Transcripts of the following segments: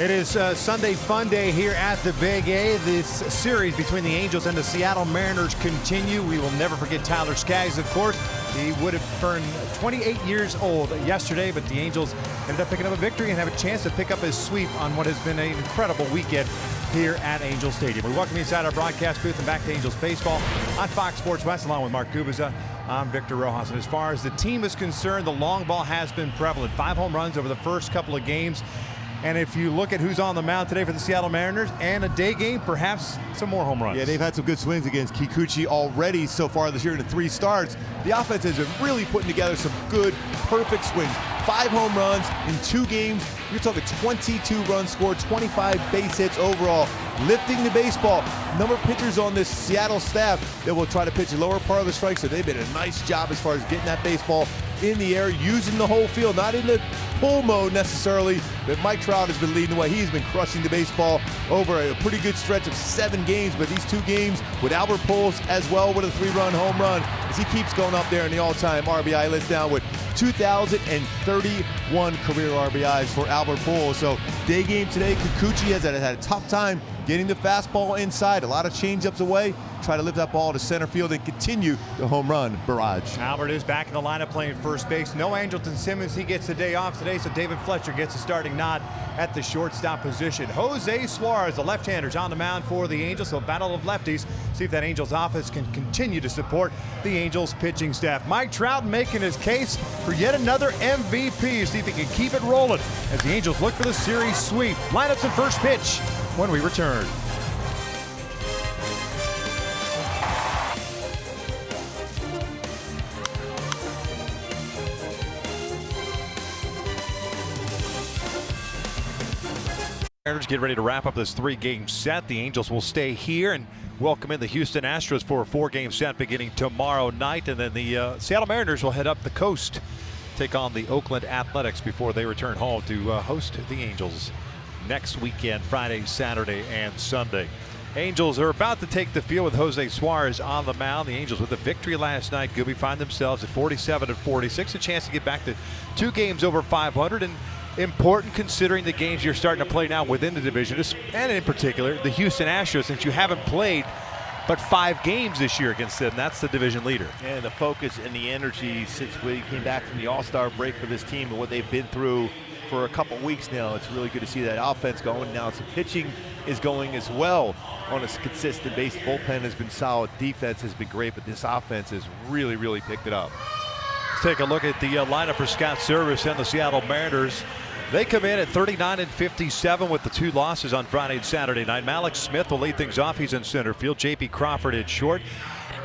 It is Sunday Fun Day here at the Big A. This series between the Angels and the Seattle Mariners continue. We will never forget Tyler Skaggs, of course. He would have turned 28 years old yesterday, but the Angels ended up picking up a victory and have a chance to pick up his sweep on what has been an incredible weekend here at Angel Stadium. We welcome you inside our broadcast booth and back to Angels baseball on Fox Sports West, along with Mark Kubiza. I'm Victor Rojas. And as far as the team is concerned, the long ball has been prevalent. 5 home runs over the first couple of games. And if you look at who's on the mound today for the Seattle Mariners and a day game, perhaps some more home runs. Yeah, they've had some good swings against Kikuchi already so far this year in the 3 starts. The offense has been really putting together some good, perfect swings. 5 home runs in 2 games. You're talking 22 runs scored, 25 base hits overall. Lifting the baseball. Number of pitchers on this Seattle staff that will try to pitch the lower part of the strike, so they've been a nice job as far as getting that baseball in the air, using the whole field, not in the pull mode necessarily, but Mike Trout has been leading the way. He's been crushing the baseball over a pretty good stretch of 7 games, but these 2 games with Albert Pujols as well with a 3-run home run as he keeps going up there in the all-time RBI list now with 2,031 career RBIs for Albert Pujols. So day game today, Kikuchi has had a tough time getting the fastball inside, a lot of changeups away, try to lift that ball to center field and continue the home run barrage. Albert is back in the lineup playing first base. No Angelton Simmons, he gets the day off today, so David Fletcher gets a starting nod at the shortstop position. Jose Suarez, the left-hander, is on the mound for the Angels, so battle of lefties. See if that Angels offense can continue to support the Angels pitching staff. Mike Trout making his case for yet another MVP. See if he can keep it rolling as the Angels look for the series sweep. Lineups and first pitch when we return. Mariners get ready to wrap up this 3-game set. The Angels will stay here and welcome in the Houston Astros for a 4-game set beginning tomorrow night. And then the Seattle Mariners will head up the coast, take on the Oakland Athletics before they return home to host the Angels next weekend, Friday, Saturday, and Sunday. Angels are about to take the field with Jose Suarez on the mound. The Angels with a victory last night, Gooby, find themselves at 47-46, a chance to get back to 2 games over 500, and important considering the games you're starting to play now within the division, and in particular the Houston Astros, since you haven't played but 5 games this year against them. That's the division leader. And the focus and the energy since we came back from the All-Star break for this team and what they've been through for a couple weeks now. It's really good to see that offense going. Now some pitching is going as well on a consistent basis. Bullpen has been solid. Defense has been great, but this offense has really picked it up. Let's take a look at the lineup for Scott Service and the Seattle Mariners. They come in at 39-57 with the 2 losses on Friday and Saturday night. Malik Smith will lead things off. He's in center field. J.P. Crawford at short.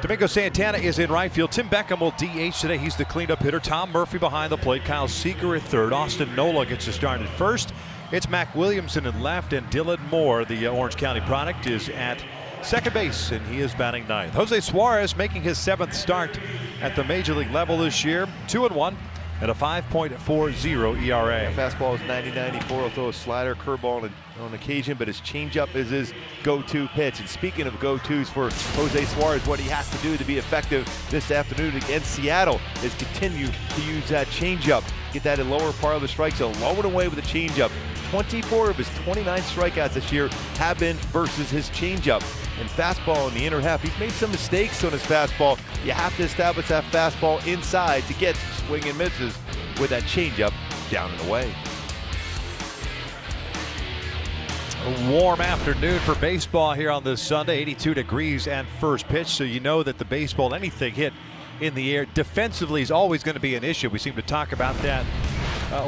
Domingo Santana is in right field. Tim Beckham will DH today. He's the cleanup hitter. Tom Murphy behind the plate. Kyle Seager at third. Austin Nola gets to start at first. It's Mac Williamson in left, and Dylan Moore, the Orange County product, is at second base, and he is batting 9th. Jose Suarez making his 7th start at the major league level this year. 2-1 at a 5.40 ERA. Fastball is 90-94. He'll throw a slider, curveball on occasion, but his changeup is his go-to pitch. And speaking of go-tos for Jose Suarez, what he has to do to be effective this afternoon against Seattle is continue to use that changeup. Get that in lower part of the strike zone. Low and away with the changeup. 24 of his 29 strikeouts this year have been versus his changeup. And fastball in the inner half, he's made some mistakes on his fastball. You have to establish that fastball inside to get swing and misses with that changeup down and away. A warm afternoon for baseball here on this Sunday. 82 degrees and first pitch, so you know that the baseball, anything hit in the air defensively is always going to be an issue. We seem to talk about that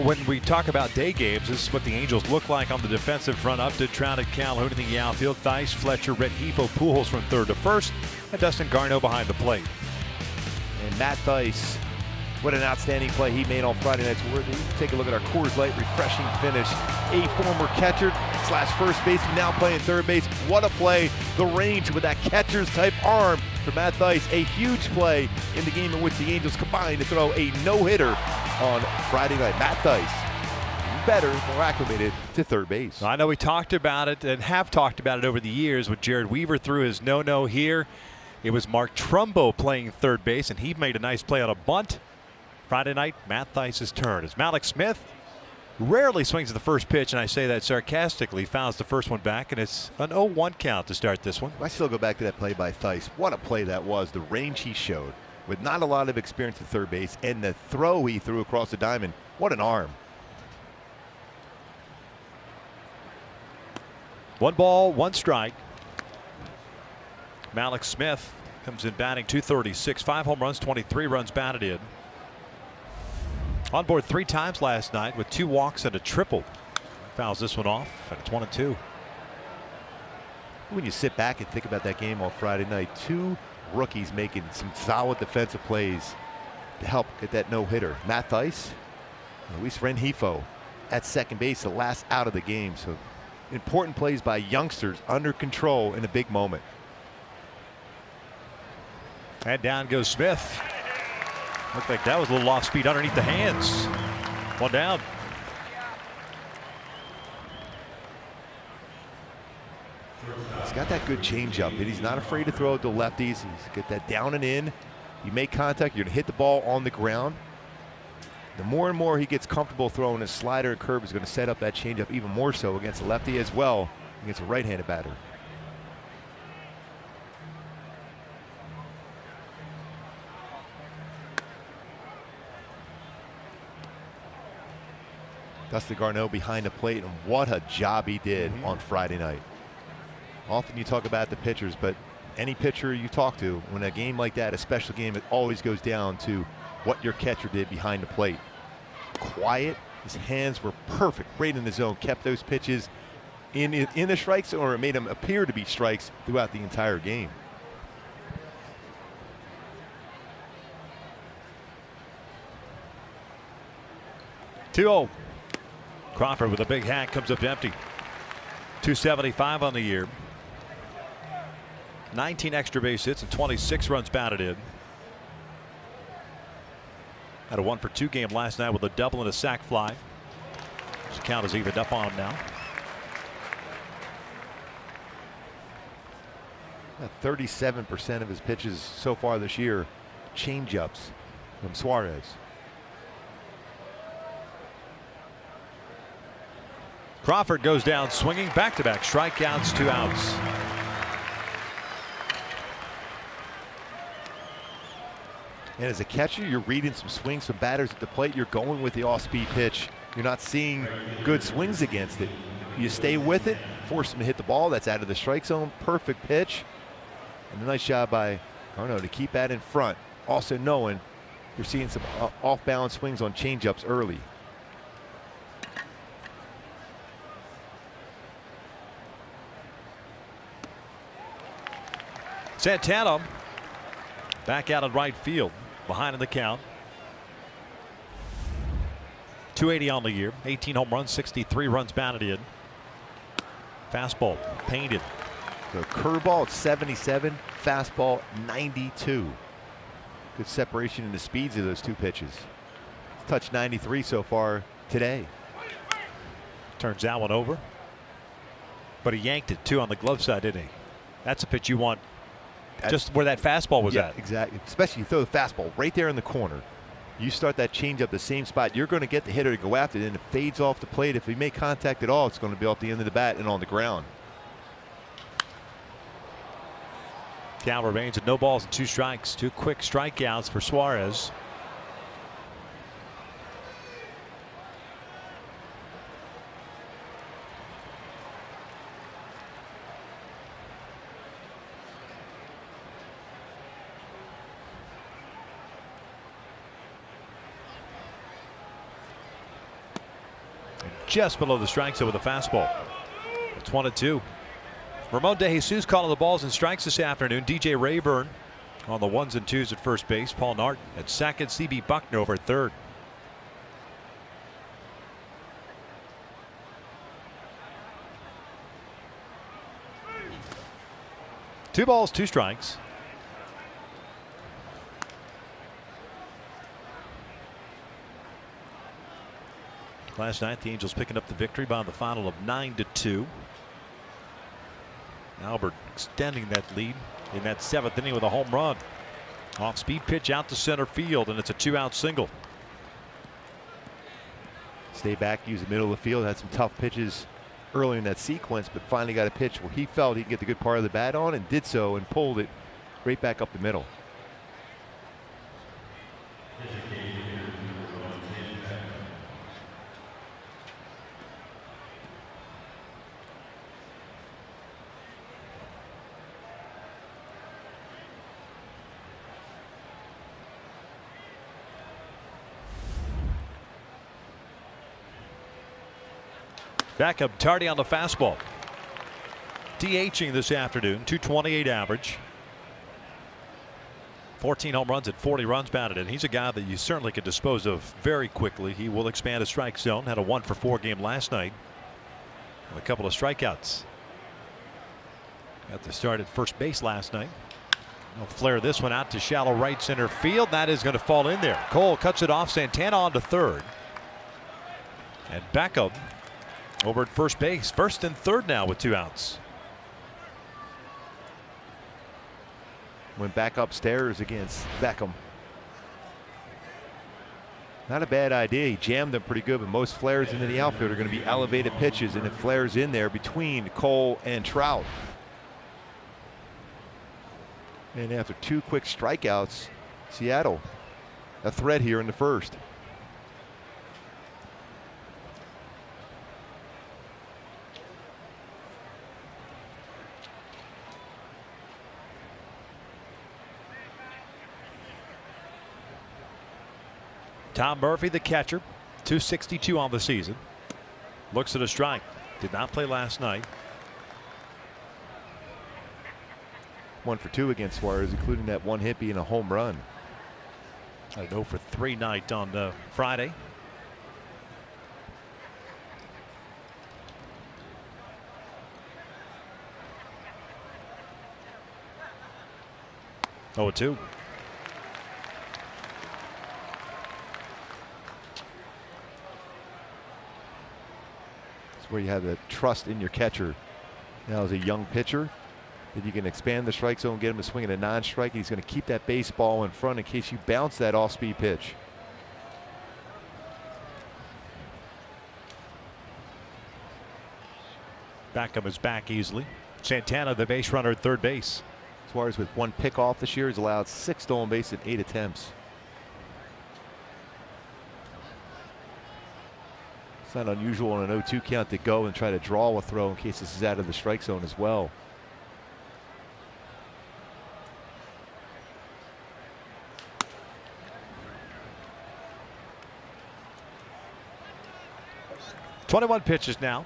when we talk about day games. This is what the Angels look like on the defensive front. Upton, Trout, and Calhoun in the outfield. Theis, Fletcher, Rengifo, Pujols from third to first, and Dustin Garneau behind the plate. And Matt Theis, what an outstanding play he made on Friday night. Take a look at our Coors Light refreshing finish. A former catcher / first baseman now playing third base. What a play. The range with that catcher's type arm for Matt Theis. A huge play in the game in which the Angels combined to throw a no-hitter on Friday night. Matt Theis, better, more acclimated to third base. I know we talked about it and have talked about it over the years when Jared Weaver threw his no-no here. It was Mark Trumbo playing third base, and he made a nice play on a bunt. Friday night, Matt Theis' turn as Malik Smith rarely swings at the first pitch, and I say that sarcastically. Fouls the first one back, and it's an 0-1 count to start this one. I still go back to that play by Theis. What a play that was. The range he showed with not a lot of experience at third base, and the throw he threw across the diamond. What an arm. 1 ball, 1 strike. Malik Smith comes in batting .236, 5 home runs, 23 runs batted in. On board 3 times last night with 2 walks and a triple. Fouls this one off, and it's 1-2. When you sit back and think about that game on Friday night, 2 rookies making some solid defensive plays to help get that no-hitter. Matt Theis, Luis Rengifo at second base, the last out of the game. So important plays by youngsters under control in a big moment. And down goes Smith. Looked like that was a little off speed underneath the hands. 1 down. He's got that good changeup, and he's not afraid to throw it to lefties. He's get that down and in. You make contact, you're going to hit the ball on the ground. The more and more he gets comfortable throwing his slider and curve, is going to set up that changeup even more so against a lefty as well, against a right-handed batter. Dustin Garneau behind the plate, and what a job he did on Friday night. Often you talk about the pitchers, but any pitcher you talk to, when a game like that, a special game, it always goes down to what your catcher did behind the plate. Quiet, his hands were perfect, right in the zone, kept those pitches in the strikes, or it made them appear to be strikes throughout the entire game. Two-0. Crawford with a big hack comes up empty. 275 on the year. 19 extra base hits and 26 runs batted in. Had a 1-for-2 game last night with a double and a sac fly. His count is evened up on him now. 37% of his pitches so far this year, change-ups from Suarez. Crawford goes down swinging, back-to-back strikeouts, 2 outs. And as a catcher, you're reading some swings from batters at the plate. You're going with the off-speed pitch. You're not seeing good swings against it. You stay with it, force him to hit the ball. That's out of the strike zone. Perfect pitch. And a nice job by Garneau to keep that in front. Also knowing you're seeing some off-balance swings on changeups early. Santana back out in right field, behind in the count. 280 on the year, 18 home runs, 63 runs batted in. Fastball painted. The curveball at 77, fastball 92. Good separation in the speeds of those 2 pitches. He's touched 93 so far today. Turns that one over. But he yanked it too on the glove side, didn't he? That's a pitch you want. Just where that fastball was at. Exactly. Especially you throw the fastball right there in the corner. You start that changeup the same spot. You're going to get the hitter to go after it, and it fades off the plate. If he make contact at all, it's going to be off the end of the bat and on the ground. Count remains at no balls and 2 strikes. 2 quick strikeouts for Suarez. Just below the strike zone with a fastball. It's 1-2. Ramon De Jesus calling the balls and strikes this afternoon. DJ Rayburn on the 1s and 2s at first base. Paul Nart at second. CB Buckner over at third. Two balls, 2 strikes. Last night, the Angels picking up the victory by the final of 9-2. Albert extending that lead in that 7th inning with a home run. Off-speed pitch out to center field, and it's a 2-out single. Stay back, use the middle of the field. Had some tough pitches early in that sequence, but finally got a pitch where he felt he could get the good part of the bat on, and did so, and pulled it right back up the middle. Back up Tardy on the fastball. DHing this afternoon, 228 average. 14 home runs at 40 runs batted in. He's a guy that you certainly could dispose of very quickly. He will expand his strike zone. Had a 1-for-4 game last night. And a couple of strikeouts. Got the start at first base last night. He'll flare this one out to shallow right center field. That is going to fall in there. Cole cuts it off. Santana on to third. And Beckham over at first base. First and third now with 2 outs. Went back upstairs against Beckham. Not a bad idea. He jammed them pretty good, but most flares into the outfield are going to be elevated pitches, and it flares in there between Cole and Trout. And after 2 quick strikeouts, Seattle a threat here in the first. Tom Murphy, the catcher, 262 on the season. Looks at a strike. Did not play last night. 1 for 2 against Suarez, including that 1 hit being a home run. A 0 for 3 night on Friday. Oh, 2. Where you have the trust in your catcher. Now as a young pitcher, that you can expand the strike zone, get him to swing at a non-strike, and he's going to keep that baseball in front in case you bounce that off-speed pitch. Beckham is back easily. Santana, the base runner at third base. Suarez with 1 pickoff this year has allowed 6 stolen bases in 8 attempts. It's not unusual on an 0-2 count to go and try to draw a throw in case this is out of the strike zone as well. .21 pitches now.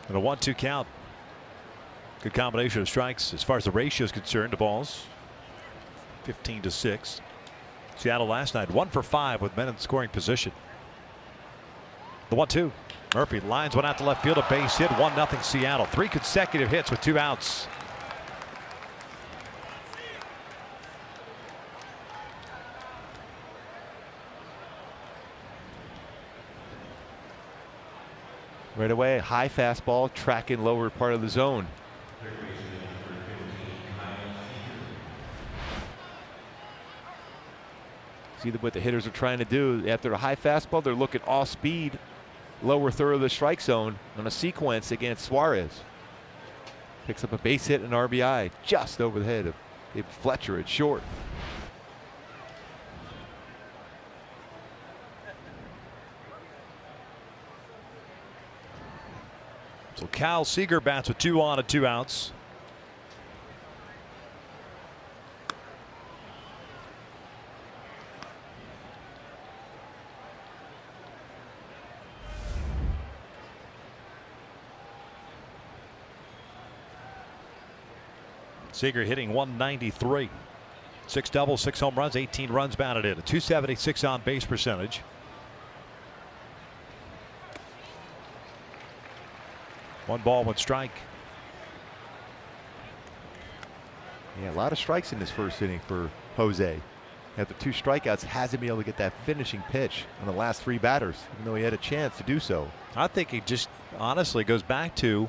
And a 1-2 count. Good combination of strikes as far as the ratio is concerned to balls. 15-6. Seattle last night 1 for 5 with men in scoring position. The 1-2. Murphy lines one out to left field, a base hit, 1-0 Seattle. 3 consecutive hits with 2 outs. Right away, high fastball, tracking lower part of the zone. See what the hitters are trying to do. After a high fastball, they're looking off speed, lower third of the strike zone on a sequence against Suarez. Picks up a base hit and RBI just over the head of David Fletcher at short. So Kyle Seager bats with 2 on and 2 outs. Seager hitting 193. 6 doubles, 6 home runs, 18 runs batted in. A 276 on base percentage. One ball, 1 strike. Yeah, a lot of strikes in this first inning for Jose. After 2 strikeouts, hasn't been able to get that finishing pitch on the last 3 batters, even though he had a chance to do so. I think he just honestly goes back to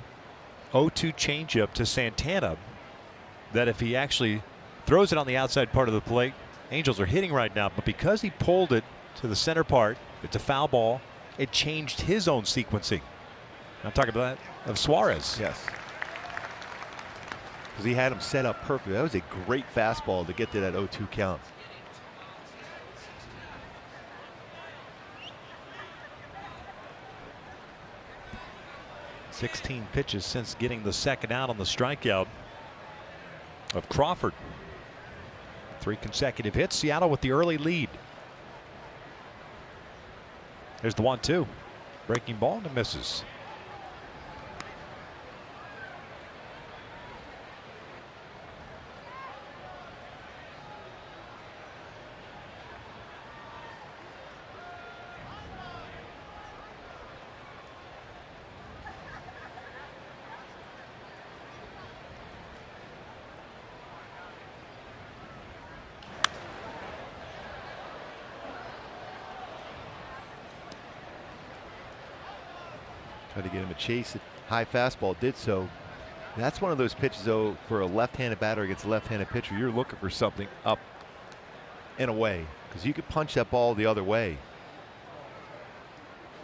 0-2 changeup to Santana. That if he actually throws it on the outside part of the plate, Angels are hitting right now, but because he pulled it to the center part, it's a foul ball. It changed his own sequencing. I'm talking about that of Suarez. Yes. Because he had him set up perfectly. That was a great fastball to get to that 0-2 count. $16 pitches since getting the second out on the strikeout of Crawford. 3 consecutive hits. Seattle with the early lead. There's the 1-2. Breaking ball and it misses. Tried to get him a chase. High fastball did so. That's one of those pitches, though, for a left-handed batter against a left-handed pitcher. You're looking for something up and away because you could punch that ball the other way.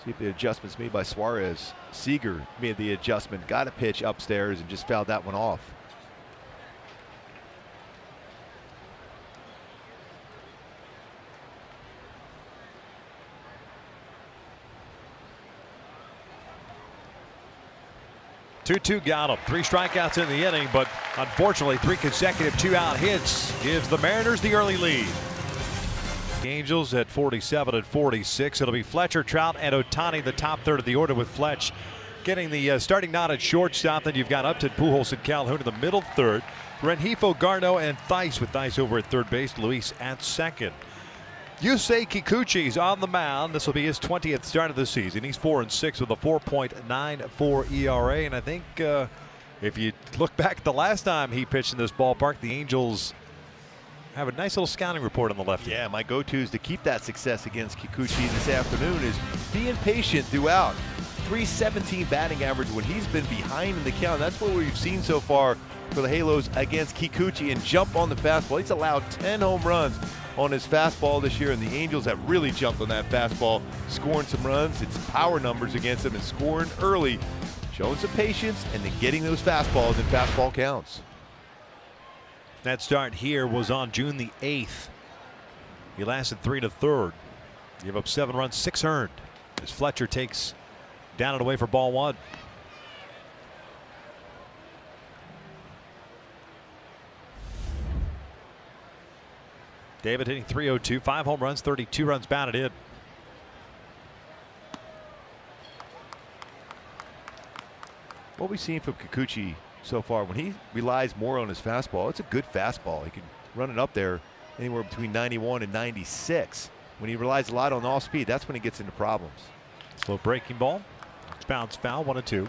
See if the adjustments made by Suarez. Seager made the adjustment, got a pitch upstairs, and just fouled that one off. Two got him. 3 strikeouts in the inning, but unfortunately 3 consecutive 2-out hits gives the Mariners the early lead. The Angels at 47 and 46. It'll be Fletcher, Trout, and Ohtani the top third of the order, with Fletch getting the starting nod at shortstop. Then you've got Upton, Pujols, and Calhoun in the middle third. Rengifo, Garneau, and Theis, with Theis over at third base. Luis at second. Yusei Kikuchi's on the mound. This will be his 20th start of the season. He's 4-6 with a 4.94 ERA. And I think if you look back at the last time he pitched in this ballpark, the Angels have a nice little scouting report on the left. Yeah, my go-tos to keep that success against Kikuchi this afternoon is being patient throughout. 317 batting average when he's been behind in the count. That's what we've seen so far for the Halos against Kikuchi, and jump on the fastball. He's allowed 10 home runs on his fastball this year, and the Angels have really jumped on that fastball, scoring some runs. It's power numbers against them and scoring early, showing some patience, and then getting those fastballs in fastball counts. That start here was on June the 8th. He lasted 3 1/3. Gave up 7 runs, 6 earned, as Fletcher takes down and away for ball 1. David hitting .302, 5 home runs, 32 runs batted in. What we've seen from Kikuchi so far, when he relies more on his fastball, it's a good fastball. He can run it up there anywhere between 91 and 96. When he relies a lot on off speed, that's when he gets into problems. Slow breaking ball. It's bounced foul, 1-2.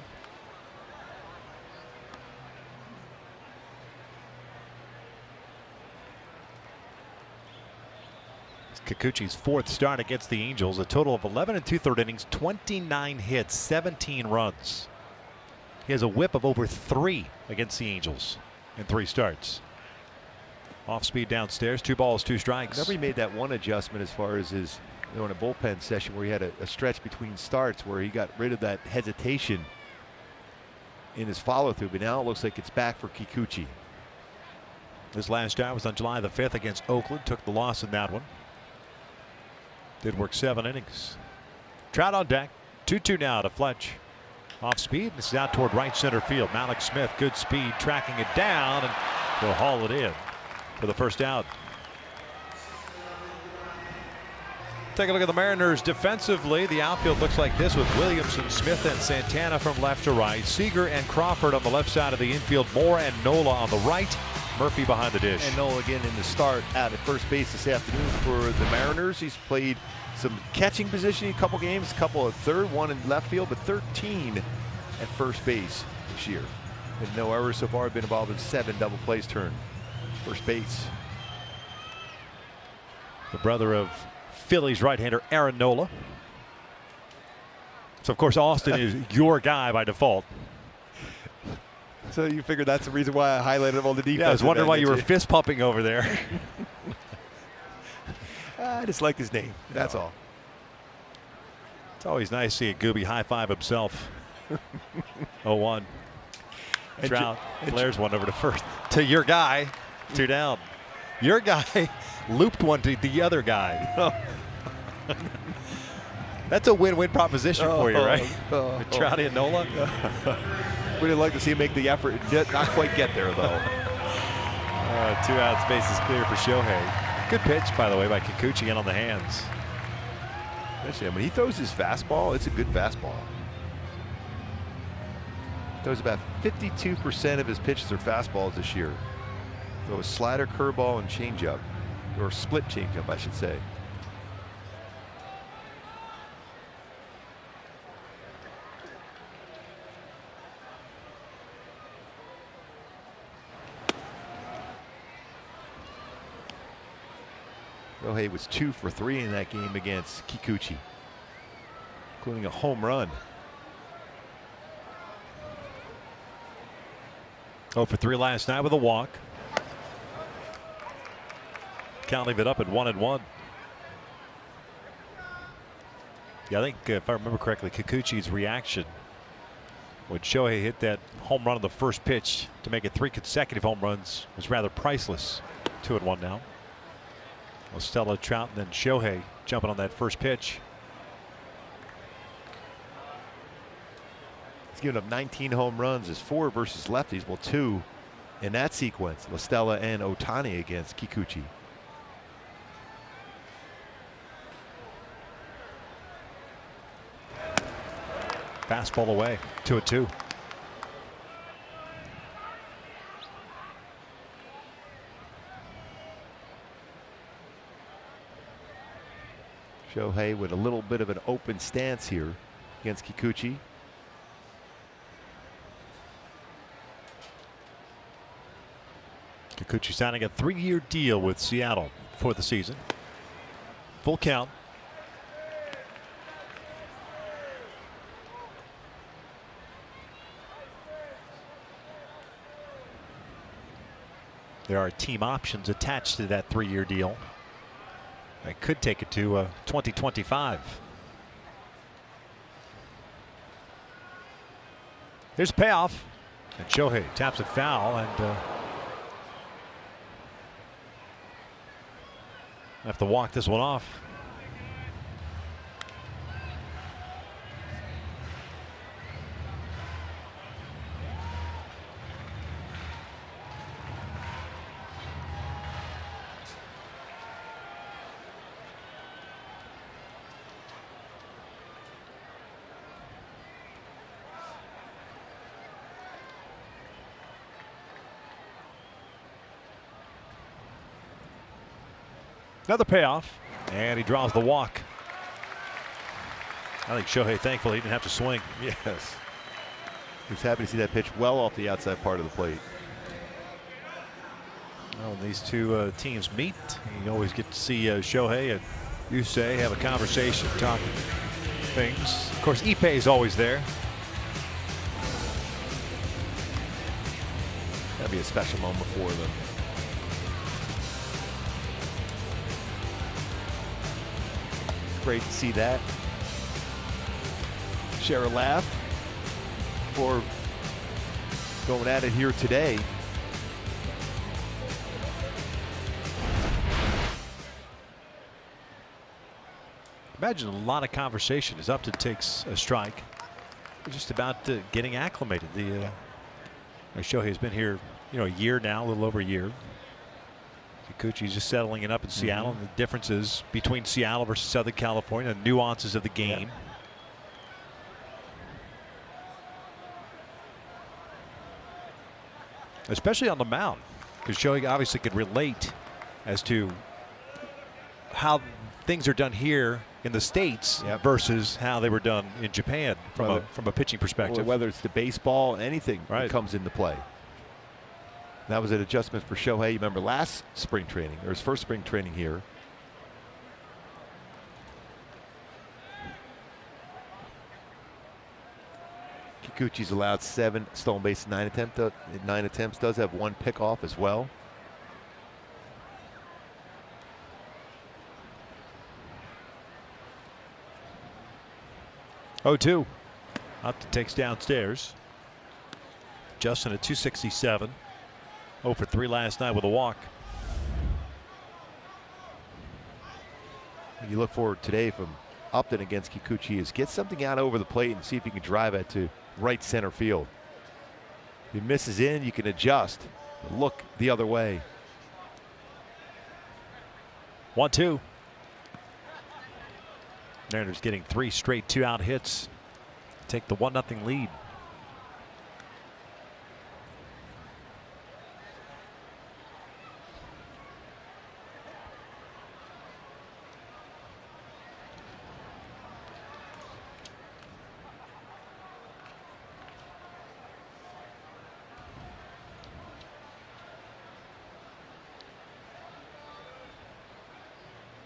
Kikuchi's 4th start against the Angels. A total of 11 2/3 innings, 29 hits, 17 runs. He has a whip of over 3 against the Angels in 3 starts. Off speed downstairs, 2 balls, 2 strikes. Remember, he made that one adjustment as far as his, in a bullpen session where he had a stretch between starts where he got rid of that hesitation in his follow through, but now it looks like it's back for Kikuchi. His last start was on July the 5th against Oakland. Took the loss in that one. Did work 7 innings. Trout on deck. 2-2 now to Fletch. Off speed. This is out toward right center field. Malik Smith, good speed, tracking it down, and will haul it in for the first out. Take a look at the Mariners defensively. The outfield looks like this, with Williamson, Smith, and Santana from left to right. Seager and Crawford on the left side of the infield. Moore and Nola on the right. Murphy behind the dish. And Nola again in the start out at first base this afternoon for the Mariners. He's played some catching position in a couple games, a couple at third, 1 in left field, but 13 at first base this year. And no errors so far. Been involved in 7 double plays turned first base. The brother of Phillies right-hander Aaron Nola. So of course Austin is your guy by default. So you figured that's the reason why I highlighted him on the defense. Yeah, I was wondering why you were fist pumping over there. I just like his name. That's all. It's always nice to see a Gooby high five himself. 0-1. Trout flares one over to first. To your guy. 2 down. Your guy looped one to the other guy. That's a win-win proposition for you, right? With Trouty and Nola. We didn't like to see him make the effort. Did not quite get there, though. 2 outs, base is clear for Shohei. Good pitch, by the way, by Kikuchi in on the hands. Especially when he throws his fastball, it's a good fastball. Throws about 52% of his pitches are fastballs this year. So a slider, curveball, and changeup, or split changeup, I should say. Shohei was 2 for 3 in that game against Kikuchi, including a home run. 0 for 3 last night with a walk. Can't leave it up at 1-1. Yeah, I think if I remember correctly, Kikuchi's reaction when Shohei hit that home run on the first pitch to make it 3 consecutive home runs was rather priceless. 2-1 now. Stella, Trout, and then Shohei jumping on that first pitch. He's given up 19 home runs. His 4 versus lefties. Well, 2 in that sequence. LaStella and Ohtani against Kikuchi. Fastball away. 2-2. Shohei with a little bit of an open stance here against Kikuchi. Kikuchi signing a 3-year deal with Seattle for the season. Full count. There are team options attached to that 3-year deal. That could take it to 2025. Here's a payoff. And Shohei taps it foul and have to walk this one off. Another payoff, and he draws the walk. I think Shohei thankful he didn't have to swing. Yes. He was happy to see that pitch well off the outside part of the plate. Well, when these two teams meet, you always get to see Shohei and Yusei have a conversation, talking things. Of course, Ippei is always there. That'd be a special moment for them. Great to see that. Share a laugh before going at it here today. Imagine a lot of conversation as Upton takes a strike. We're just about getting acclimated. Shohei's been here, a year now, a little over a year. Kikuchi's just settling it up in Seattle, and the differences between Seattle versus Southern California, the nuances of the game. Especially on the mound, because Shohei obviously could relate as to how things are done here in the States versus how they were done in Japan from a pitching perspective. Whether it's the baseball, anything that comes into play. That was an adjustment for Shohei. You remember last spring training, or his first spring training here. Kikuchi's allowed 7 stolen bases, 9 attempts. Does have 1 pickoff as well. 0-2. Upton takes downstairs. Justin at 267. 0 for 3 last night with a walk. What you look for today from Upton against Kikuchi is get something out over the plate and see if you can drive it to right center field. If he misses in, you can adjust. Look the other way. 1-2. Mariners getting 3 straight 2-out hits. Take the 1-0 lead.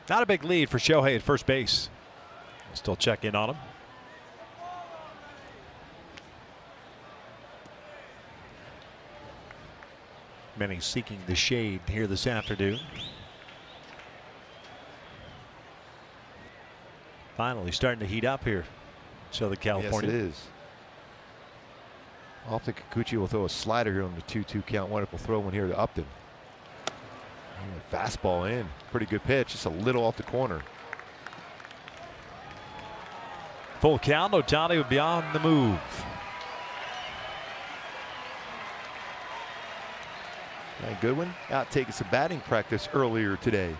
Not a big lead for Shohei at first base. Still check in on him. Many seeking the shade here this afternoon. Finally starting to heat up here, Southern California. Yes, it is. Often Kikuchi will throw a slider here on the 2-2 count. Wonderful throw one here to Upton. Fastball in. Pretty good pitch. Just a little off the corner. Full count. Ohtani would be on the move. And Goodwin out taking some batting practice earlier today.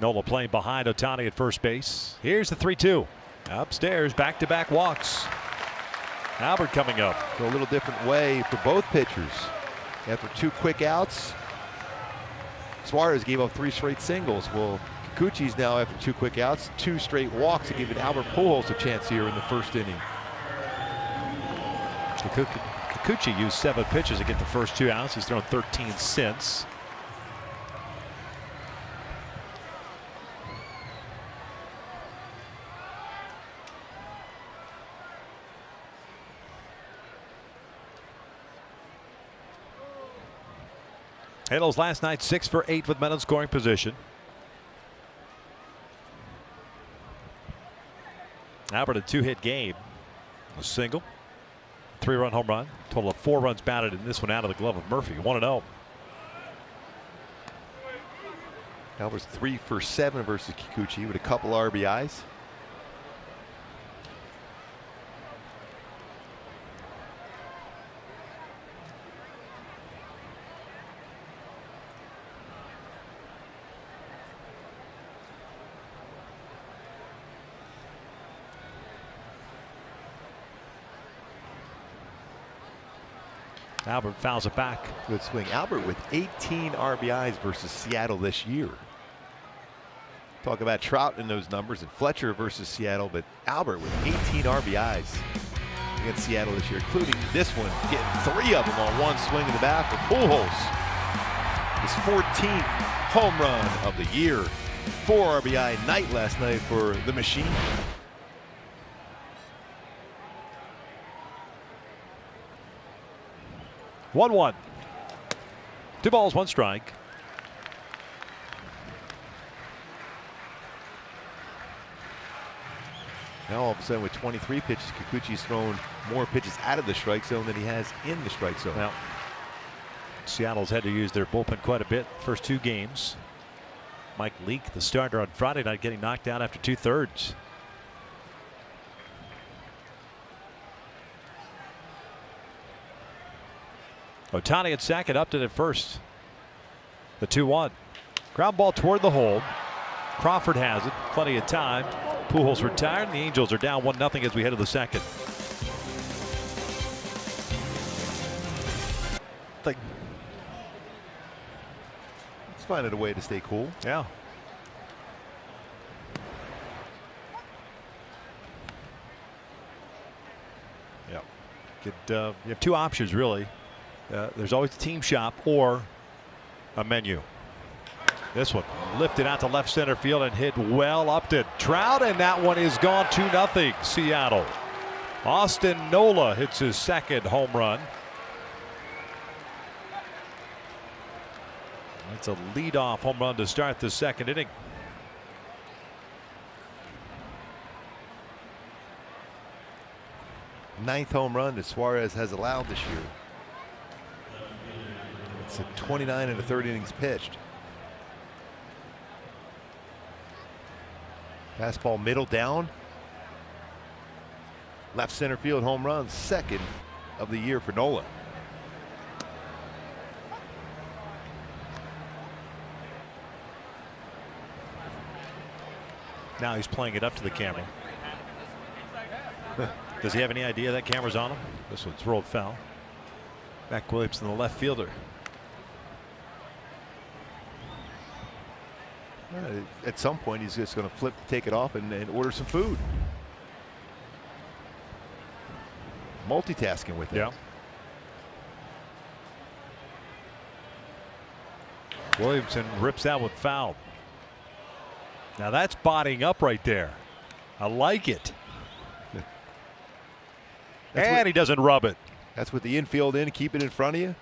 Nola playing behind Ohtani at first base. Here's the 3-2. Upstairs, back-to-back walks. Albert coming up. So a little different way for both pitchers. After 2 quick outs, Suarez gave up 3 straight singles. Well, Kikuchi's now after 2 quick outs, 2 straight walks to give Albert Pujols a chance here in the first inning. Kikuchi used 7 pitches to get the first 2 outs. He's thrown 13 since. Halos last night 6 for 8 with men in scoring position. Albert a 2-hit game. A single. 3-run home run. Total of 4 runs batted in this one out of the glove of Murphy. 1-0. Albert's 3 for 7 versus Kikuchi with a couple RBIs. Albert fouls it back. Good swing. Albert with 18 RBIs versus Seattle this year. Talk about Trout in those numbers and Fletcher versus Seattle, but Albert with 18 RBIs against Seattle this year, including this one, getting 3 of them on one swing in the bat for Pujols. His 14th home run of the year. 4 RBI night last night for the machine. One. 2 balls, 1 strike. Now all of a sudden with 23 pitches, Kikuchi's thrown more pitches out of the strike zone than he has in the strike zone. Now, Seattle's had to use their bullpen quite a bit first 2 games. Mike Leake, the starter on Friday night, getting knocked out after 2/3. Ohtani at second, Upton at first. The 2-1. Ground ball toward the hole. Crawford has it. Plenty of time. Pujols retired, and the Angels are down 1-0 as we head to the second. Let's find a way to stay cool. Yeah. Yeah. You have 2 options, really. There's always a team shop or a menu. This one lifted out to left center field and hit well up to Trout, and that one is gone 2-0 Seattle. Austin Nola hits his 2nd home run. That's a leadoff home run to start the second inning. Ninth home run that Suarez has allowed this year. It's a 29 in the third innings pitched. Fastball middle down. Left center field home run, second of the year for Nola. Now he's playing it up to the camera. Does he have any idea that camera's on him? This one's rolled foul. Mac Williamson, the left fielder. At some point, he's just going to flip, take it off, and order some food. Multitasking with it. Yeah. Williamson rips that one foul. Now that's bodying up right there. I like it. And he doesn't rub it. That's with the infield in, keep it in front of you.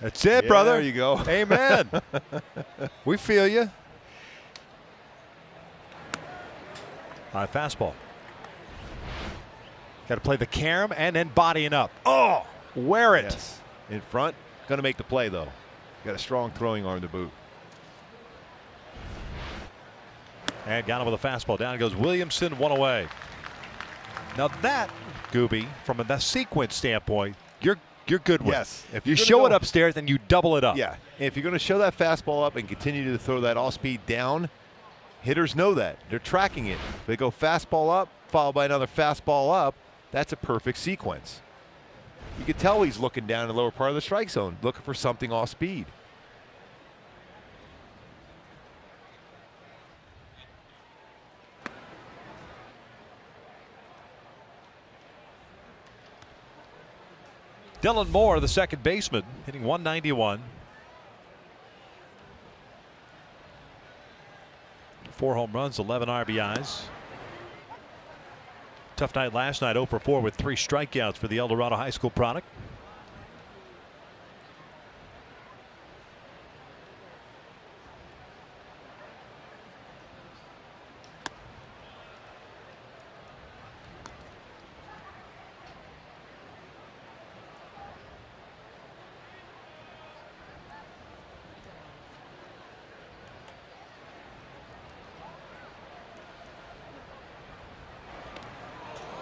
That's it, brother. There you go. Amen. We feel you. Fastball. Got to play the carom and then bodying up. Oh, wear it. Yes. In front. Going to make the play, though. Got a strong throwing arm to boot. And got him with a fastball. Down goes Williamson, one away. Now that, Gooby, from a sequence standpoint, you're good with. Yes. If you show it upstairs, then you double it up. Yeah. If you're going to show that fastball up and continue to throw that off speed down, hitters know that. They're tracking it. They go fastball up, followed by another fastball up. That's a perfect sequence. You can tell he's looking down in the lower part of the strike zone, looking for something off speed. Dylan Moore, the second baseman, hitting 191. 4 home runs, 11 RBIs. Tough night last night, 0 for 4 with 3 strikeouts for the El Dorado High School product.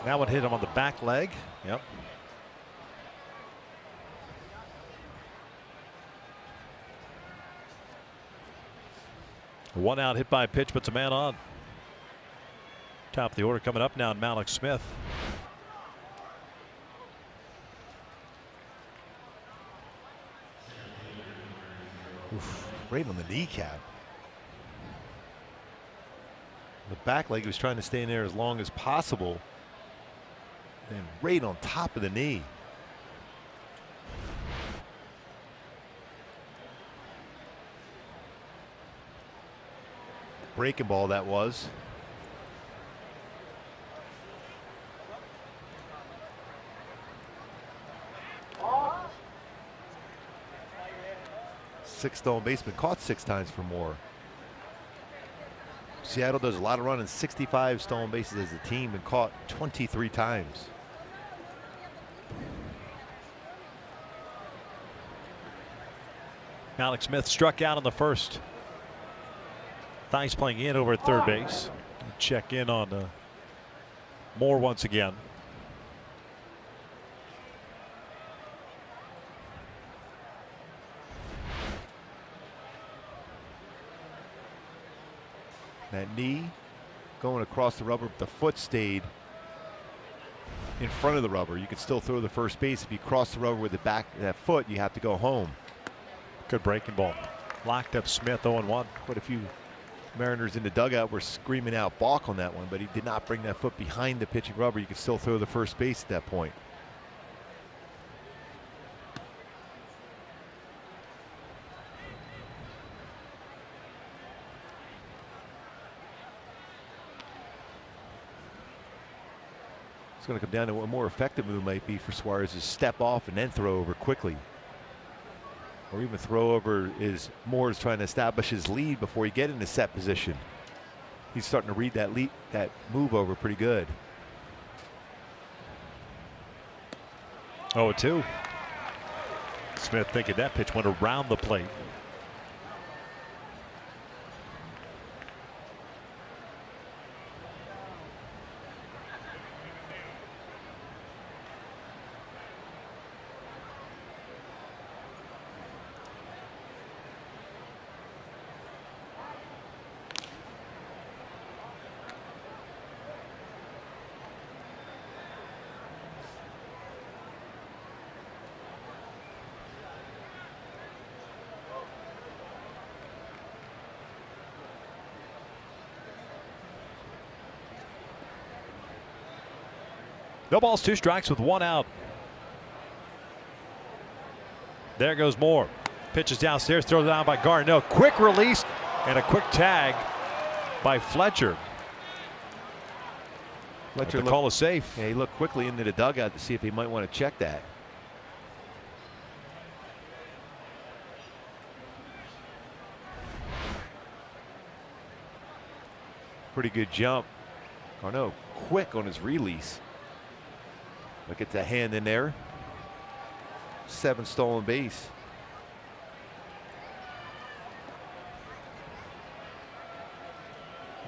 That one hit him on the back leg. Yep. One out, hit by a pitch, puts a man on. Top of the order coming up now, Malik Smith. Oof, right on the kneecap. The back leg was trying to stay in there as long as possible. And right on top of the knee. Breaking ball that was. Sixth stolen baseman caught 6 times for Moore. Seattle does a lot of running, 65 stolen bases as a team and caught 23 times. Malik Smith struck out in the first. Theis playing in over at third base. Check in on Moore once again. That knee going across the rubber, the foot stayed in front of the rubber. You could still throw the first base. If you cross the rubber with the back of that foot, you have to go home. Good breaking ball. Locked up Smith 0-1. Quite a few Mariners in the dugout were screaming out balk on that one, but he did not bring that foot behind the pitching rubber. You could still throw the first base at that point. It's going to come down to what a more effective move might be for Suarez is step off and then throw over quickly. or even throw over is Moore's trying to establish his lead before he get into set position. He's starting to read that move over pretty good. 0-2. Smith thinking that pitch went around the plate. No balls, 2 strikes with 1 out. There goes Moore. Pitches downstairs, throws it down by Garneau. Quick release and a quick tag by Fletcher. Fletcher the call is safe. Yeah, he looked quickly into the dugout to see if he might want to check that. Pretty good jump. Garneau quick on his release. Look at the hand in there. 7 stolen base.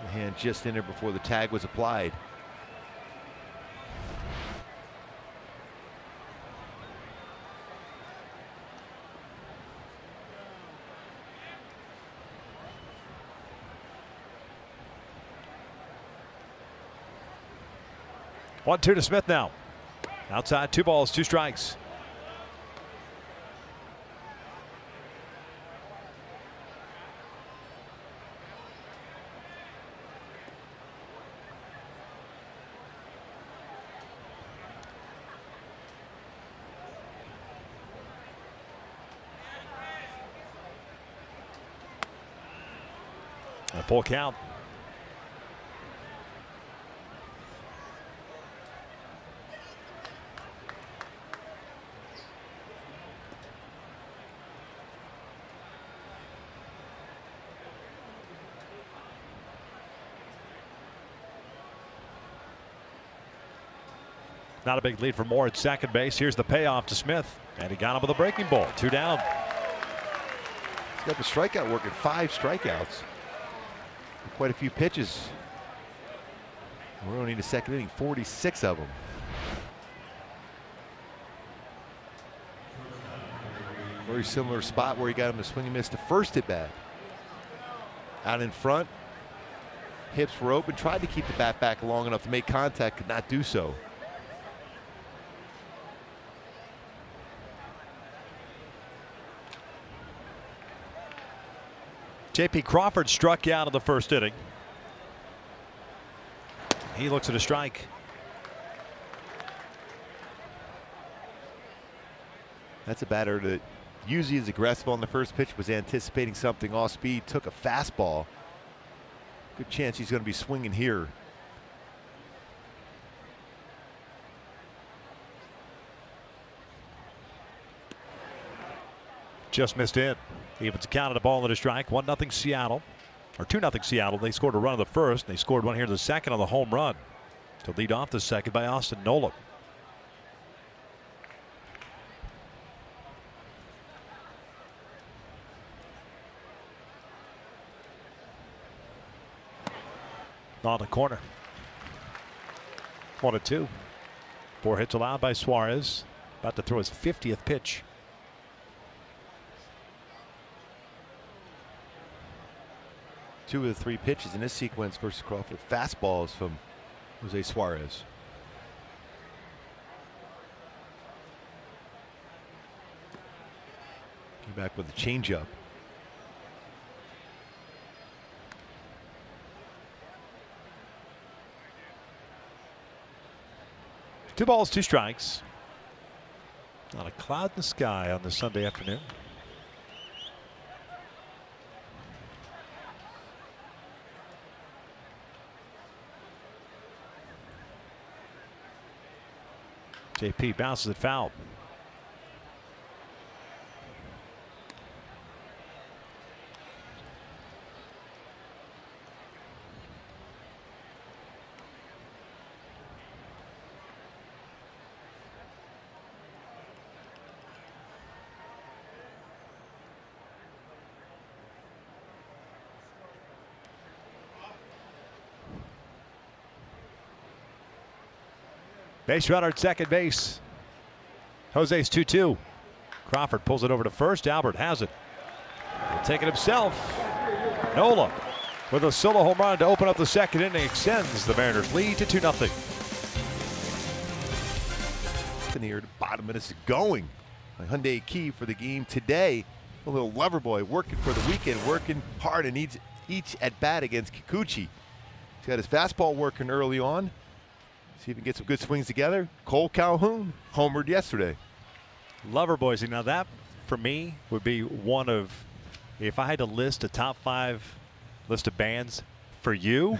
The hand just in there before the tag was applied. One, 2 to Smith now. Outside, 2 balls, 2 strikes. A full count. Not a big lead for Moore at second base. Here's the payoff to Smith, and he got him with a breaking ball. 2 down. He's got the strikeout working. 5 strikeouts. Quite a few pitches. We're only in the second inning. 46 of them. Very similar spot where he got him to swing and miss the first at bat. Out in front. Hips were open. Tried to keep the bat back long enough to make contact. Could not do so. J.P. Crawford struck out in the first inning. He looks at a strike. That's a batter that usually is aggressive on the first pitch, was anticipating something off speed, took a fastball. Good chance he's going to be swinging here. Just missed in. Evans counted a ball and a strike. 1-0 Seattle, or 2-0 Seattle. They scored a run in the first. They scored one here in the second on the home run to lead off the second by Austin Nola. On the corner. 1-2. 4 hits allowed by Suarez. About to throw his 50th pitch. Two of the 3 pitches in this sequence versus Crawford, fastballs from Jose Suarez. Came back with a changeup. Two balls, 2 strikes. Not a cloud in the sky on this Sunday afternoon. JP bounces it foul. Base runner at second base. Jose's 2-2. Crawford pulls it over to first. Albert has it. He'll take it himself. Nola with a solo home run to open up the second inning, extends the Mariners' lead to 2-0. Here, the bottom of this is going. My Hyundai key for the game today. A little lover boy working for the weekend, working hard, and needs each at bat against Kikuchi. He's got his fastball working early on. See if he can get some good swings together. Cole Calhoun homered yesterday. Lover boys. Now that for me would be one of, if I had to list a top 5 list of bands for you,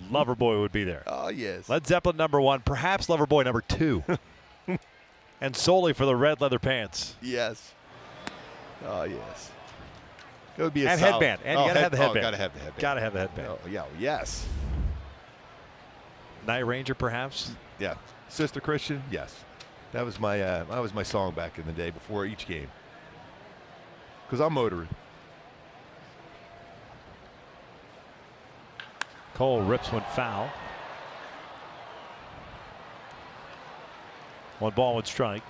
Loverboy would be there. Oh, yes. Led Zeppelin #1, perhaps Loverboy #2. And solely for the red leather pants. Yes. Oh, yes. It would be a and solid headband. And you gotta have the headband. Gotta have the headband. Gotta have the headband. Oh, yeah. Yes. Night Ranger, perhaps. Yeah. Sister Christian. Yes. That was my song back in the day before each game. Because I'm motoring. Cole rips one foul. 1 ball, 1 strike.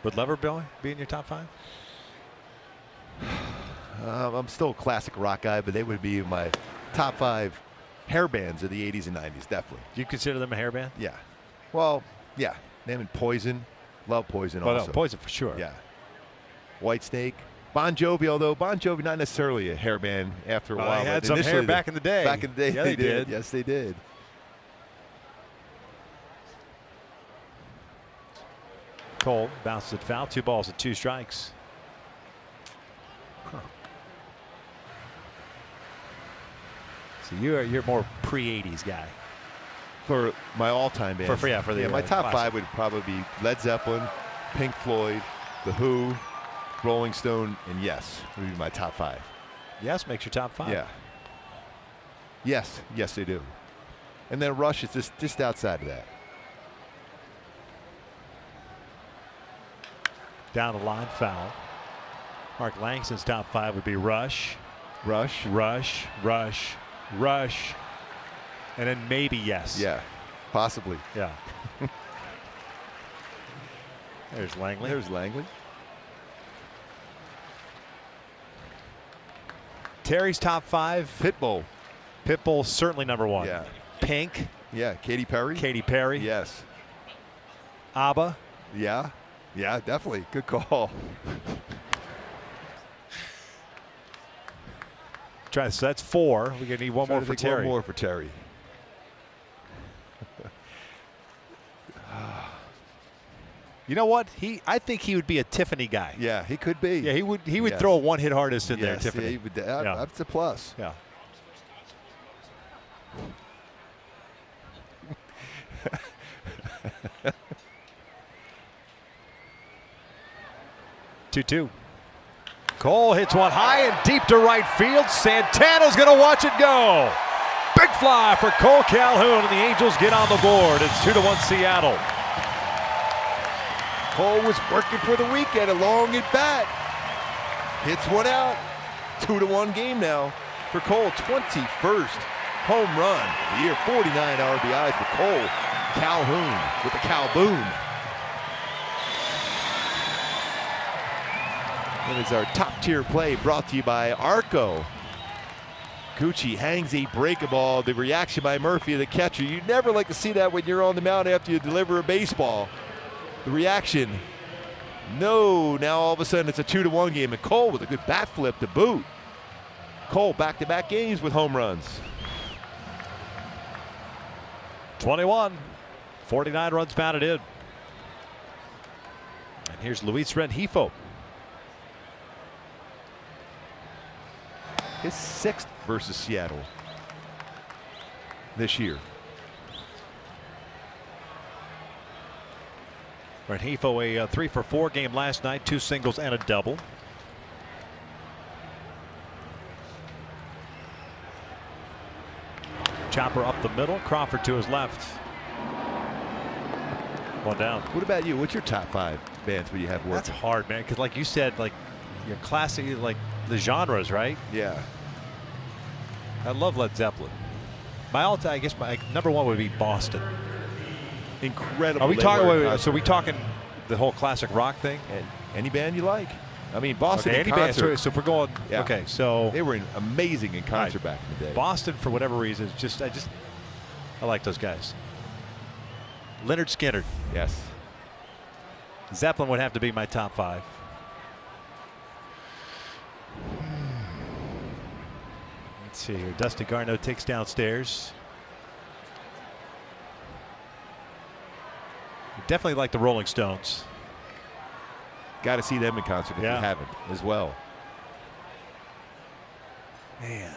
Would Loverboy be in your top 5? I'm still a classic rock guy, but they would be my top 5 hair bands of the 80s and 90s, definitely. Do you consider them a hair band? Yeah. Well, yeah. Them and Poison. Love Poison Well, also. no, Poison for sure. Yeah. Whitesnake. Bon Jovi, although Bon Jovi not necessarily a hair band after a while. They had but some hair initially back in the day. Back in the day, Yeah, they did. Yes, they did. Cole bounces it foul. 2 balls and 2 strikes. Huh. So you're more pre-80s guy. For my all-time bands. My top 5 would probably be Led Zeppelin, Pink Floyd, The Who, Rolling Stone, and Yes would be my top 5. Yes makes your top 5. Yeah. Yes, they do. And then Rush is just outside of that. Down the line, foul. Mark Langston's top 5 would be Rush, Rush, and then maybe Yes. Yeah, possibly. Yeah. There's Langley. There's Langley. Terry's top 5. Pitbull. Pitbull certainly #1. Yeah. Pink. Yeah. Katy Perry. Katy Perry. Yes. ABBA. Yeah. Yeah, definitely. Good call. So that's 4. We're gonna need one more for Terry. One more for Terry. You know what? I think he would be a Tiffany guy. Yeah, he could be. Yeah, he would Yes. throw a one-hit artist in there, Yes, Tiffany. yeah, he would, that's a plus. Yeah. Two. Cole hits one high and deep to right field. Santana's going to watch it go. Big fly for Cole Calhoun, and the Angels get on the board. It's 2-1 Seattle. Cole was working for the weekend, a long at bat. Hits one out. 2-1 game now for Cole. 21st home run of the year. 49 RBIs for Cole Calhoun with the Calboon. That is our top tier play brought to you by Arco. Gucci hangs a breaking ball. The reaction by Murphy, the catcher. You never like to see that when you're on the mound after you deliver a baseball. The reaction, no. Now all of a sudden it's a 2-1 game, and Cole with a good bat flip to boot. Cole back-to-back games with home runs. 21, 49 runs batted in. And here's Luis Rengifo. His 6th versus Seattle this year. Rengifo a 3-for-4 game last night, 2 singles and a double. Chopper up the middle, Crawford to his left. One down. What about you? What's your top 5 bands when you have work? That's hard, man. Because like you said, like your classic, like the genres, right? Yeah. I love Led Zeppelin. My all-time, I guess my number 1 would be Boston. Incredible. Are we talking? So we talking the whole classic rock thing? And any band you like. I mean, Boston Okay, in any band. concert. So if we're going, Yeah. okay, so They were amazing in concert back in the day. Boston, for whatever reason, I like those guys. Leonard Skinner. Yes. Zeppelin would have to be my top 5. Let's see here. Dusty Garneau takes downstairs. Definitely like the Rolling Stones. Got to see them in concert if you haven't as well. Man.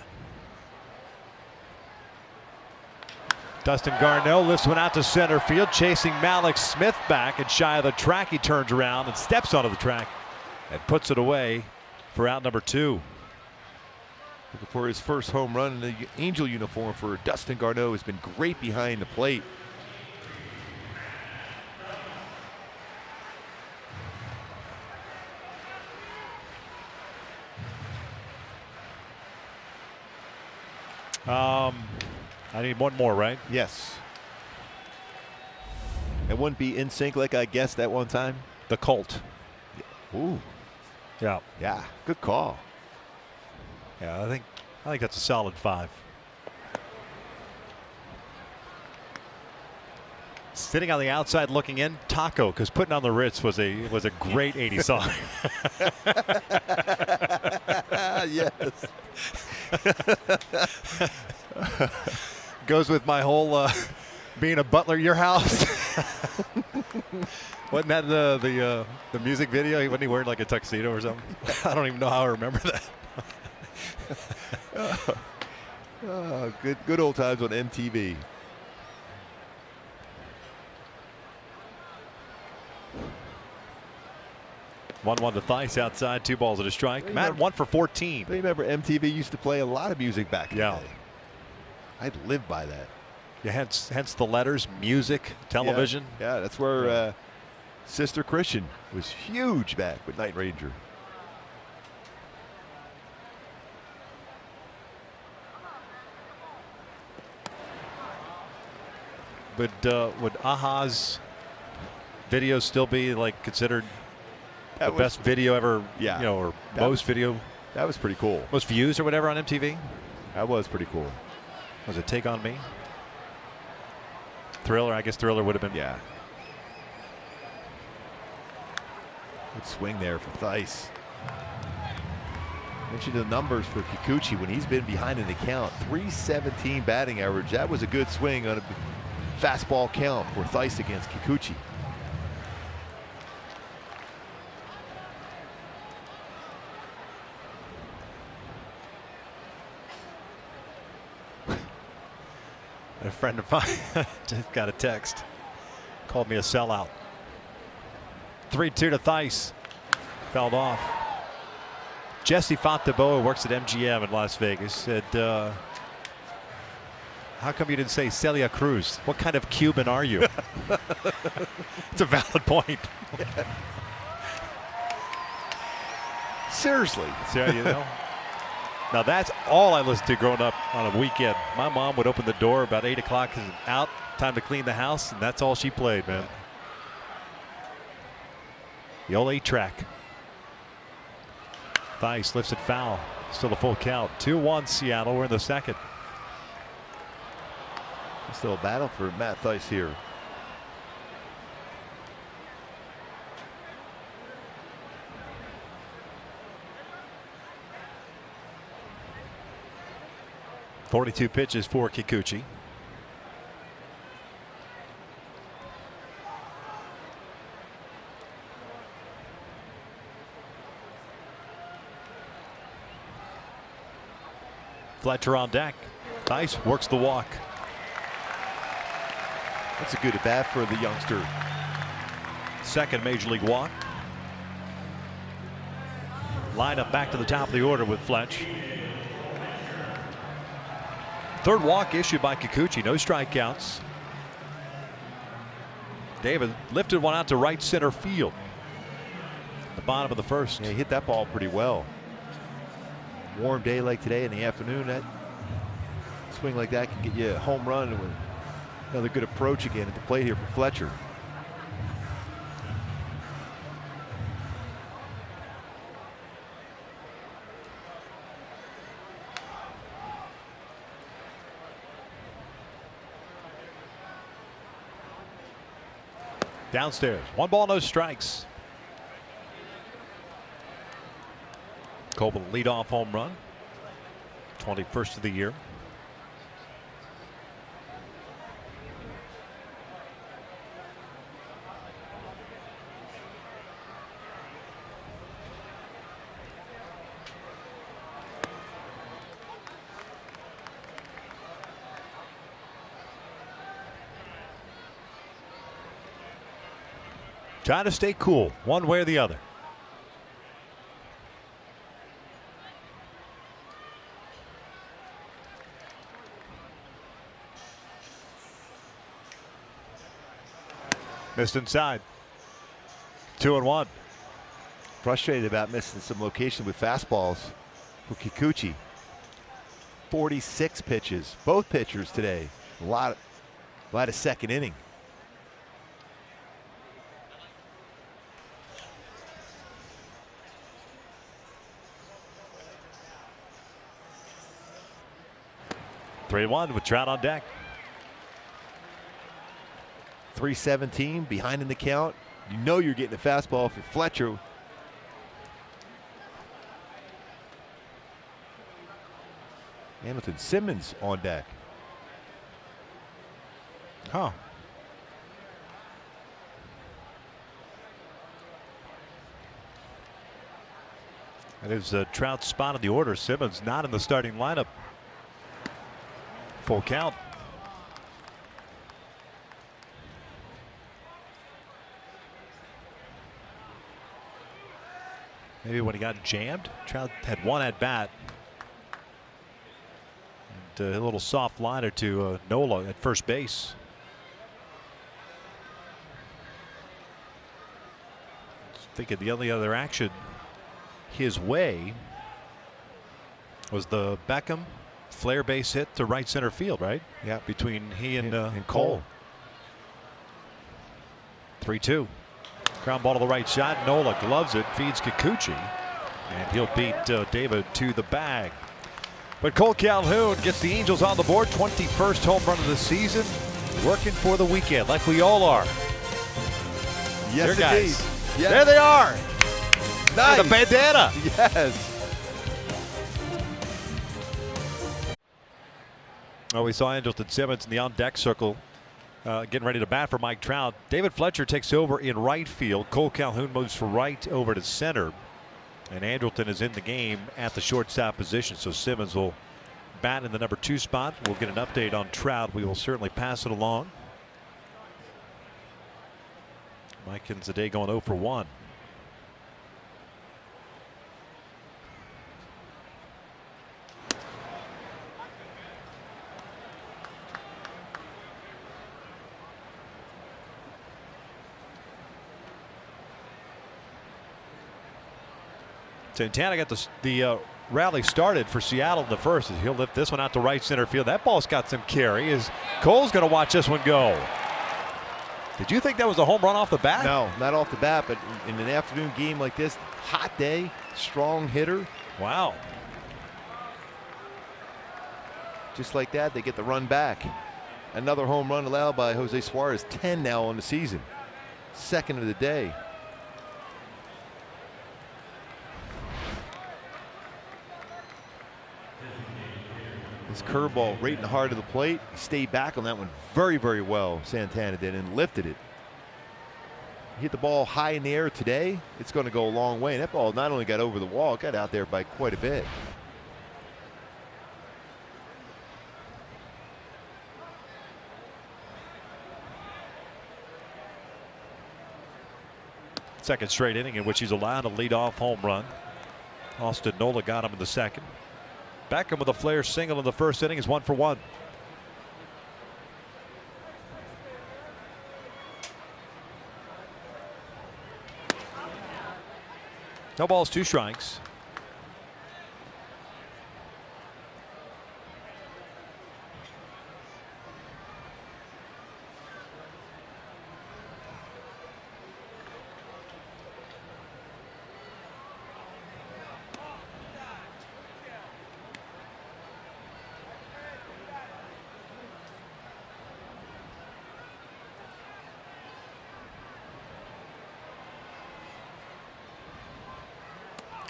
Dustin Garneau lifts one out to center field, chasing Malik Smith back and shy of the track. He turns around and steps onto the track and puts it away for out number 2. Looking for his first home run in the Angel uniform for Dustin Garneau. Has been great behind the plate. I need one more, right? Yes. It wouldn't be in sync like I guessed that one time. The Colt. Ooh. Yeah. Yeah. Good call. Yeah, I think that's a solid 5. Sitting on the outside looking in, Taco, because putting on the Ritz was a great 80s song. Yes. Goes with my whole being a butler at your house. Wasn't that the music video? Wasn't he wearing like a tuxedo or something? I don't even know how I remember that. Oh, good old times on MTV. One to Thice outside, 2 balls and a strike. Matt 1 for 14. I remember MTV used to play a lot of music back in the day. I'd live by that. Yeah, hence the letters, music, television. Yeah, that's where Sister Christian was huge back with Night Ranger. Would Aha's video still be like considered the best video ever? Yeah. You know, or most video. That was pretty cool. Most views or whatever on MTV. That was pretty cool. Was it Take on Me? Thriller. I guess Thriller would have been. Yeah. Good swing there for Thice. Mentioned the numbers for Kikuchi when he's been behind in the count. 317 batting average. That was a good swing on a fastball count for Thice against Kikuchi. A friend of mine just got a text. Called me a sellout. 3-2 to Thice. Fouled off. Jesse Fonteboa works at MGM in Las Vegas. Said, how come you didn't say Celia Cruz? What kind of Cuban are you? It's a valid point. Seriously. See how you know? Now that's all I listened to growing up on a weekend. My mom would open the door about 8 o'clock because it's out, time to clean the house, and that's all she played, man. The old 8-track. Thice lifts it foul. Still a full count. 2-1 Seattle. We're in the second. Still a battle for Matt Thice here. .42 pitches for Kikuchi. Fletcher on deck. Thice works the walk. That's a good at bat for the youngster. Second major league walk. Line up back to the top of the order with Fletch. Third walk issued by Kikuchi. No strikeouts. David lifted one out to right center field. The bottom of the first. Yeah, he hit that ball pretty well. Warm day like today in the afternoon, that swing like that can get you a home run with another good approach again at the plate here for Fletcher. Downstairs, 1 ball, no strikes. Coble leadoff home run, 21st of the year. Trying to stay cool one way or the other. Missed inside. 2-1. Frustrated about missing some location with fastballs for Kikuchi. 46 pitches, both pitchers today. A lot of second inning. Three 3-1 with Trout on deck. 3-17 behind in the count. You know you're getting a fastball for Fletcher. Hamilton Simmons on deck. Huh. That is Trout's spot in the order. Simmons not in the starting lineup. Full count. Maybe when he got jammed, Trout had one at bat. And a little soft liner to Nola at first base. Thinking the only other action his way was the Beckham flare base hit to right center field, right? Yeah. Between he and Cole. 3-2. Ground ball to the right shot. Nola gloves it, feeds Kikuchi, and he'll beat David to the bag. But Cole Calhoun gets the Angels on the board. 21st home run of the season. Working for the weekend, like we all are. Yes, there, indeed. guys. Yes. There they are. Nice. The bandana. Yes. Oh, we saw Andrelton Simmons in the on-deck circle getting ready to bat for Mike Trout. David Fletcher takes over in right field. Cole Calhoun moves from right over to center. And Andrelton is in the game at the shortstop position. So Simmons will bat in the number 2 spot. We'll get an update on Trout. We will certainly pass it along. Mike ends the day going 0 for 1. Santana got the rally started for Seattle in the first. He'll lift this one out to right center field. That ball's got some carry. As Cole's going to watch this one go. Did you think that was a home run off the bat? No, not off the bat, but in an afternoon game like this, hot day, strong hitter. Wow. Just like that, they get the run back. Another home run allowed by Jose Suarez. 10 now on the season. Second of the day. His curveball right in the heart of the plate. He stayed back on that one very, very well. Santana did, and lifted it. He hit the ball high in the air today. It's going to go a long way. And that ball not only got over the wall, it got out there by quite a bit. Second straight inning in which he's allowed a leadoff home run. Austin Nola got him in the second. Beckham with a flare single in the first inning is 1 for 1. No balls, 2 strikes.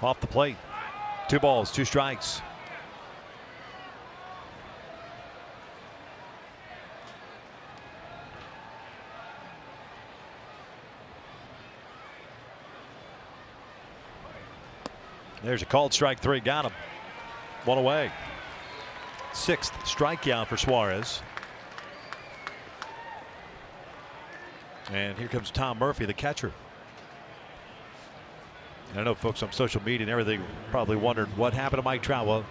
Off the plate. 2 balls, 2 strikes. There's a called strike 3. Got him. 1 away. 6th strikeout for Suarez. And here comes Tom Murphy, the catcher. I know folks on social media and everything probably wondered what happened to Mike Trout. Well,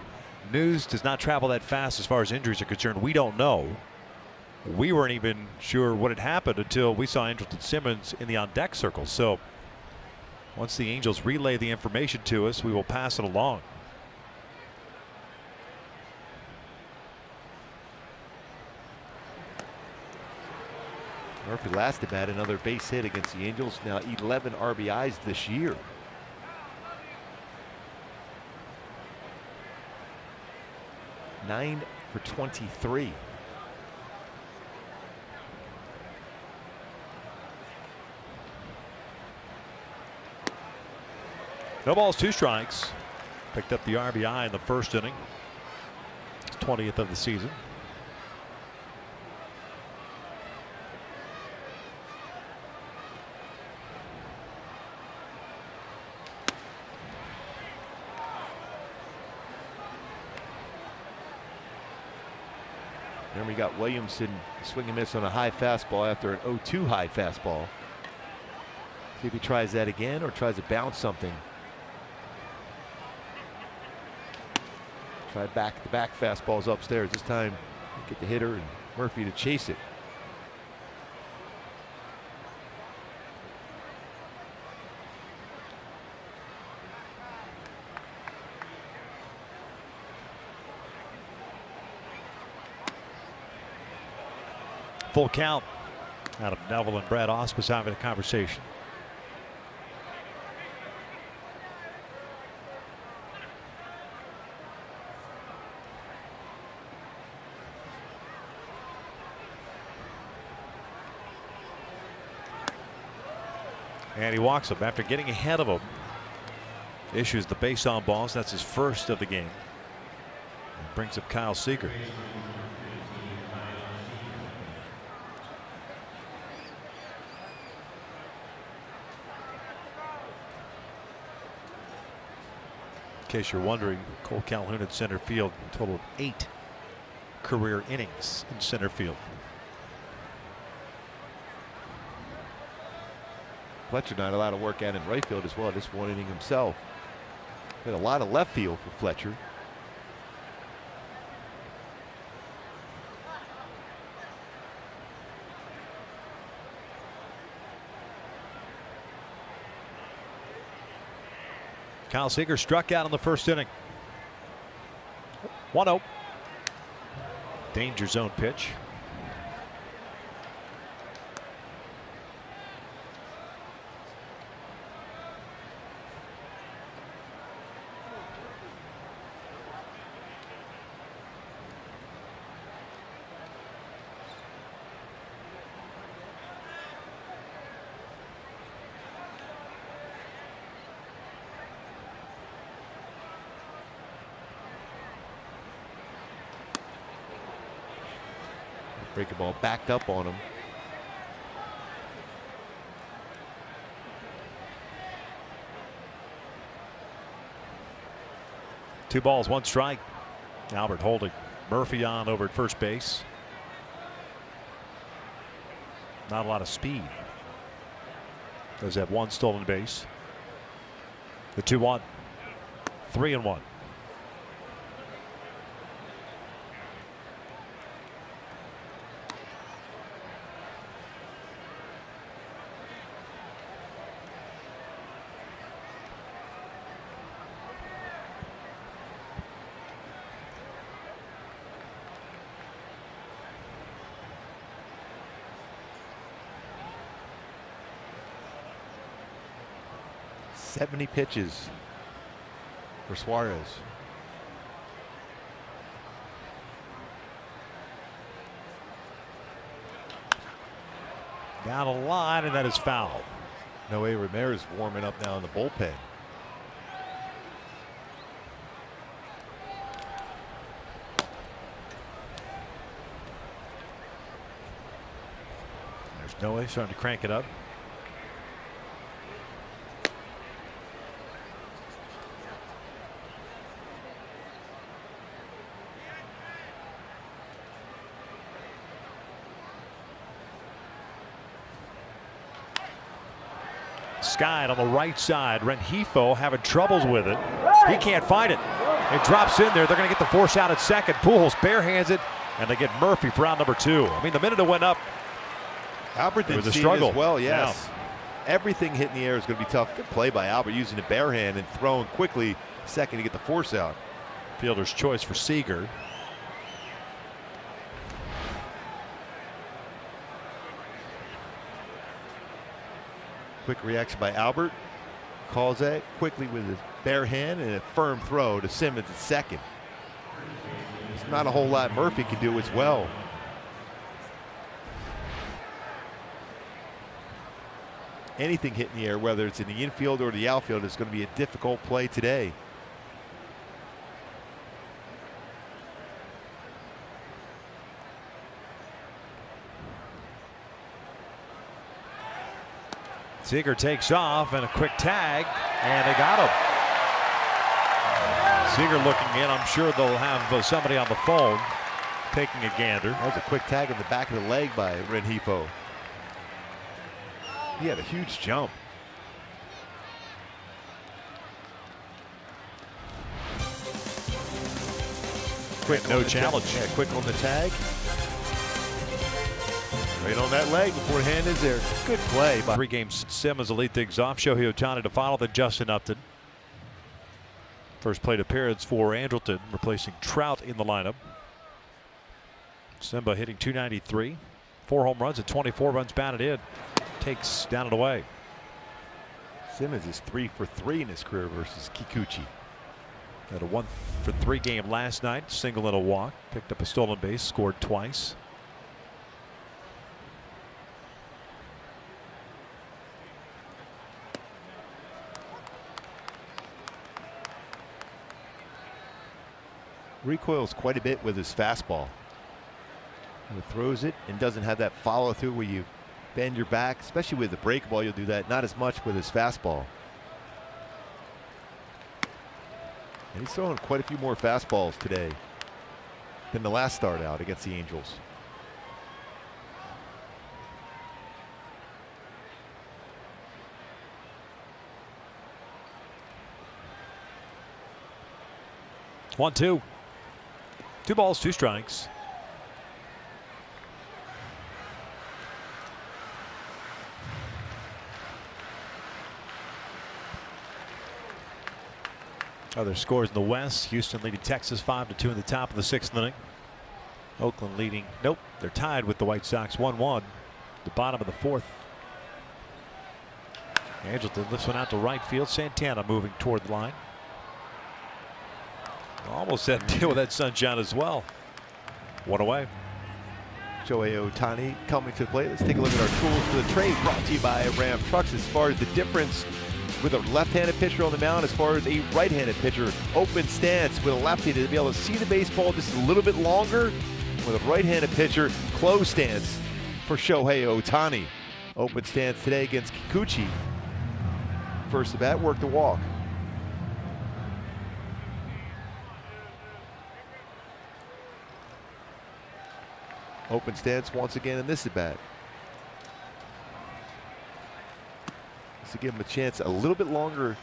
news does not travel that fast as far as injuries are concerned. We don't know. We weren't even sure what had happened until we saw Andrelton Simmons in the on-deck circle. So once the Angels relay the information to us, we will pass it along. Murphy last at bat, another base hit against the Angels. Now 11 RBIs this year. Nine for 23. No balls, 2 strikes. Picked up the RBI in the 1st inning. 20th of the season. Then we got Williamson swing and miss on a high fastball after an 0-2 high fastball. See if he tries that again or tries to bounce something. Try back-to-back fastballs upstairs. This time get the hitter and Murphy to chase it. Full count out of Neville and Brad Ausmus having a conversation. And he walks him after getting ahead of him. Issues the base on balls. That's his 1st of the game. And brings up Kyle Seager. In case you're wondering, Cole Calhoun in center field, a total of 8 career innings in center field. Fletcher not a lot of work out in right field as well. Just 1 inning himself. Had a lot of left field for Fletcher. Kyle Seager struck out in the 1st inning. 1-0. Danger zone pitch. Breaking ball backed up on him. Two balls, 1 strike. Albert holding Murphy on over at first base. Not a lot of speed. Does have 1 stolen base. The 2-1. 3-1. 70 pitches for Suarez. Down a line, and that is foul. Noe Ramirez warming up now in the bullpen. There's Noe starting to crank it up. Skied on the right side. Rengifo having troubles with it. He can't find it. It drops in there. They're going to get the force out at second. Pujols barehands it, and they get Murphy for out number 2. I mean, the minute it went up, Albert did a struggle as well. Yes, everything hitting the air is going to be tough. Good play by Albert, using the bare hand and throwing quickly second to get the force out. Fielder's choice for Seager. Quick reaction by Albert. Calls that quickly with his bare hand and a firm throw to Simmons at second. There's not a whole lot Murphy can do as well. Anything hitting the air, whether it's in the infield or the outfield, is going to be a difficult play today. Seager takes off and a quick tag, and they got him. Seager looking in. I'm sure they'll have somebody on the phone taking a gander. That was a quick tag in the back of the leg by Rengifo. He had a huge jump. Quick, no challenge. Yeah, quick on the tag. Right on that leg before hand is there. Good play. 3 games. Simmons will lead things off. Shohei Ohtani to follow, then Justin Upton. First plate appearance for Andrelton, replacing Trout in the lineup. Simba hitting .293, 4 home runs and 24 runs batted in. Takes down and away. Simmons is 3 for 3 in his career versus Kikuchi. Had a 1 for 3 game last night. Single and a walk. Picked up a stolen base. Scored twice. Recoils quite a bit with his fastball. He throws it and doesn't have that follow through where you bend your back, especially with the break ball. You'll do that not as much with his fastball. And he's throwing quite a few more fastballs today than the last start out against the Angels. One, 2. 2 balls, 2 strikes. Other scores in the West. Houston leading Texas 5-2 in the top of the 6th inning. Oakland leading. Nope, they're tied with the White Sox 1-1. The bottom of the 4th. Andrelton lifts one out to right field. Santana moving toward the line. Almost had to deal with that sunshine as well. 1 away. Shohei Ohtani coming to the plate. Let's take a look at our tools for the trade, brought to you by Ram Trucks. As far as the difference with a left-handed pitcher on the mound, as far as a right-handed pitcher, open stance with a lefty to be able to see the baseball just a little bit longer. With a right-handed pitcher, closed stance for Shohei Ohtani. Open stance today against Kikuchi. First at bat, work the walk. Open stance once again in this at bat. To give him a chance, a little bit longer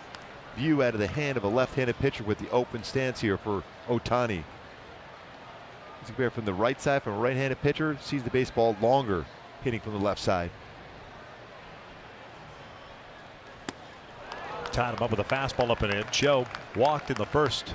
view out of the hand of a left-handed pitcher with the open stance here for Ohtani. As compared from the right side, from a right-handed pitcher, sees the baseball longer, hitting from the left side. Tied him up with a fastball up and in. Joe walked in the first.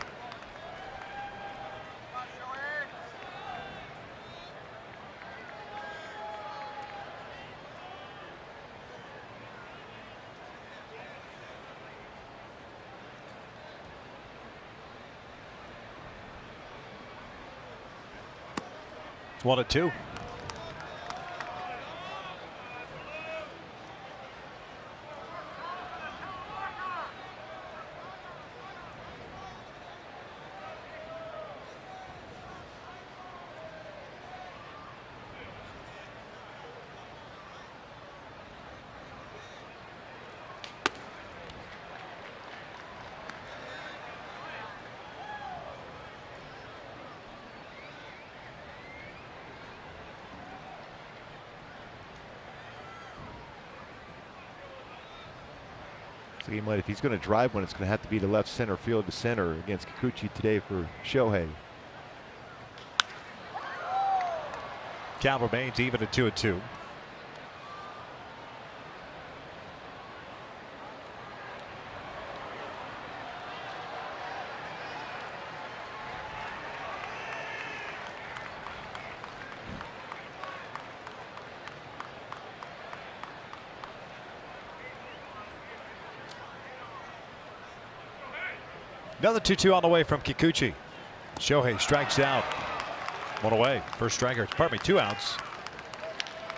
It's 1-2. So he might, if he's going to drive one, it's going to have to be the left center field to center against Kikuchi today for Shohei. Count remains even at 2-2. Another 2-2 on the way from Kikuchi. Shohei strikes out. One away. First striker, pardon me, 2 outs.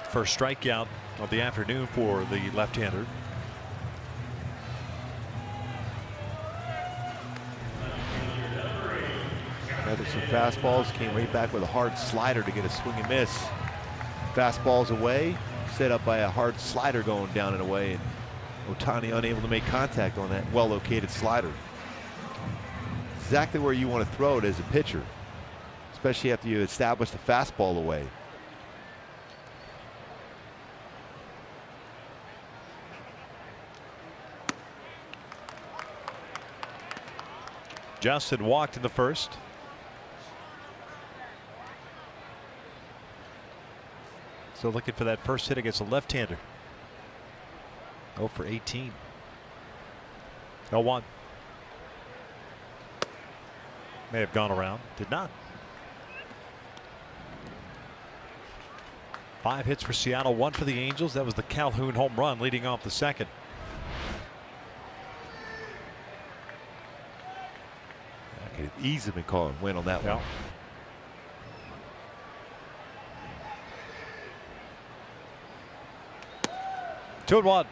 First strikeout of the afternoon for the left-hander. Another some fastballs, came right back with a hard slider to get a swing and miss. Fastballs away, set up by a hard slider going down and away, and Ohtani unable to make contact on that well-located slider. Exactly where you want to throw it as a pitcher, especially after you establish the fastball away. Justin walked in the first. So looking for that first hit against a left-hander. 0 for 18. 0-1. May have gone around. Did not. 5 hits for Seattle, 1 for the Angels. That was the Calhoun home run leading off the second. I could easily call and win on that one. 2-1.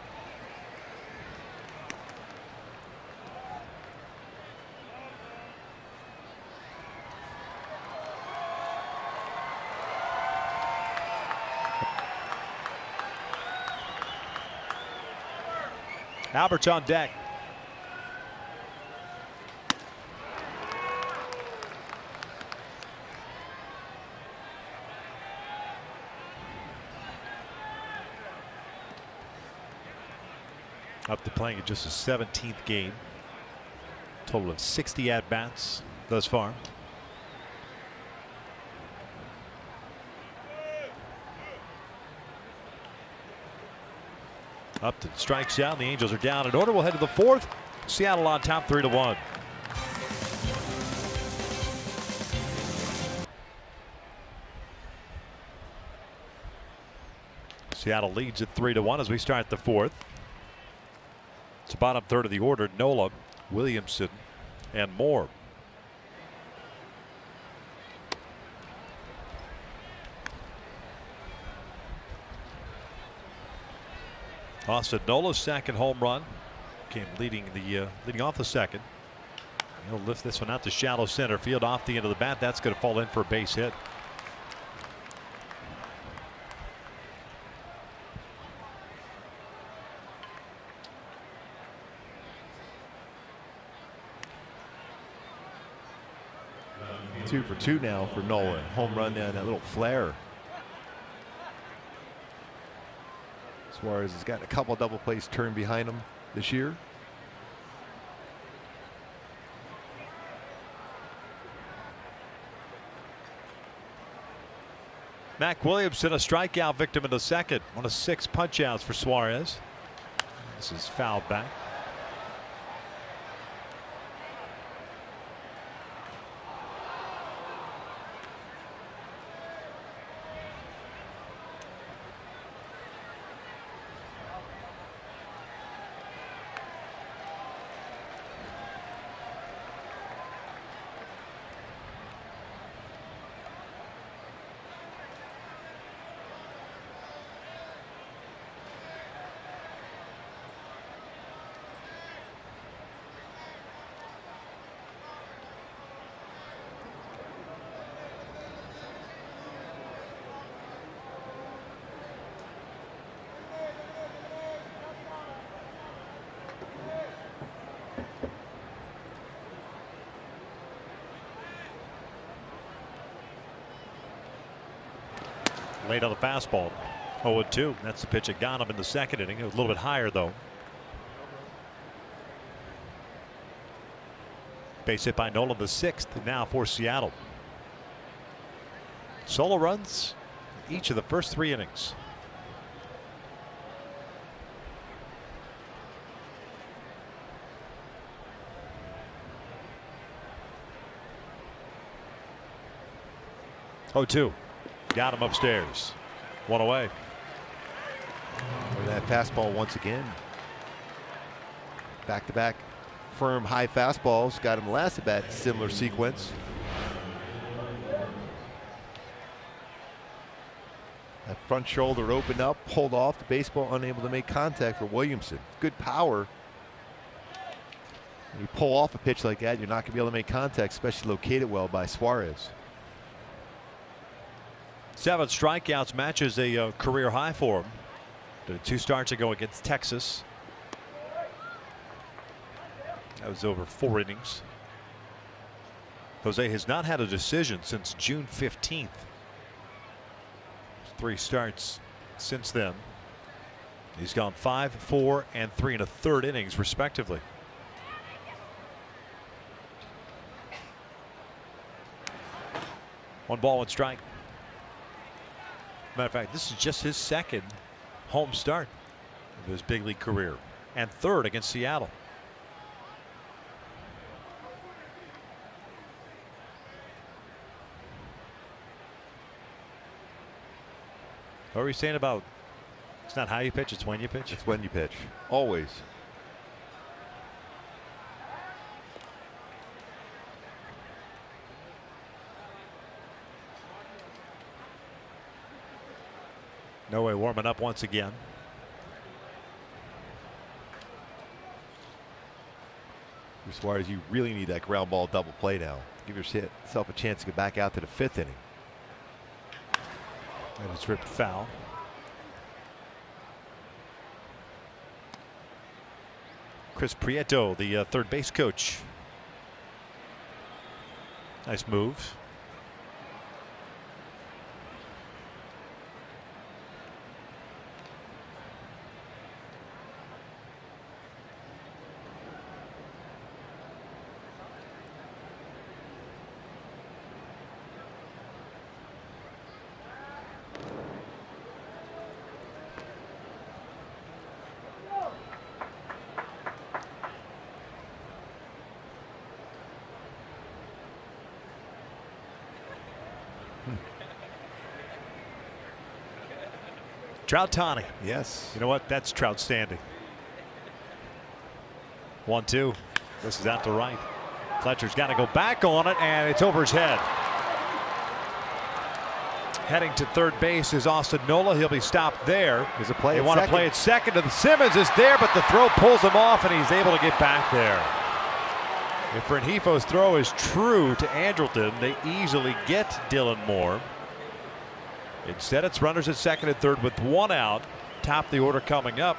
Albert's on deck. Up to playing in just his 17th game. Total of 60 at-bats thus far. Upton strikes out. The Angels are down in order. We'll head to the 4th. Seattle on top 3-1. Seattle leads at 3-1 as we start the 4th. It's the bottom third of the order. Nola, Williamson, and Moore. Austin Nola's second home run came leading off the second. He'll lift this one out to shallow center field off the end of the bat. That's going to fall in for a base hit. Two for two now for Nola. Home run down that little flare. Suarez has got a couple double plays turned behind him this year. Mac Williamson, a strikeout victim in the second. 1 of 6 punch outs for Suarez. This is fouled back. Late on the fastball. 0-2. That's the pitch that got him in the second inning. It was a little bit higher though. Base hit by Nolan, the 6th now for Seattle. Solo runs each of the first 3 innings. Oh, 2. Got him upstairs. 1 away. Or that fastball once again. Back-to-back firm high fastballs. Got him last at bat. Similar sequence. That front shoulder opened up, pulled off. The baseball unable to make contact for Williamson. Good power. When you pull off a pitch like that, you're not going to be able to make contact, especially located well by Suarez. 7 strikeouts matches a career high for him. Did 2 starts ago against Texas. That was over 4 innings. Jose has not had a decision since June 15th. 3 starts since then. He's gone 5, 4, and 3 1/3 innings respectively. One ball, 1 strike. Matter of fact, this is just his 2nd home start of his big league career, and 3rd against Seattle. What were you saying about it's not how you pitch, it's when you pitch? It's when you pitch. Always. No way, warming up once again. Suarez, you really need that ground ball double play now. Give yourself a chance to get back out to the 5th inning. And it's ripped foul. Chris Prieto, the 3rd base coach. Nice move. Trout-Tani. Yes. You know what? That's Trout standing. 1-2. This is out to right. Fletcher's got to go back on it, and it's over his head. Heading to 3rd base is Austin Nola. He'll be stopped there. There's a play. They want to play it second. To Simmons is there, but the throw pulls him off, and he's able to get back there. If Rengifo's throw is true to Andrelton, they easily get Dylan Moore. Instead, it's runners at 2nd and 3rd with 1 out. Top the order coming up.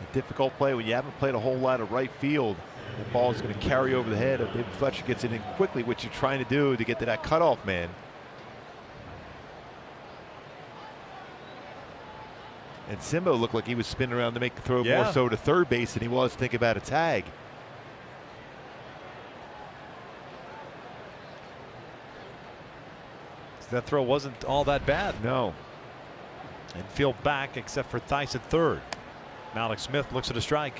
A difficult play when you haven't played a whole lot of right field. The ball is going to carry over the head of David Fletcher. Gets it in quickly, what you're trying to do to get to that cutoff man. And Simbo looked like he was spinning around to make the throw more so to 3rd base than he was thinking about a tag. That throw wasn't all that bad. No. And field back except for Theis at 3rd. Malik Smith looks at a strike.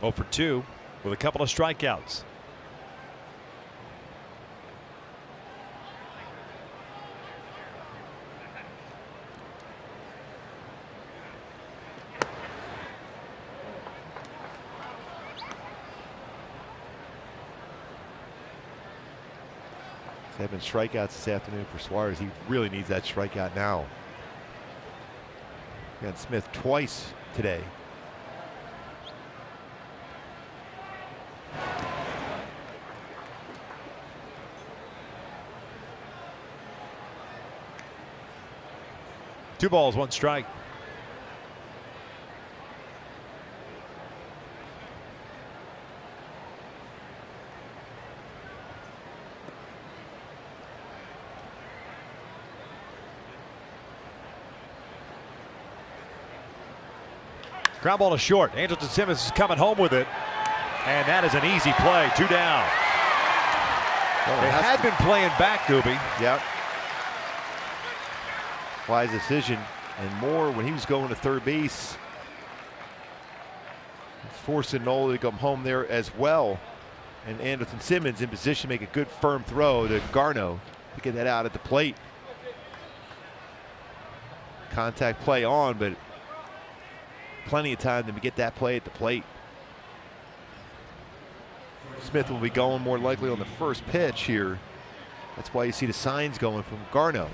Oh for 2 with a couple of strikeouts. There have been strikeouts this afternoon for Suarez. He really needs that strikeout now. Got Smith twice today. 2 balls, 1 strike. Ground ball to short. Angelton Simmons is coming home with it. And that is an easy play. 2 down. Well, they had been playing back, Gooby. Yep. Wise decision. And more when he was going to third base. Forcing Nola to come home there as well. And Angelton Simmons in position to make a good firm throw to Garno to get that out at the plate. Contact play on, but plenty of time to get that play at the plate. Smith will be going more likely on the first pitch here. That's why you see the signs going from Garno.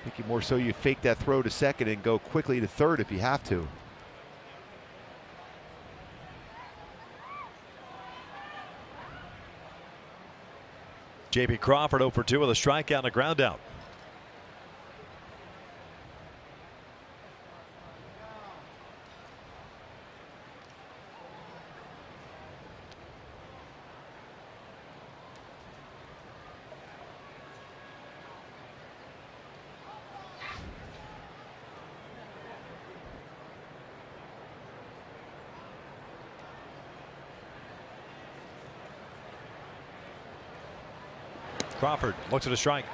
Thinking more so you fake that throw to second and go quickly to third if you have to. J.P. Crawford 0 for 2 with a strikeout and a ground out. Crawford looks at a strike.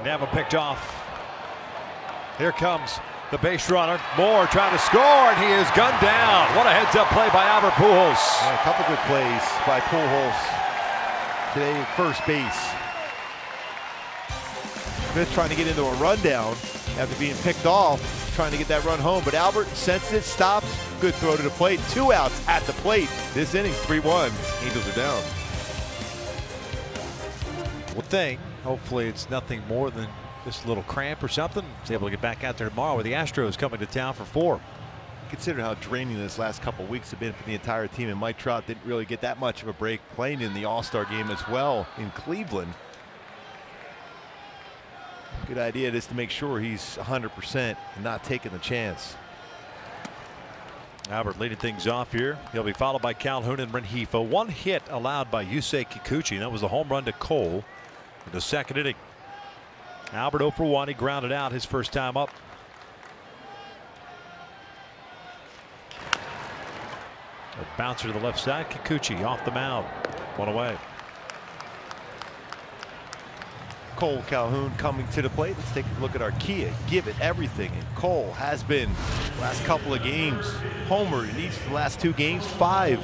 Never picked off. Here comes the base runner. Moore trying to score, and he is gunned down. What a heads-up play by Albert Pujols. Yeah, a couple good plays by Pujols today at first base. Smith trying to get into a rundown after being picked off, trying to get that run home, but Albert senses it, stops, good throw to the plate. 2 outs at the plate. This inning, 3-1. Angels are down. One thing, hopefully it's nothing more than just a little cramp or something. He's able to get back out there tomorrow with the Astros coming to town for 4. Consider how draining this last couple of weeks have been for the entire team, and Mike Trout didn't really get that much of a break playing in the All-Star game as well in Cleveland. Good idea just to make sure he's 100% and not taking the chance. Albert leading things off here. He'll be followed by Calhoun and Rengifo. 1 hit allowed by Yusei Kikuchi. That was the home run to Cole in the second inning. Albert 0 for 1. He grounded out his first time up. A bouncer to the left side. Kikuchi off the mound. 1 away. Cole Calhoun coming to the plate. Let's take a look at our Kia. Give it everything. And Cole has been the last couple of games. Homer in each of the last 2 games. 5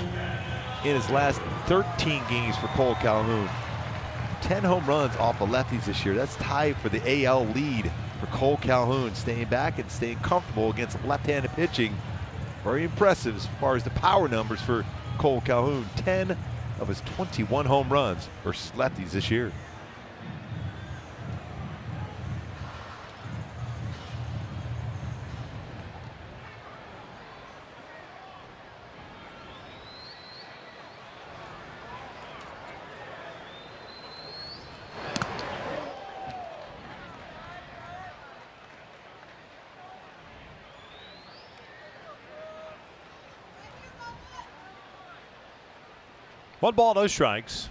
in his last 13 games for Cole Calhoun. 10 home runs off of lefties this year. That's tied for the AL lead for Cole Calhoun. Staying back and staying comfortable against left-handed pitching. Very impressive as far as the power numbers for Cole Calhoun. 10 of his 21 home runs versus lefties this year. One ball, no strikes.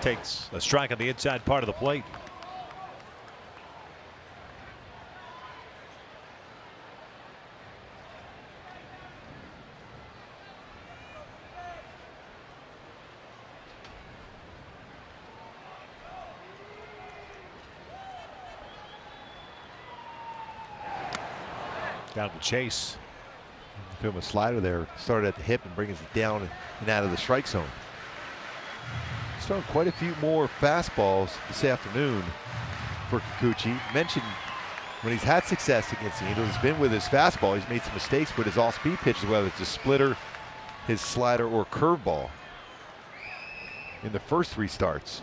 Takes a strike on the inside part of the plate. Down to Chase. Give him a slider there. Started at the hip and brings it down and out of the strike zone. He's thrown quite a few more fastballs this afternoon for Kikuchi. Mentioned when he's had success against the Angels, it's been with his fastball. He's made some mistakes with his off-speed pitches, whether it's a splitter, his slider, or curveball in the first 3 starts.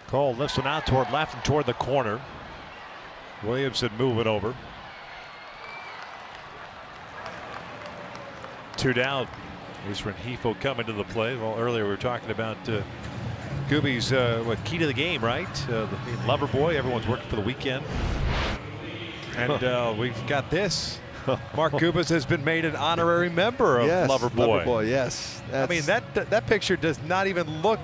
Cole lifts one out toward left and toward the corner. Williamson moving over. 2 down. Here's Rengifo coming to the plate. Well, earlier we were talking about Gooby's key to the game, right? The lover boy. Everyone's working for the weekend. And we've got this. Mark Gubas has been made an honorary member of Lover Boy. Lover Boy, yes. I mean, that picture does not even look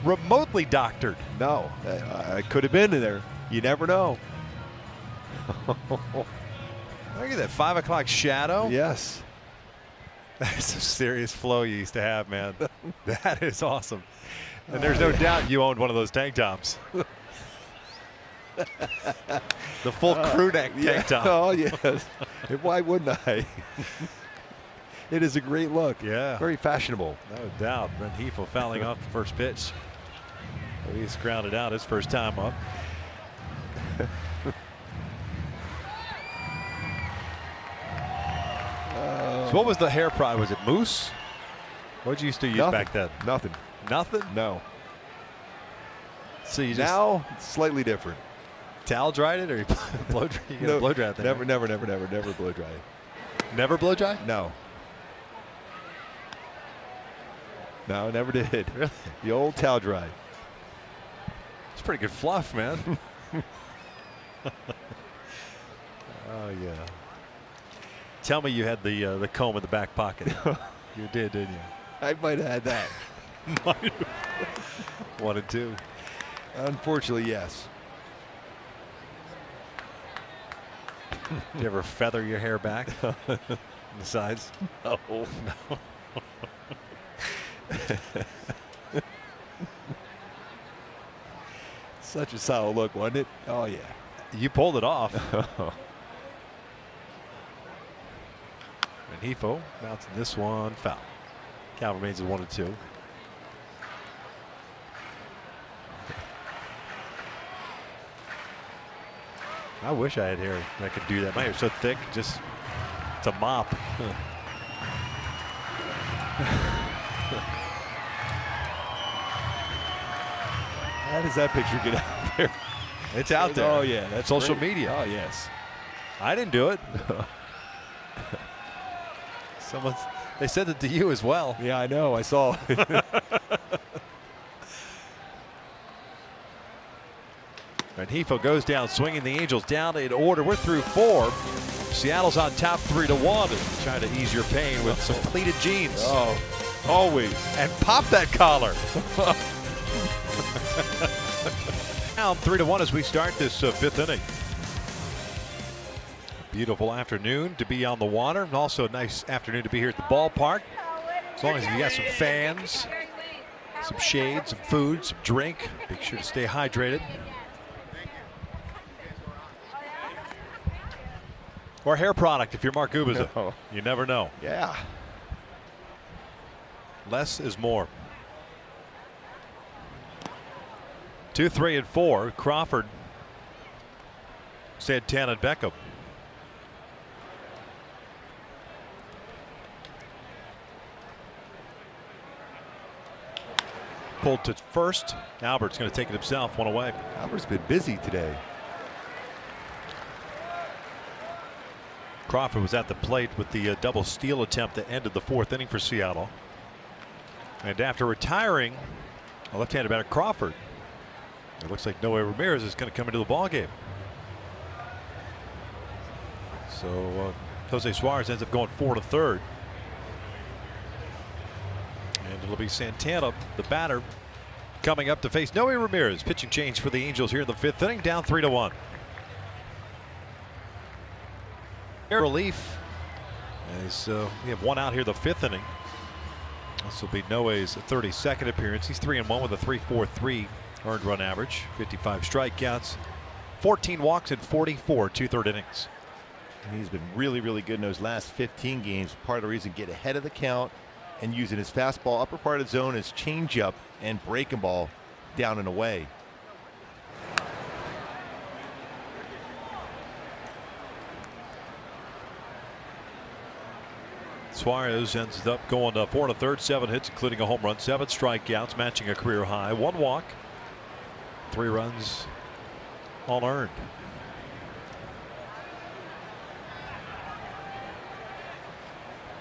remotely doctored. No, I could have been in there. You never know. Look at that 5 o'clock shadow. Yes. That's some serious flow you used to have, man. That is awesome. And there's no doubt you owned one of those tank tops. The full crew neck tank top. Oh, yes. Why wouldn't I? It is a great look. Yeah. Very fashionable. No doubt. Rengifo fouling off the first pitch. He's grounded out his first time up. So what was the hair product? Was it mousse? What did you used to use back then? Nothing. Nothing? No. So you just now it's slightly different. Towel dried it, or you blow dry? You No, blow dry it there. never blow dry. Never blow dry? No. No, never did. Really? The old towel dry. It's pretty good fluff, man. Oh yeah. Tell me you had the comb in the back pocket. You did, didn't you? I might have had that. Might have. 1 and 2. Unfortunately, yes. Do you ever feather your hair back on the sides? No. No. Such a solid look, wasn't it? Oh yeah. You pulled it off. Rengifo bouncing this one foul. Count remains at 1 and 2. I wish I had hair that could do that. My hair's so thick, just it's a mop. How does that picture get out there? It's out there. Oh yeah, that's social great. media. Oh yes. I didn't do it. They said it to you as well. Yeah, I know. I saw. Rengifo goes down swinging. The Angels down in order. We're through 4. Seattle's on top 3-1. Trying to ease your pain with some pleated jeans. Oh, always. And pop that collar. Now 3-1 as we start this 5th inning. Beautiful afternoon to be on the water, and also a nice afternoon to be here at the ballpark. As long as you got some fans, some shade, some food, some drink, make sure to stay hydrated. Or hair product if you're Mark Gubas. No. You never know. Yeah. Less is more. 2, 3, and 4. Crawford, Santana, and Beckham. Pulled to first. Albert's going to take it himself. 1 away. Albert's been busy today. Crawford was at the plate with the double steal attempt that ended the 4th inning for Seattle. And after retiring, a left-handed batter Crawford, it looks like Noe Ramirez is going to come into the ballgame. So Jose Suarez ends up going 4 to 3rd. And it'll be Santana, the batter, coming up to face Noe Ramirez. Pitching change for the Angels here in the 5th inning, down 3-1. Relief as we have 1 out here the 5th inning. This will be Noe's 32nd appearance. He's 3-1 with a 3.43 earned run average, 55 strikeouts, 14 walks, and 44 2/3 innings. He's been really, really good in those last 15 games. Part of the reason, get ahead of the count and using his fastball, upper part of the zone, his changeup and breaking ball down and away. Suarez ends up going 4 1/3, 7 hits, including a home run, 7 strikeouts, matching a career high, 1 walk, 3 runs, all earned.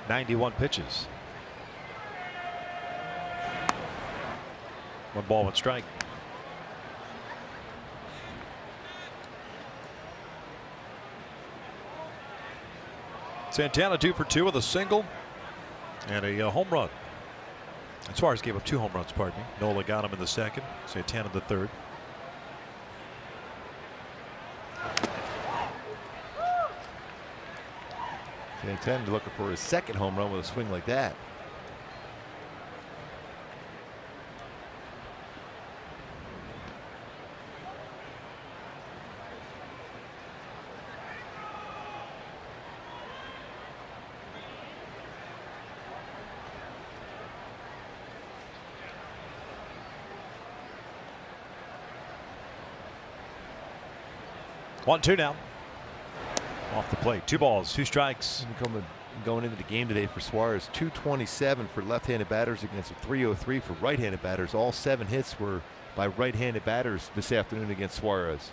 .91 pitches. 1 ball, 1 strike. Santana 2 for 2 with a single and a home run. And Suarez gave up 2 home runs, pardon me. Nola got him in the second, Santana the third. Santana looking for his second home run with a swing like that. One, 2 now. Off the plate. 2 balls, 2 strikes. Going into the game today for Suarez, 227 for left-handed batters against a 303 for right-handed batters. All 7 hits were by right-handed batters this afternoon against Suarez.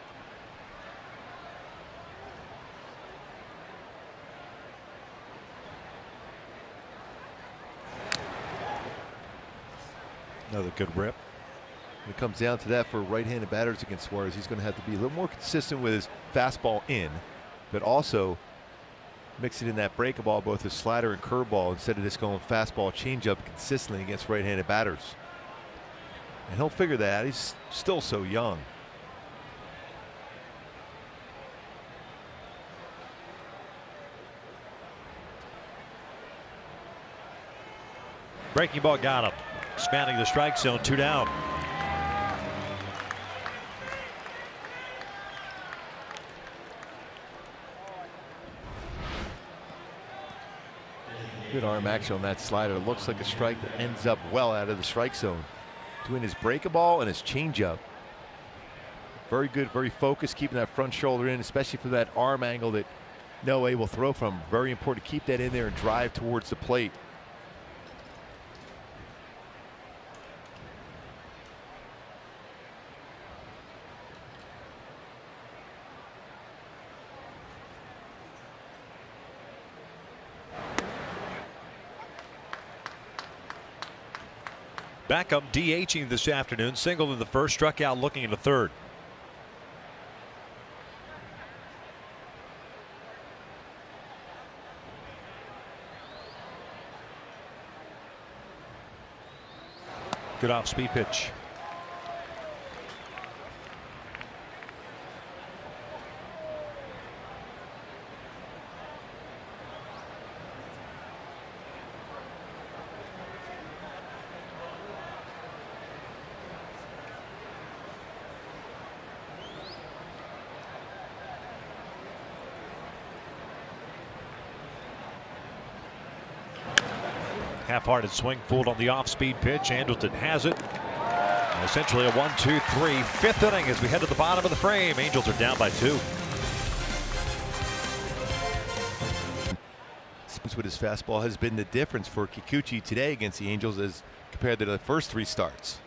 Another good rip. When it comes down to that for right-handed batters against Suarez, he's going to have to be a little more consistent with his fastball in, but also mixing in that breaking ball, both his slider and curveball, instead of just going fastball changeup consistently against right-handed batters. And he'll figure that out. He's still so young. Breaking ball got him. Expanding the strike zone, 2 down. Good arm action on that slider. Looks like a strike that ends up well out of the strike zone. Doing his breaking ball and his changeup. Very good, very focused, keeping that front shoulder in, especially for that arm angle that LAA will throw from. Very important to keep that in there and drive towards the plate. Beckham DHing this afternoon, singled in the first, struck out looking in the third. Good off-speed pitch. Half-hearted swing, fooled on the off-speed pitch. Andrelton has it. And essentially a 1-2-3 5th inning as we head to the bottom of the frame. Angels are down by 2. With his fastball has been the difference for Kikuchi today against the Angels as compared to the first 3 starts.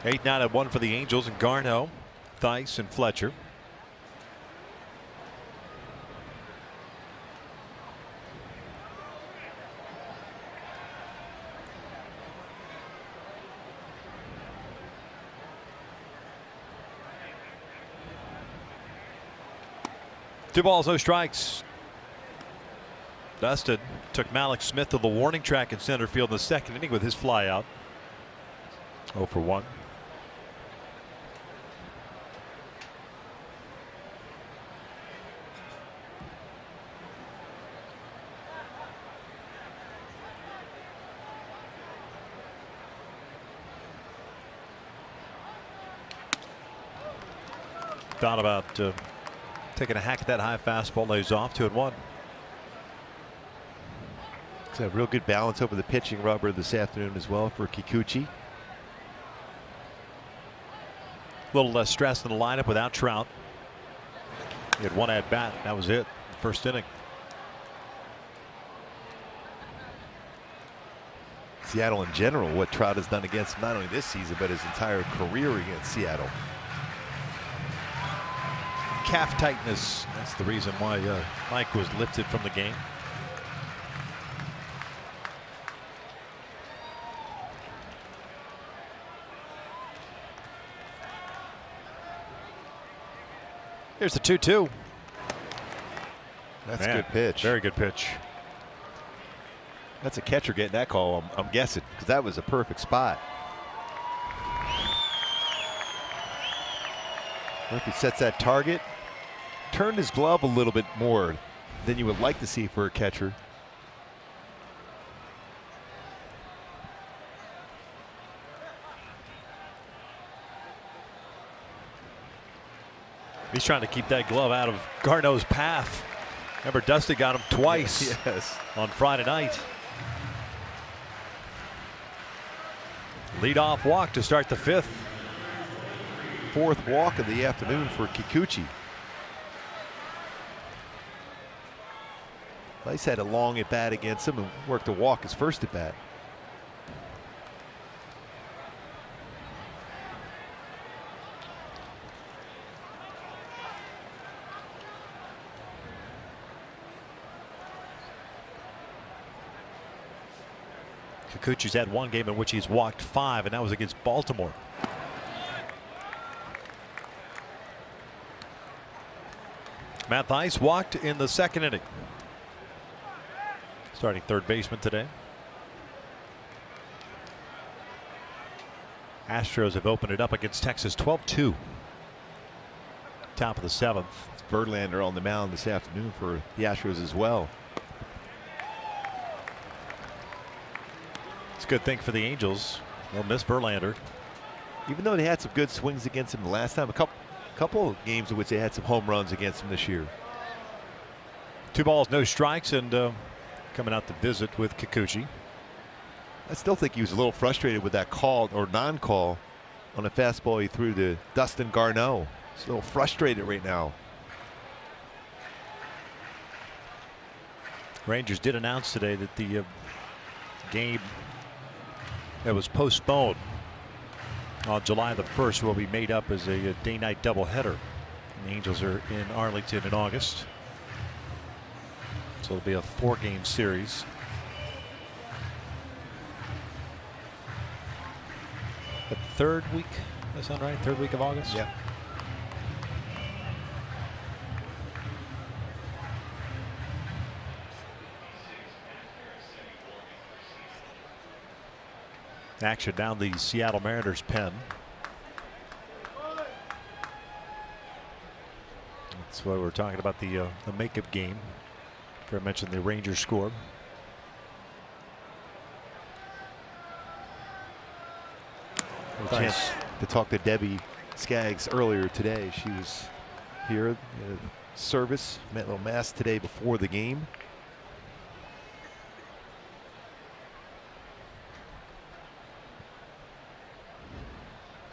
8-9-1 for the Angels, and Garneau, Theis, and Fletcher. Two balls, no strikes. Dustin took Malik Smith to the warning track in center field in the second inning with his flyout. 0 for 1. Thought about Taking a hack at that high fastball, lays off 2-1. It's a real good balance over the pitching rubber this afternoon as well for Kikuchi. A little less stress in the lineup without Trout. He had one at bat. That was it. First inning. Seattle in general, what Trout has done against him, not only this season, but his entire career against Seattle. Calf tightness. That's the reason why Mike was lifted from the game. Here's the 2-2. That's a good pitch. Very good pitch. That's a catcher getting that call, I'm guessing, because that was a perfect spot. Murphy sets that target. Turned his glove a little bit more than you would like to see for a catcher. He's trying to keep that glove out of Garneau's path. Remember, Dusty got him twice on Friday night. Leadoff walk to start the 5th. 4th walk of the afternoon for Kikuchi. Lice had a long at bat against him and worked a walk his first at bat. Kikuchi's had one game in which he's walked 5, and that was against Baltimore. Matt Thaiss walked in the 2nd inning. Starting third baseman today. Astros have opened it up against Texas 12-2. Top of the 7th. It's Verlander on the mound this afternoon for the Astros as well. It's a good thing for the Angels. They'll miss Verlander. Even though they had some good swings against him the last time, a couple of games in which they had some home runs against him this year. 2 balls, no strikes, and coming out to visit with Kikuchi. I still think he was a little frustrated with that call or non-call on a fastball he threw to Dustin Garneau. He's a little frustrated right now. Rangers did announce today that the game that was postponed on July the 1st will be made up as a day-night doubleheader. The Angels are in Arlington in August, so it'll be a 4-game series. The 3rd week, that sound right? 3rd week of August? Yeah. Action down the Seattle Mariners pen. That's why we're talking about the makeup game. I mentioned the Rangers score. A chance to talk to Debbie Skaggs earlier today. She was here at service, met a little mass today before the game.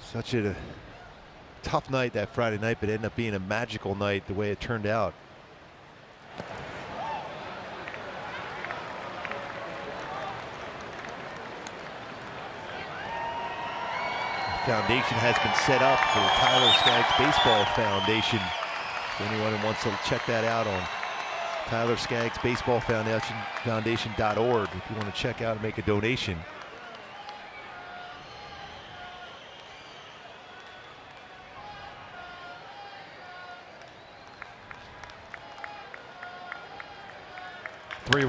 Such a tough night that Friday night, but it ended up being a magical night the way it turned out. The foundation has been set up for the Tyler Skaggs Baseball Foundation. For anyone who wants to check that out on Tyler Skaggs Baseball Foundation.org if you want to check out and make a donation.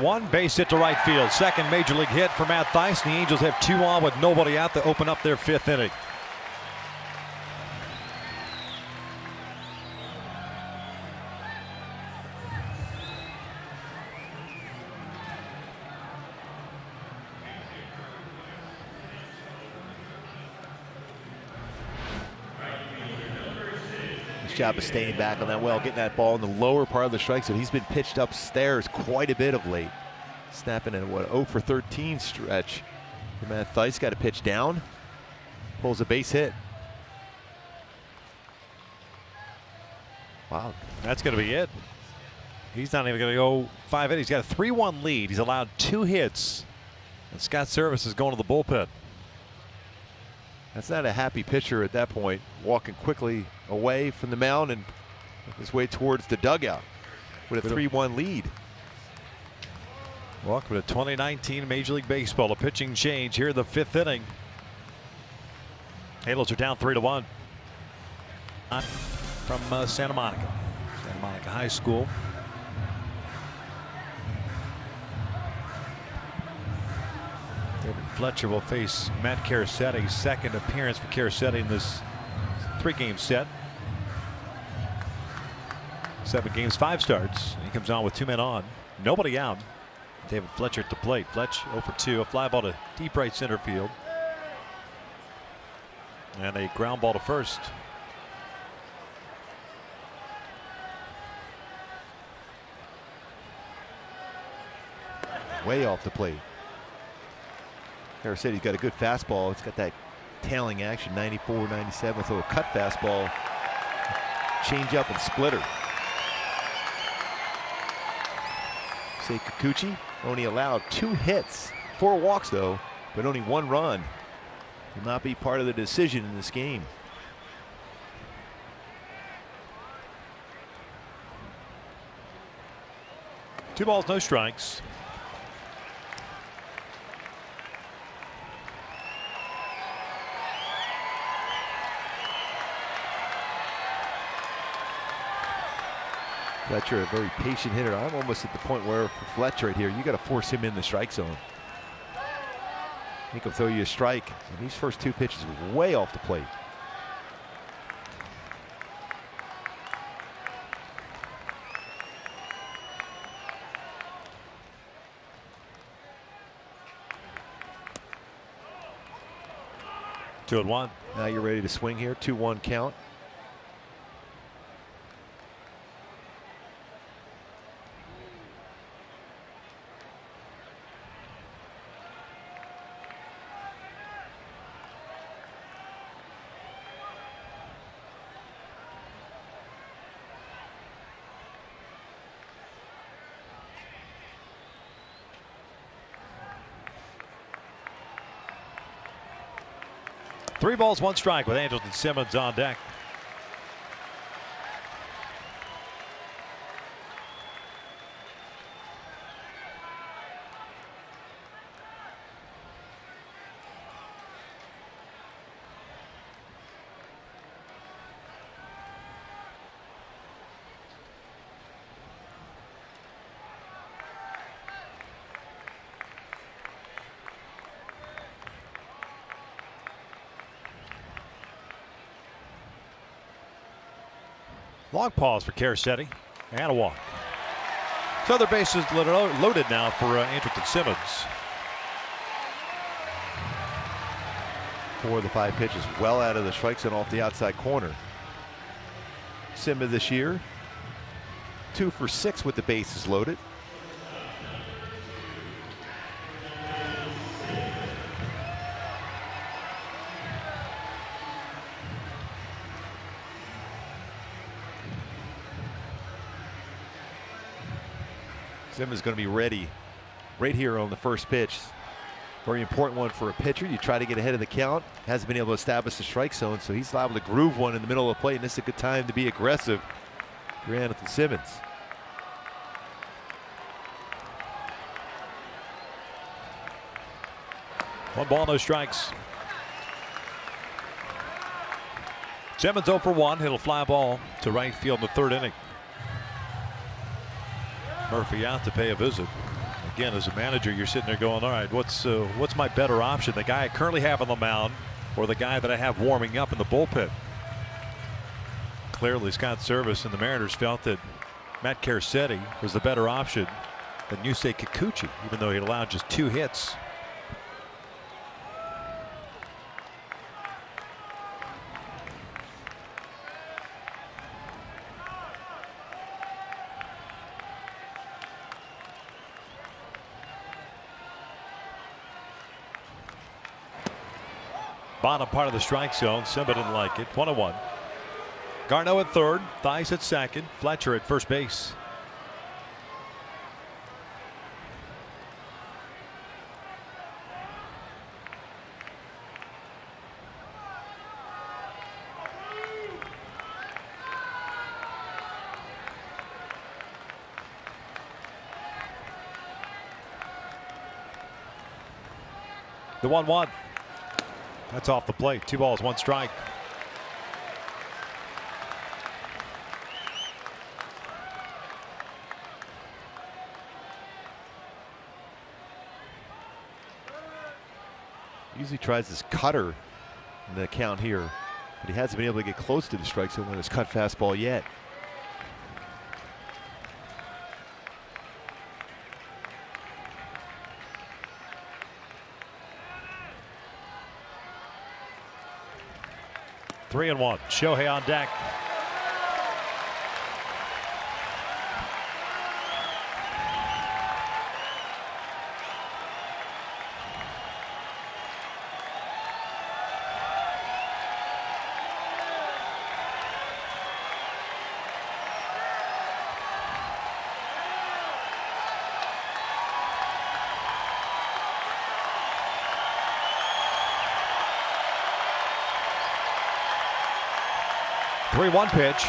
One base hit to right field. Second major league hit for Matt Thaiss. The Angels have 2 on with nobody out to open up their 5th inning. job of staying back on that well, getting that ball in the lower part of the strike zone. He's been pitched upstairs quite a bit of late. Snapping at what, 0 for 13 stretch. Matt Theis got a pitch down, pulls a base hit. Wow, that's going to be it. He's not even going to go 5 innings. He's got a 3-1 lead. He's allowed 2 hits. And Scott Service is going to the bullpen. That's not a happy pitcher at that point, walking quickly away from the mound and his way towards the dugout with a 3-1 lead. Welcome to 2019 Major League Baseball. A pitching change here in the 5th inning. Halos are down 3-1. From Santa Monica High School. David Fletcher will face Matt Carasetti's second appearance for Carasetti in this 3-game set. 7 games, 5 starts. He comes on with 2 men on, nobody out. David Fletcher at the plate. Fletch 0 for 2, a fly ball to deep right center field, and a ground ball to first. Way off the plate. Carasetti's got a good fastball. It's got that tailing action, 94, 97, so a cut fastball, change up and splitter. Say Kikuchi only allowed 2 hits, 4 walks though, but only 1 run. Will not be part of the decision in this game. Two balls, no strikes. Fletcher, a very patient hitter. I'm almost at the point where for Fletcher right here, you got to force him in the strike zone. He can throw you a strike. And these first 2 pitches were way off the plate. Two and one. Now you're ready to swing here. 2-1 count. Three balls, 1 strike with Andrelton Simmons on deck. Long pause for Carasetti and a walk. So their bases loaded now for Andrelton Simmons. 4 of the 5 pitches well out of the strike zone off the outside corner. Simmons this year 2 for 6 with the bases loaded. Simmons is going to be ready right here on the first pitch. Very important one for a pitcher. You try to get ahead of the count. Hasn't been able to establish the strike zone, so he's liable to groove one in the middle of the plate, and this is a good time to be aggressive for Andrelton Simmons. One ball, no strikes. Simmons 0 for 1. Hit a fly ball to right field in the 3rd inning. Murphy out to pay a visit. Again, as a manager, you're sitting there going, all right, what's my better option? The guy I currently have on the mound or the guy that I have warming up in the bullpen? Clearly, Scott Service and the Mariners felt that Matt Carasetti was the better option than Yusei Kikuchi, even though he allowed just 2 hits. Bottom part of the strike zone. Simba didn't like it. 1-1. Garneau at third. Theis at second. Fletcher at first base. The 1-1. That's off the plate. 2 balls, 1 strike. Usually tries his cutter in the count here, but he hasn't been able to get close to the strike zone with his cut fastball yet. 3-1. Shohei on deck. Three-one pitch,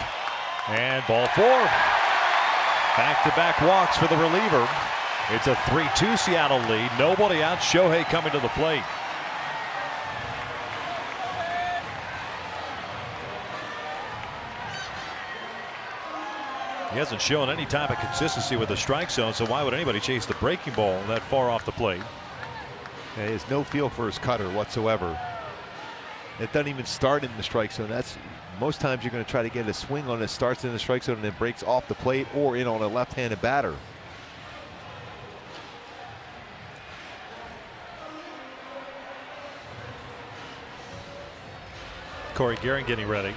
and ball 4. Back-to-back walks for the reliever. It's a 3-2 Seattle lead. Nobody out. Shohei coming to the plate. He hasn't shown any type of consistency with the strike zone, so why would anybody chase the breaking ball that far off the plate? Yeah, he has no feel for his cutter whatsoever. It doesn't even start in the strike zone. That's most times you're going to try to get a swing on it. Starts in the strike zone and then breaks off the plate or in on a left-handed batter. Corey Guerin getting ready.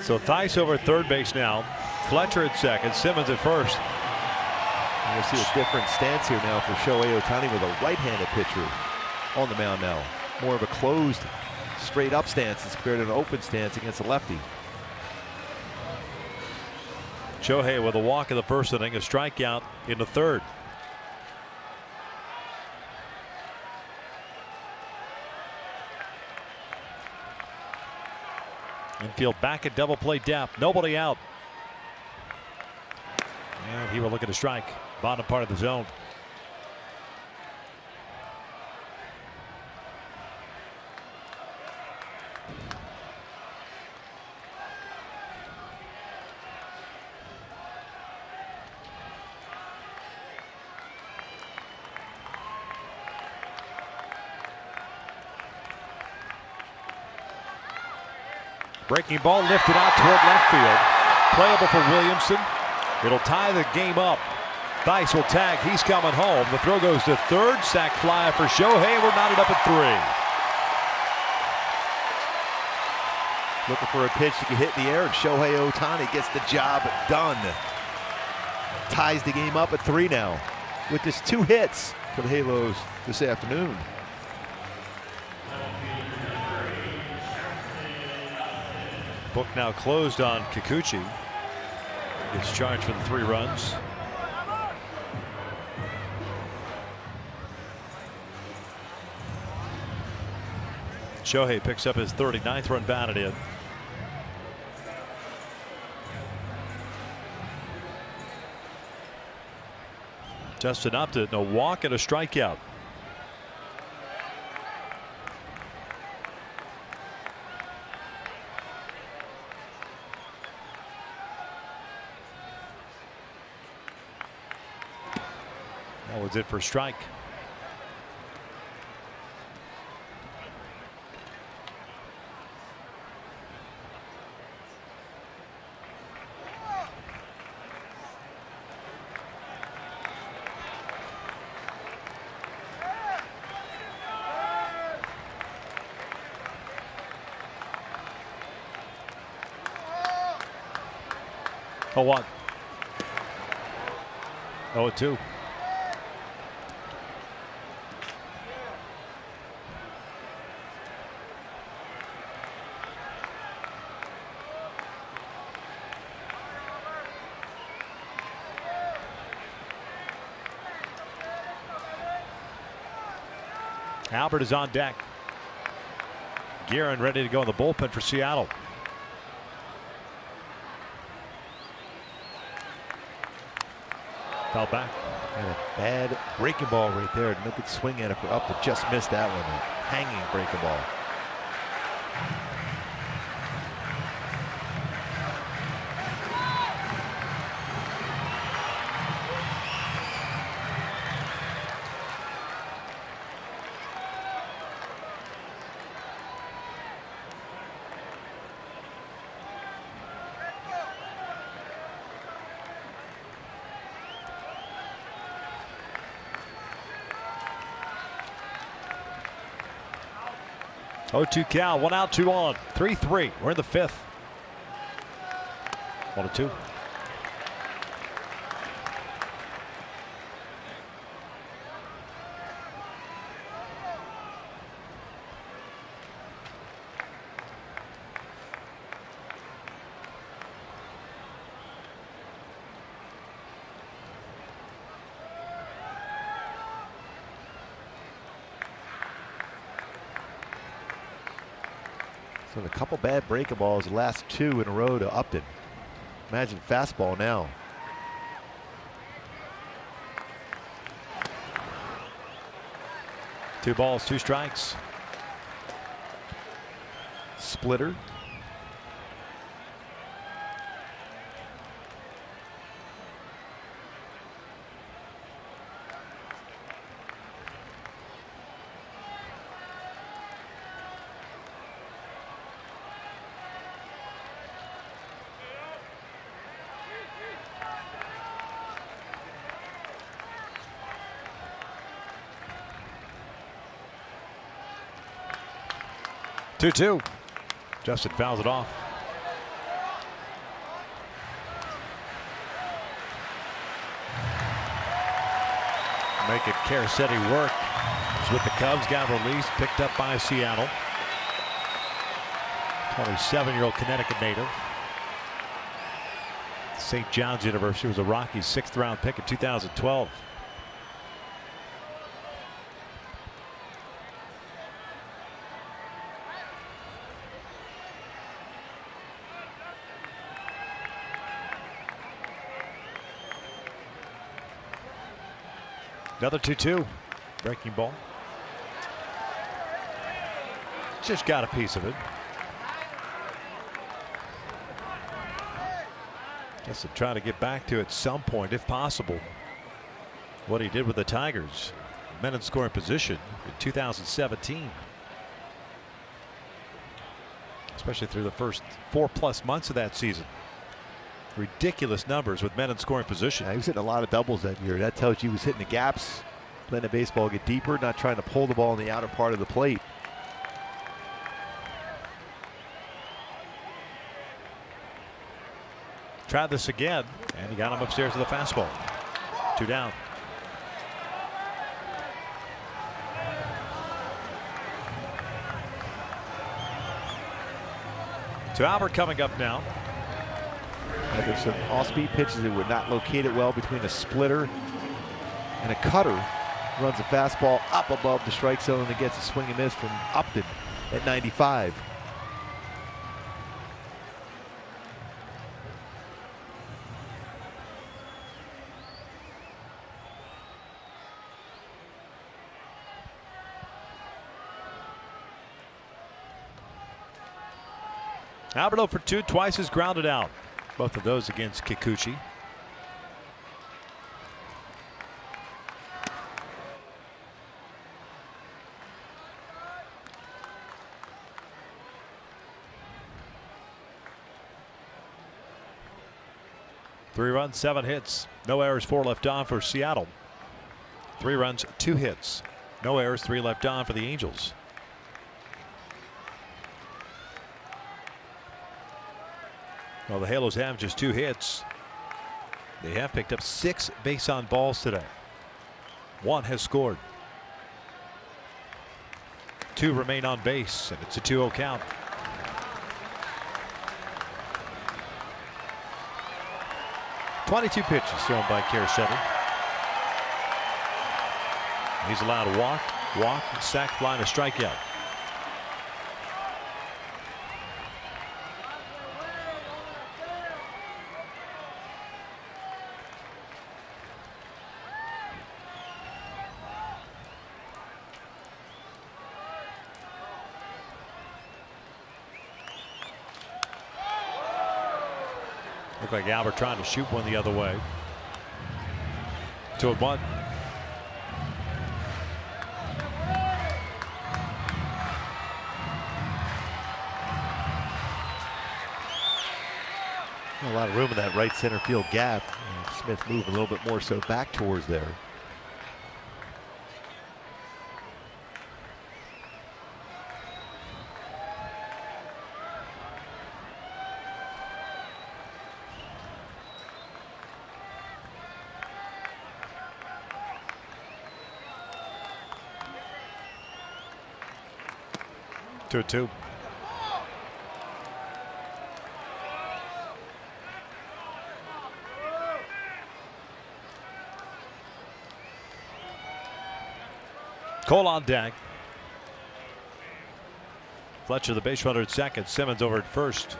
So Theis over at third base now. Fletcher at second. Simmons at first. You'll see a different stance here now for Shohei Ohtani with a right-handed pitcher on the mound now. More of a closed, straight-up stance as compared to an open stance against a lefty. Shohei with a walk in the first inning, a strikeout in the third. Infield back at double play depth. Nobody out. And he will look at a strike. Bottom part of the zone. Breaking ball lifted out toward left field. Playable for Williamson. It'll tie the game up. Theis will tag. He's coming home. The throw goes to third. Sac fly for Shohei. We're knotted up at 3. Looking for a pitch that can hit in the air, and Shohei Ohtani gets the job done. Ties the game up at 3 now with just 2 hits for the Halos this afternoon. Book now closed on Kikuchi. Gets charged for the 3 runs. Shohei picks up his 39th run batted in. Justin Upton, a walk and a strikeout. That was it for strike. 0-1. 0-2. Albert is on deck. Guerin ready to go in the bullpen for Seattle. Fell back. And a bad breaking ball right there. No good swing at it for Upton. Just missed that one. A hanging breaking ball. Oh, 2 count, 1 out, 2 on, 3-3. We're in the 5th. 1-2. So a couple bad breaking balls, the last 2 in a row to Upton. Imagine fastball now. Two balls, 2 strikes. Splitter. Two. Justin fouls it off. Making Caracetti work. He's with the Cubs, got released, picked up by Seattle. 27-year-old Connecticut native. St. John's University was a Rockies 6th round pick in 2012. Another 2-2. Breaking ball. Just got a piece of it. Guess he'll try to get back to at some point, if possible, what he did with the Tigers. Men in scoring position in 2017. Especially through the first 4+ months of that season. Ridiculous numbers with men in scoring position. Yeah, he was hitting a lot of doubles that year. That tells you he was hitting the gaps, letting the baseball get deeper, not trying to pull the ball in the outer part of the plate. Tried this again, and he got him upstairs with a fastball. 2 down. So Albert coming up now. There's some off-speed pitches that were not located well between a splitter and a cutter. Runs a fastball up above the strike zone and gets a swing and miss from Upton at 95. Albert 0 for 2, twice has grounded out. Both of those against Kikuchi. Three runs, 7 hits, no errors, 4 left on for Seattle. 3 runs, 2 hits, no errors, 3 left on for the Angels. Well, the Halos have just 2 hits. They have picked up 6 base on balls today. 1 has scored. 2 remain on base, and it's a 2-0 count. "22 pitches thrown by Karasetti. He's allowed to walk, sac fly, and a strikeout. Looked like Albert trying to shoot one the other way. 2-1. A lot of room in that right center field gap. Smith moving a little bit more so back towards there. Two. 2. Cole on deck. Fletcher, the base runner, at second. Simmons over at first.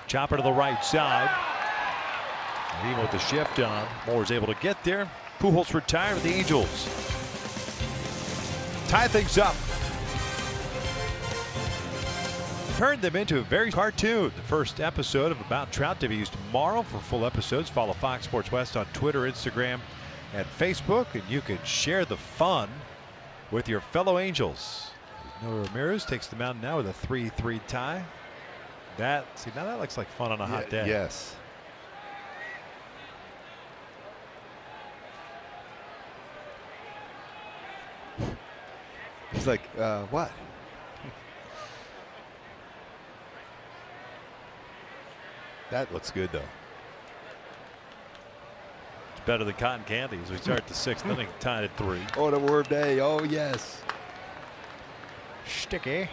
Chopper to the right side. And even with the shift on, Moore's able to get there. Pujols retired with the Angels. Tie things up. Turned them into a very cartoon. The first episode of About Trout debuts tomorrow. For full episodes, follow Fox Sports West on Twitter, Instagram, and Facebook. And you can share the fun with your fellow Angels. Noah Ramirez takes the mound now with a 3-3 tie. Now that looks like fun on a hot day. Yes. He's like, what? That looks good, though. It's better than cotton candy as we start the 6th inning, tied at 3. Oh, the word day. Oh, yes. Sticky.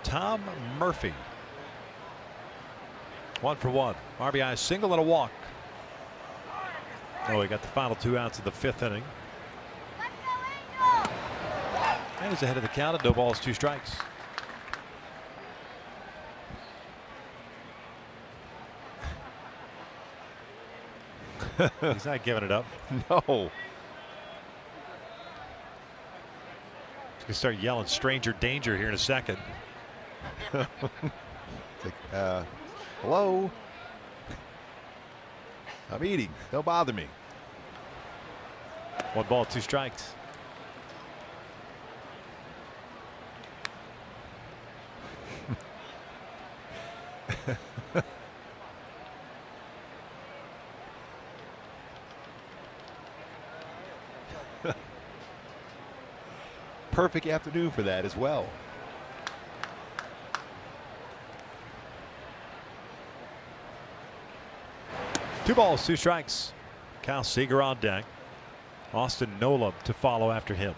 Tom Murphy. 1 for 1. RBI single and a walk. Oh, he got the final 2 outs of the 5th inning. And he's ahead of the count at 2 balls, 2 strikes. He's not giving it up. No. He's gonna start yelling "stranger danger" here in a second. It's like, hello. I'm eating. Don't bother me. 1 ball, 2 strikes. Perfect afternoon for that as well. Two balls, 2 strikes. Kyle Seager on deck. Austin Nola to follow after him.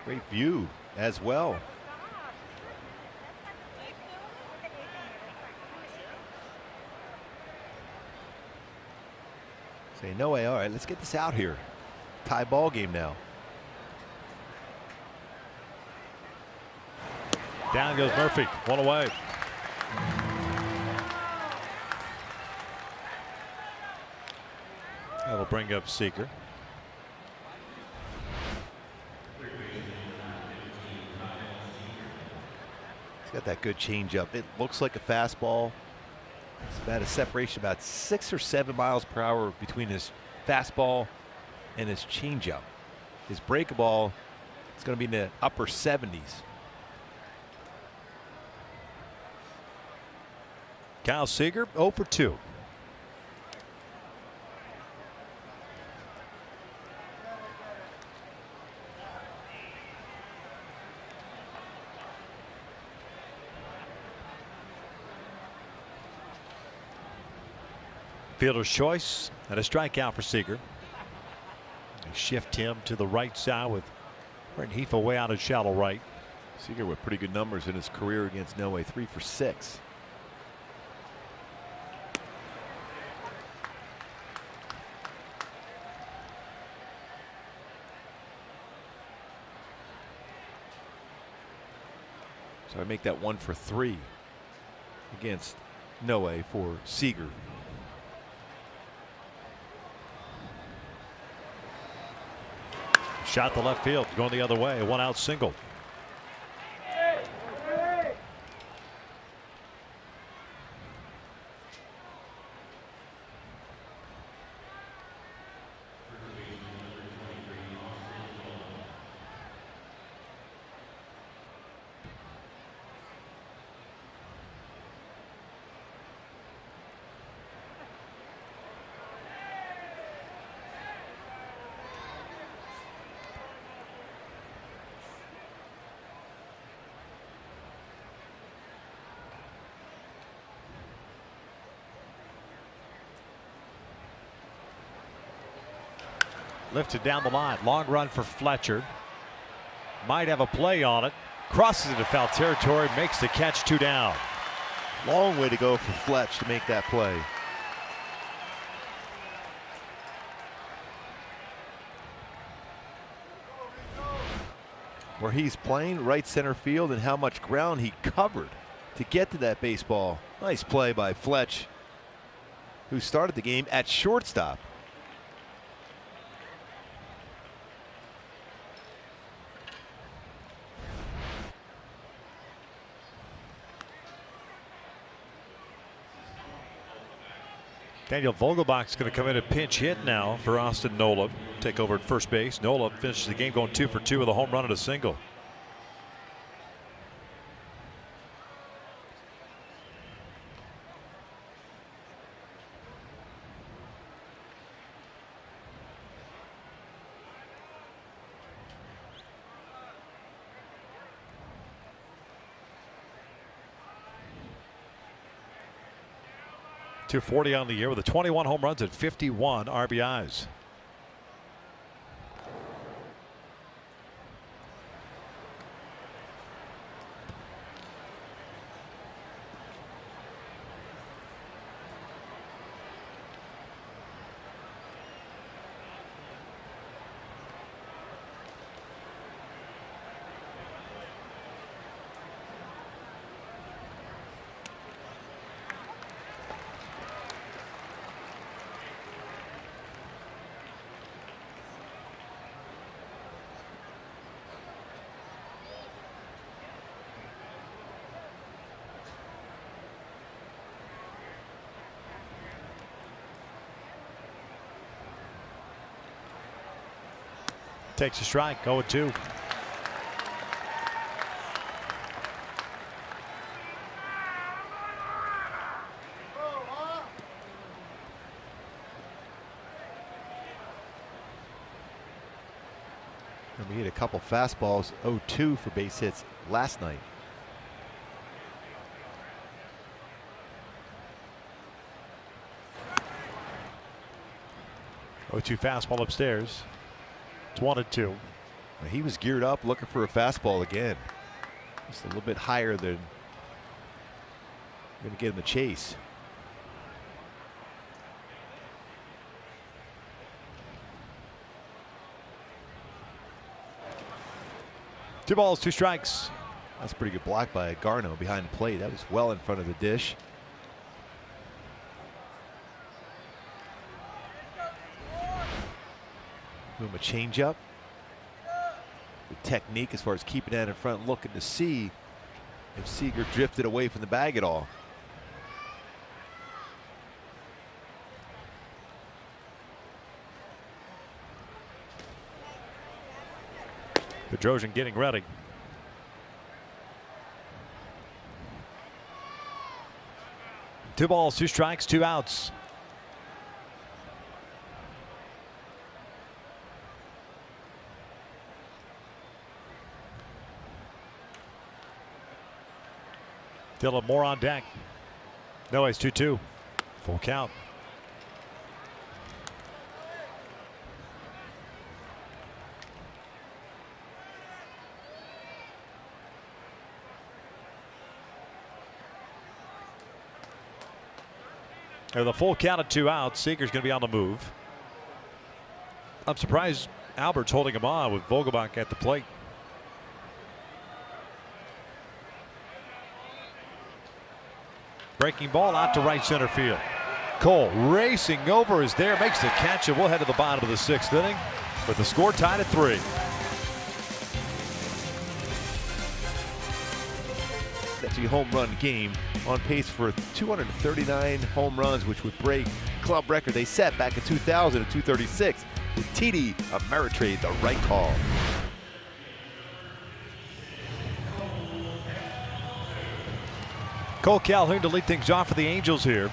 Great view as well. Say no way. All right, let's get this out here. Tie ball game now. Down goes Murphy. 1 away. That'll bring up Seager. He's got that good changeup. It looks like a fastball. It's about a separation about 6 or 7 miles per hour between his fastball and his changeup. His breakable is going to be in the upper 70s. Kyle Seager 0 for 2. Fielder's choice and a strikeout for Seager. They shift him to the right side with Brenton Heath way out of shallow right. Seager with pretty good numbers in his career against LAA, 3 for 6. So I make that 1 for 3 against LAA for Seager. Shot to left field, going the other way, 1 out single. Lifted down the line. Long run for Fletcher. Might have a play on it. Crosses into foul territory. Makes the catch. 2 down. Long way to go for Fletch to make that play. Where he's playing, right center field, and how much ground he covered to get to that baseball. Nice play by Fletch, who started the game at shortstop. Daniel Vogelbach's going to come in and pinch hit now for Austin Nola. Take over at first base. Nola finishes the game going 2 for 2 with a home run and a single. .240 on the year with 21 home runs and 51 RBIs. Takes a strike, 0-2. And we hit a couple fastballs, 0-2 for base hits last night. .02 fastball upstairs. It's 1-2. He was geared up looking for a fastball again. Just a little bit higher than going to get him the chase. Two balls, 2 strikes. That's a pretty good block by Garno behind the plate. That was well in front of the dish. Boom, a changeup. Good technique as far as keeping that in front, looking to see if Seager drifted away from the bag at all. Bedrosian getting ready. 2 balls, 2 strikes, 2 outs. Dylan Moore on deck. No, it's 2-2. Full count. The full count of 2 outs. Seager's going to be on the move. I'm surprised Albert's holding him on with Vogelbach at the plate. Breaking ball out to right center field. Cole racing over is there, makes the catch, and we'll head to the bottom of the 6th inning with the score tied at 3. That's a home run game, on pace for 239 home runs, which would break club record they set back in 2000 at 236. With TD Ameritrade the right call. Cole Calhoun to lead things off for the Angels here.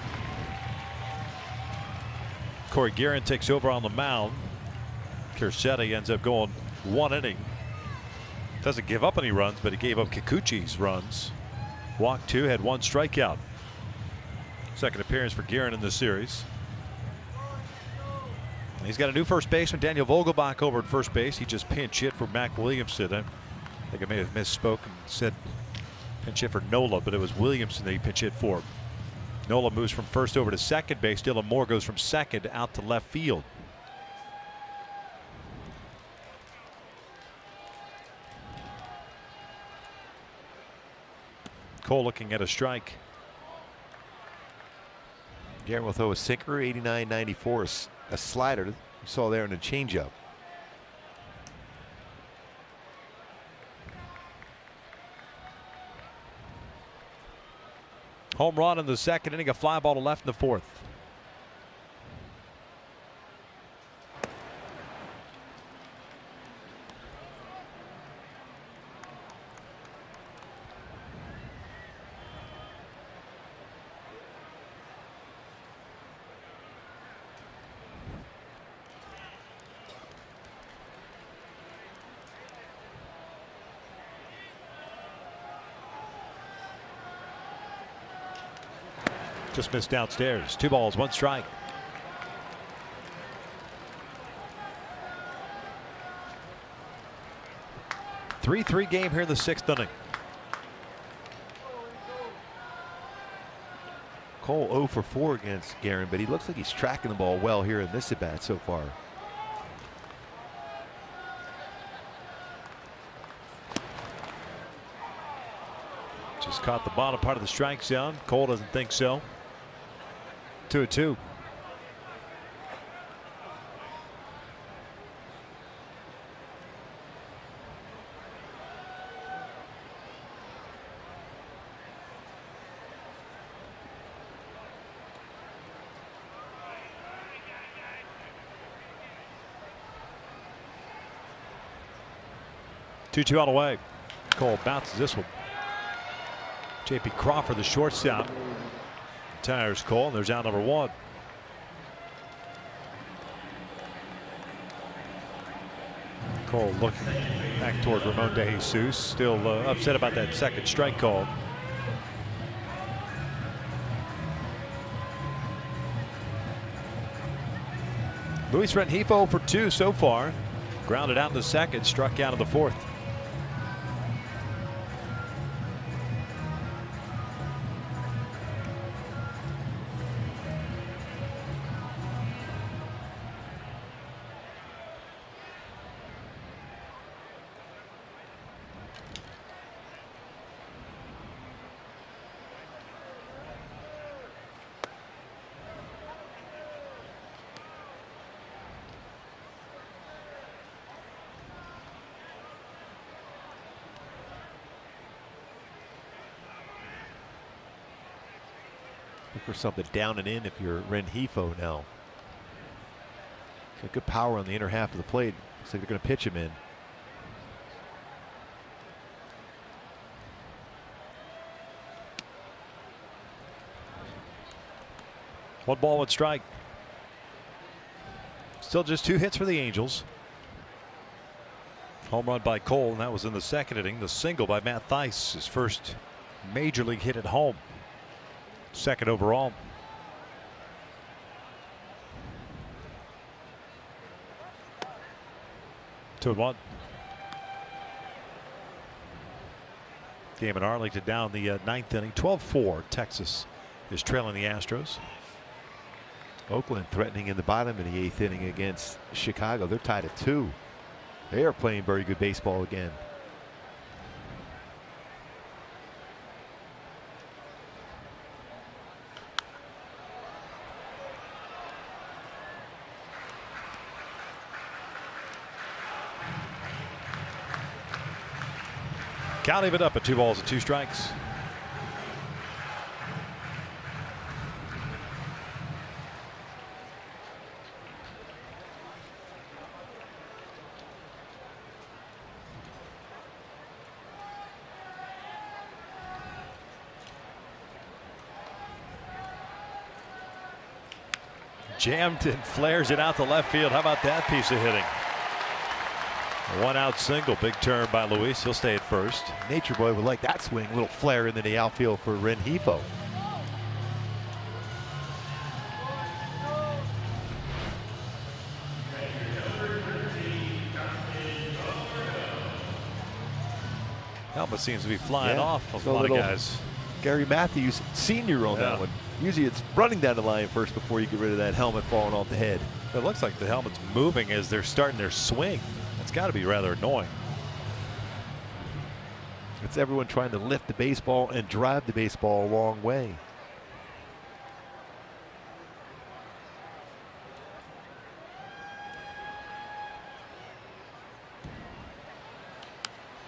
Corey Guerin takes over on the mound. Kersetti ends up going 1 inning. Doesn't give up any runs, but he gave up Kikuchi's runs. Walked 2, had 1 strikeout. Second appearance for Guerin in this series. He's got a new first baseman, Daniel Vogelbach, over at first base. He just pinch hit for Mac Williamson. I think I may have misspoke and said pinch hit for Nola, but it was Williamson that he pinch hit for. Nola moves from first over to second base. Dylan Moore goes from second out to left field. Cole looking at a strike. Guerin will throw a sinker, 89-94, a slider. You saw there in a changeup. Home run in the 2nd inning, a fly ball to left in the 4th. Just missed downstairs. 2 balls, 1 strike. Three game here in the 6th inning. Cole 0 for 4 against Guerin, but he looks like he's tracking the ball well here in this at bat so far. Just caught the bottom part of the strike zone. Cole doesn't think so. 2-2. Two on the way. Cole bounces this one. J.P. Crawford, the shortstop, tires Cole, and there's out number 1. Cole looking back toward Ramon De Jesus, still upset about that second strike call. Luis Rengifo for 2 so far. Grounded out in the 2nd, struck out in the 4th. Look for something down and in if you're Rengifo now. Got good power on the inner half of the plate. Looks like they're going to pitch him in. One ball, one strike. Still just 2 hits for the Angels. Home run by Cole, and that was in the 2nd inning. The single by Matt Thaiss, his first major league hit at home. 2nd overall. Two and one. Game in Arlington down the 9th inning. 12-4. Texas is trailing the Astros. Oakland threatening in the bottom of the 8th inning against Chicago. They're tied at 2. They are playing very good baseball again. Count even up at 2 balls and 2 strikes. Jammed and flares it out to left field. How about that piece of hitting? A 1-out single. Big turn by Luis. He'll stay at first. Nature Boy would like that swing. A little flare into the outfield for Rengifo. Helmet seems to be flying off of a So lot of guys. Gary Matthews Sr. on that one. Usually it's running down the line first before you get rid of that helmet falling off the head. It looks like the helmet's moving as they're starting their swing. That's got to be rather annoying. It's everyone trying to lift the baseball and drive the baseball a long way.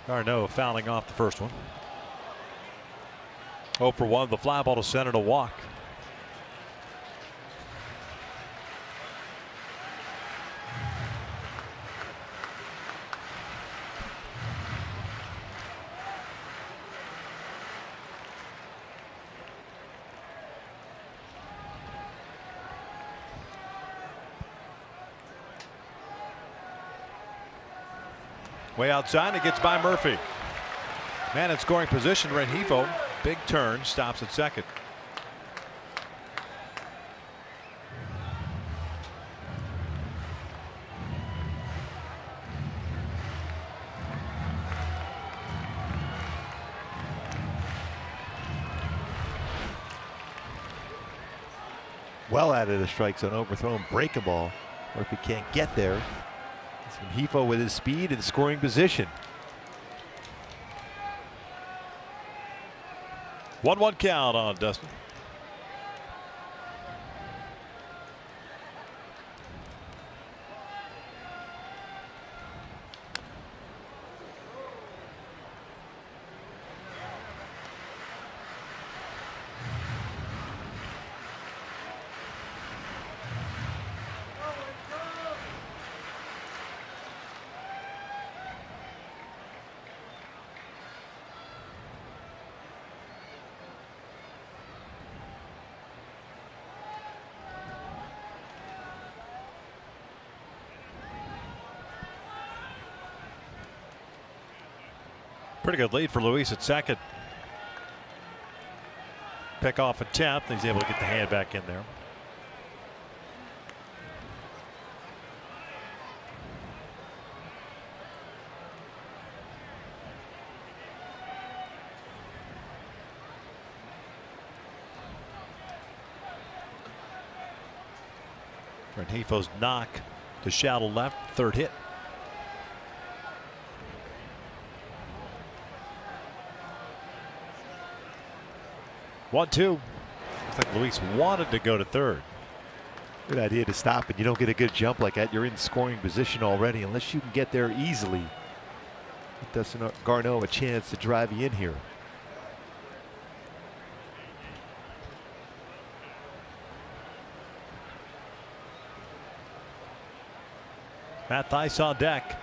Garneau fouling off the first one. 0 for 1. The fly ball to center to walk. Way outside, it gets by Murphy. Man in scoring position, Rengifo. Big turn, stops at second. Well out of the strike zone, overthrown, break a ball. Murphy can't get there. Rengifo with his speed and scoring position. 1-1 count on Dustin. Pretty good lead for Luis at second. Pick off a 10th. He's able to get the hand back in there. Rengifo's knock to shallow left, third hit. 1-2. Looks like Luis wanted to go to third. Good idea to stop it. You don't get a good jump like that. You're in scoring position already. Unless you can get there easily, it doesn't Garneau a chance to drive you in here. Matt Thaiss on deck.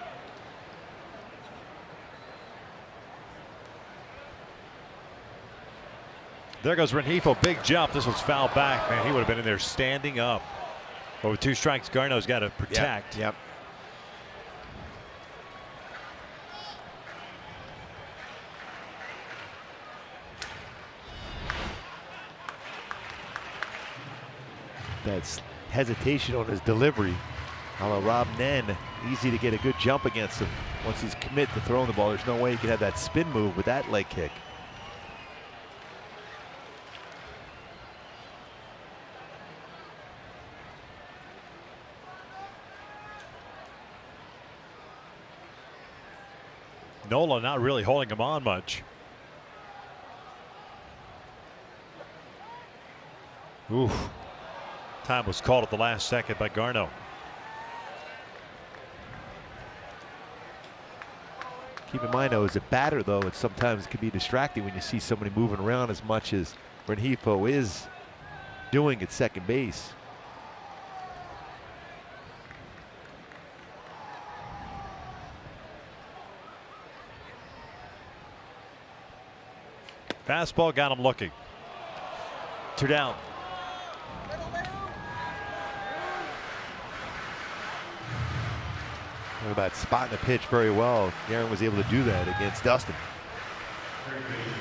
There goes Rengifo, big jump. This was fouled back. Man, he would have been in there standing up. But with 2 strikes, Garneau's got to protect. Yep. That's hesitation on his delivery. A la Rob Nen, easy to get a good jump against him. Once he's commit to throwing the ball, there's no way he can have that spin move with that leg kick. Nola not really holding him on much. Oof. Time was called at the last second by Garneau. Keep in mind, though, as a batter, though, it sometimes can be distracting when you see somebody moving around as much as Rengifo is doing at second base. Fastball got him looking. 2 down. Talk about spotting the pitch very well. Aaron was able to do that against Dustin.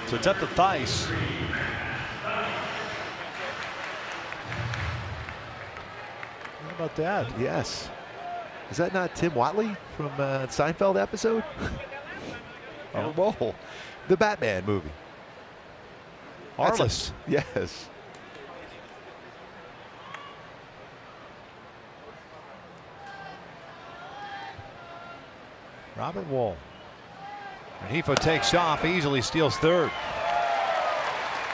So it's up to Theis. How about that? Yes. Is that not Tim Watley from Seinfeld episode? Oh, whoa. The Batman movie. Arliss. Yes. Robert Wall. Rengifo takes off, easily steals third.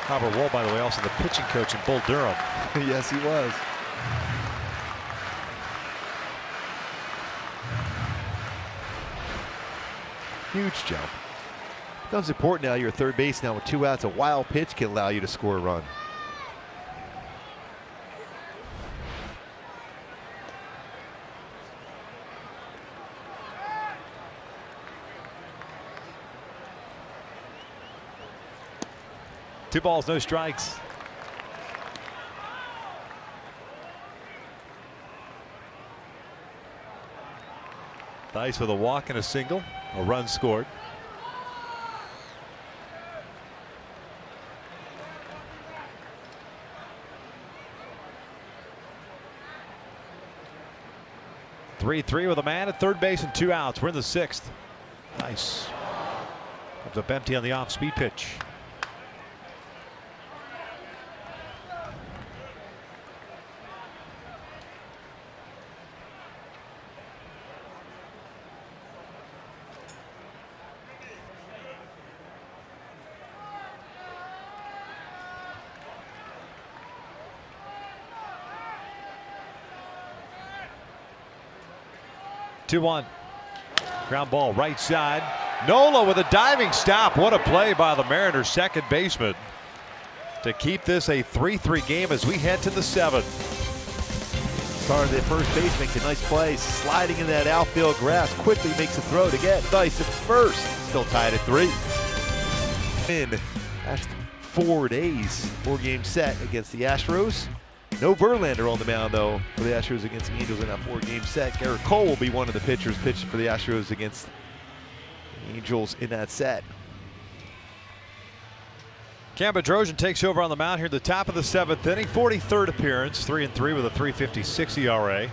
Robert Wall, by the way, also the pitching coach in Bull Durham. Yes, he was. Huge jump. Becomes important now. You're third base now with 2 outs. A wild pitch can allow you to score a run. Two balls, no strikes. Theis with a walk and a single, a run scored. Three with a man at third base and 2 outs. We're in the 6th. Nice. Comes up empty on the off-speed pitch. Two one. Ground ball right side. Nola with a diving stop. What a play by the Mariners second baseman to keep this a 3-3 game as we head to the 7th. Started at first base, makes a nice play, sliding in that outfield grass, quickly makes a throw to get Theis at first. Still tied at 3. In last 4 days, 4-game set against the Astros. No Verlander on the mound, though, for the Astros against the Angels in that 4-game set. Garrett Cole will be one of the pitchers pitched for the Astros against the Angels in that set. Cam Bedrosian takes over on the mound here at the top of the 7th inning. 43rd appearance, 3-3 with a 3.56 ERA.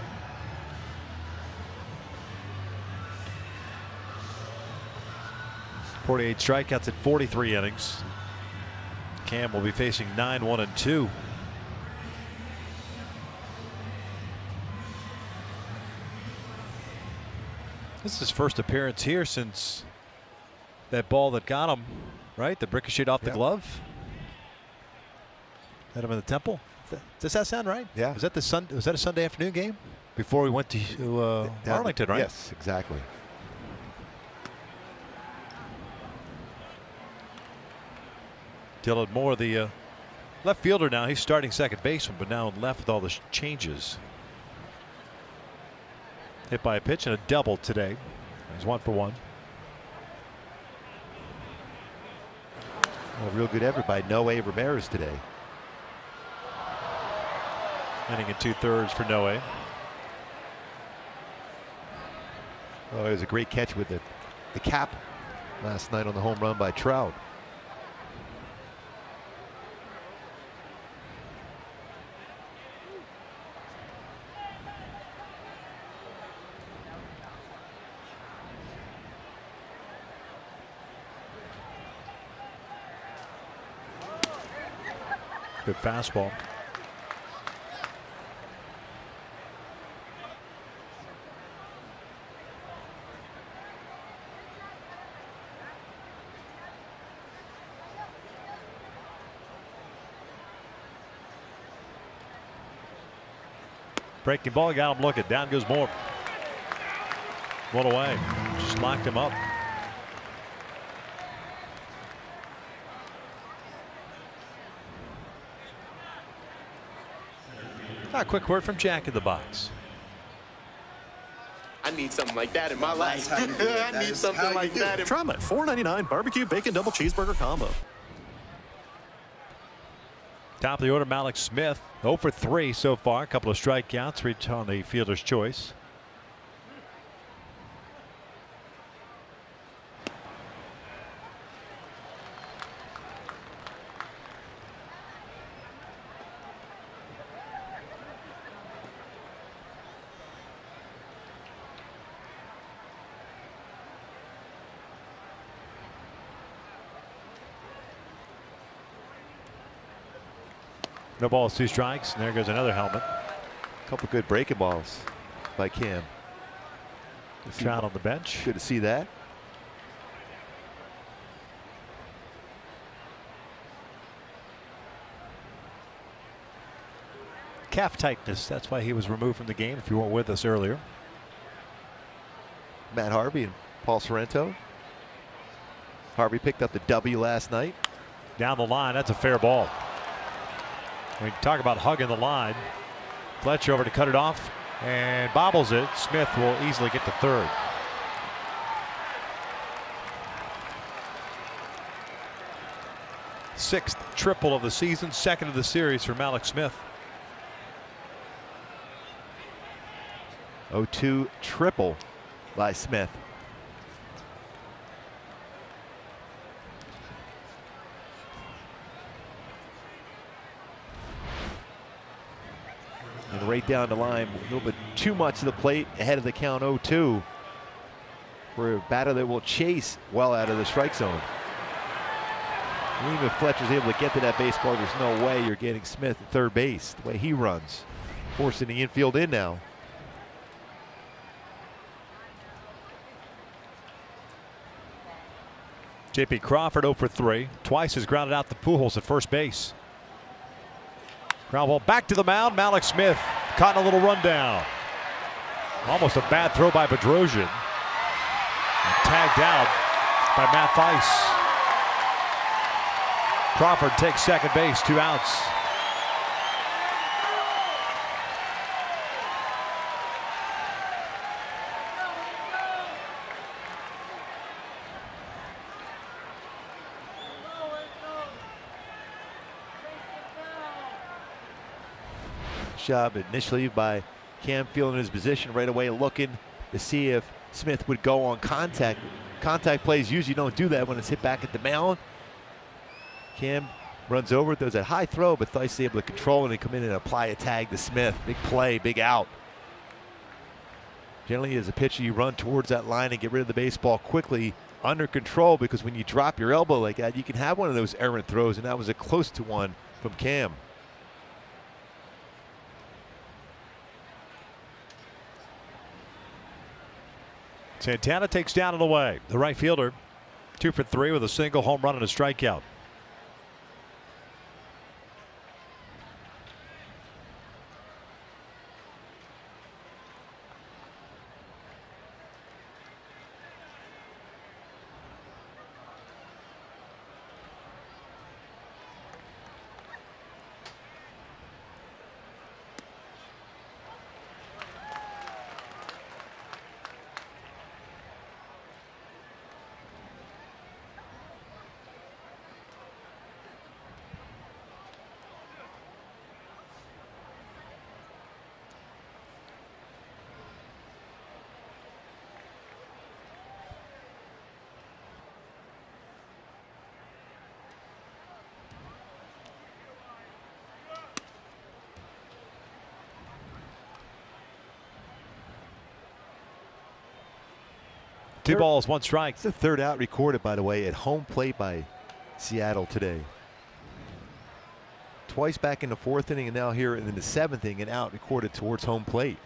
.48 strikeouts at 43 innings. Cam will be facing 9-1-2. This is his first appearance here since that ball that got him, right? The ricocheted off the glove. Hit him in the temple. Does that sound right? Yeah. Was that a Sunday afternoon game before we went to Arlington, right? Yes, exactly. Dylan Moore, the left fielder now. He's starting second baseman, but now left with all the changes. Hit by a pitch and a double today. He's 1 for 1. A real good effort by LAA Ramirez today. Inning and 2/3 for LAA. Oh, it was a great catch with the cap last night on the home run by Trout. Good fastball. Breaking ball, got him looking. Down goes Moore. One away. Just locked him up. A quick word from Jack in the box. I need something like that in my life. I need something like that. Try my $4.99 barbecue bacon double cheeseburger combo. Top of the order, Malik Smith. 0 for 3 so far. A couple of strikeouts, reach on the fielder's choice. No balls, 2 strikes, and there goes another helmet. A couple good breaking balls by Cam. Trout on the bench. Good to see that. Calf tightness. That's why he was removed from the game, if you weren't with us earlier. Matt Harvey and Paul Sorrento. Harvey picked up the W last night. Down the line, that's a fair ball. We talk about hugging the line. Fletcher over to cut it off and bobbles it. Smith will easily get to third. Sixth triple of the season, second of the series for Malik Smith. 0-2 triple by Smith. And right down the line, a little bit too much to the plate, ahead of the count. 0-2 for a batter that will chase well out of the strike zone. Even if Fletcher's able to get to that baseball, there's no way you're getting Smith at third base the way he runs, forcing the infield in now. J.P. Crawford 0 for 3. Twice has grounded out the Pujols at first base. Ground ball back to the mound. Malik Smith caught in a little rundown. Almost a bad throw by Bedrosian. And tagged out by Matt Thaiss. Crawford takes second base, 2 outs. Job initially by Cam feeling his position right away, looking to see if Smith would go on contact. Contact plays usually don't do that when it's hit back at the mound. Cam runs over, does that high throw, but Thaiss is able to control it and come in and apply a tag to Smith. Big play, big out. Generally, as a pitcher, you run towards that line and get rid of the baseball quickly, under control, because when you drop your elbow like that, you can have one of those errant throws, and that was a close to one from Cam. Santana takes down and away. The right fielder, 2 for 3 with a single, home run and a strikeout. Two balls, one strike. It's the third out recorded, by the way, at home plate by Seattle today. Twice back in the fourth inning, and now here in the seventh inning, an out recorded towards home plate.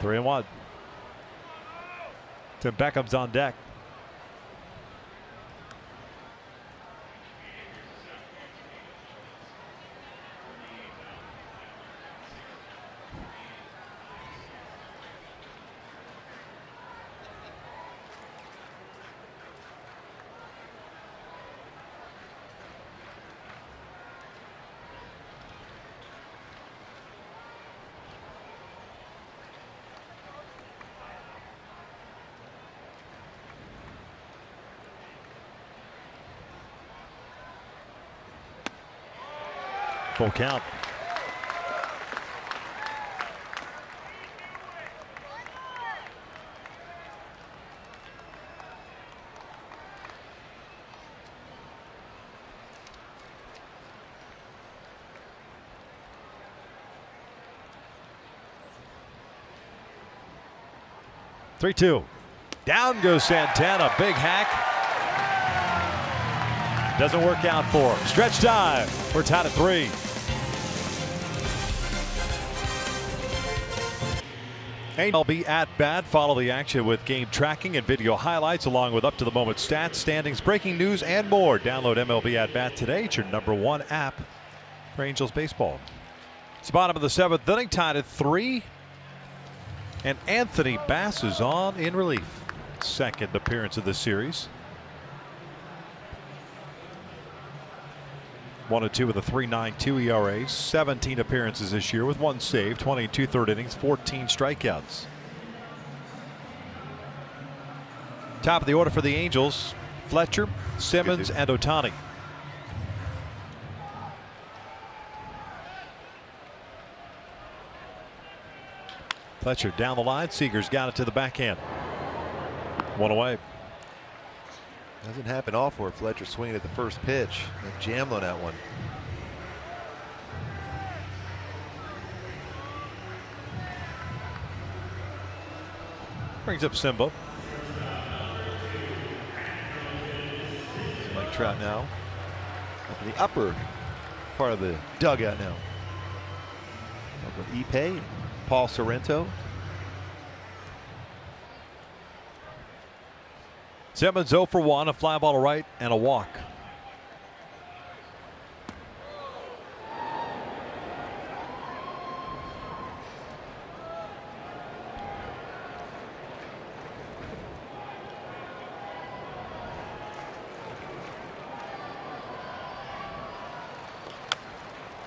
Three and one. Tim Beckham's on deck. Full count. Three-two. Down goes Santana. Big hack. Doesn't work out for him. Stretch dive. We're tied at 3. MLB at bat. Follow the action with game tracking and video highlights along with up-to-the-moment stats, standings, breaking news, and more. Download MLB at bat today. It's your #1 app for Angels baseball. It's the bottom of the 7th inning, tied at 3. And Anthony Bass is on in relief. Second appearance of the series. 1-2 with a 3.92 ERA. 17 appearances this year with 1 save, 22 third innings, 14 strikeouts. Top of the order for the Angels: Fletcher, Simmons, and Ohtani. Fletcher down the line. Seager's got it to the backhand. 1 away. Doesn't happen often for Fletcher swinging at the first pitch and jammed on that one. Brings up Simba. Mike Trout now up in the upper part of the dugout now. Up with Ipe, Paul Sorrento. Simmons 0 for 1, a fly ball to right and a walk.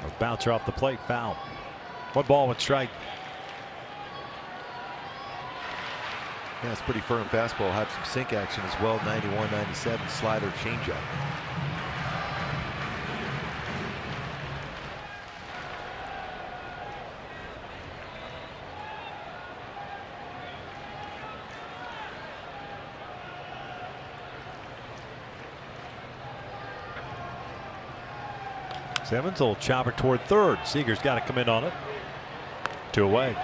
A bouncer off the plate, foul. 1 ball, 1 strike. Yeah, it's pretty firm fastball. Had some sink action as well. 91, 97 slider changeup. Simmons will chop it toward third. Seager's got to come in on it. 2 away.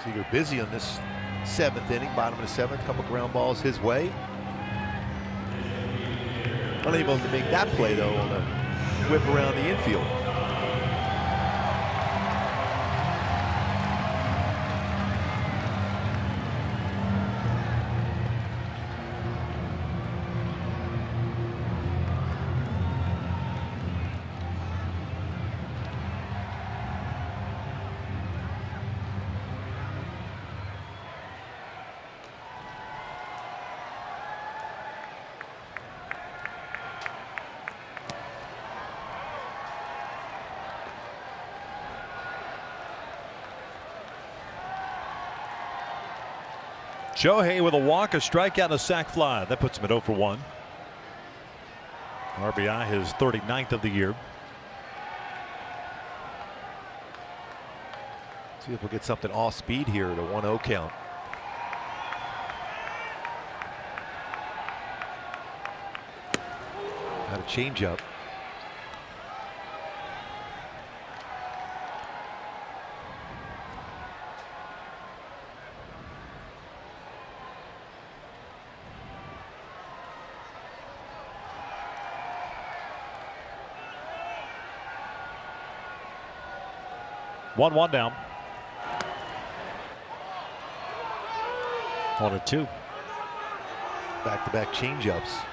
Seager busy on this 7th inning, bottom of the 7th. Couple ground balls his way. Unable to make that play though on a whip around the infield. Shohei with a walk, a strikeout, and a sac fly. That puts him at 0 for 1. RBI, his 39th of the year. See if we'll get something off speed here at a 1-0 count. Got a changeup. One down. 1-2. Back-to-back changeups.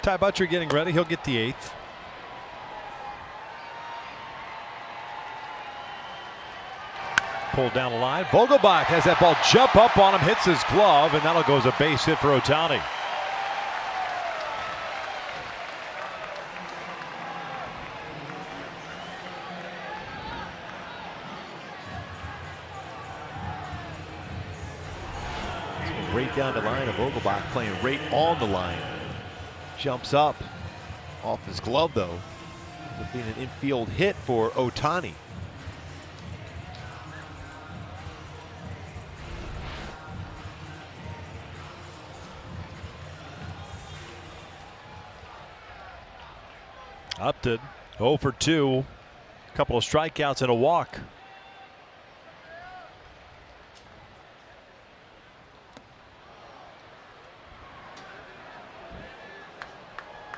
Ty Butcher getting ready. He'll get the 8th. Pulled down the line. Vogelbach has that ball jump up on him, hits his glove, and that'll go as a base hit for Ohtani. Right down the line of Vogelbach playing right on the line. Jumps up off his glove though. Ends up being an infield hit for Ohtani. Upton 0 for 2. A couple of strikeouts and a walk.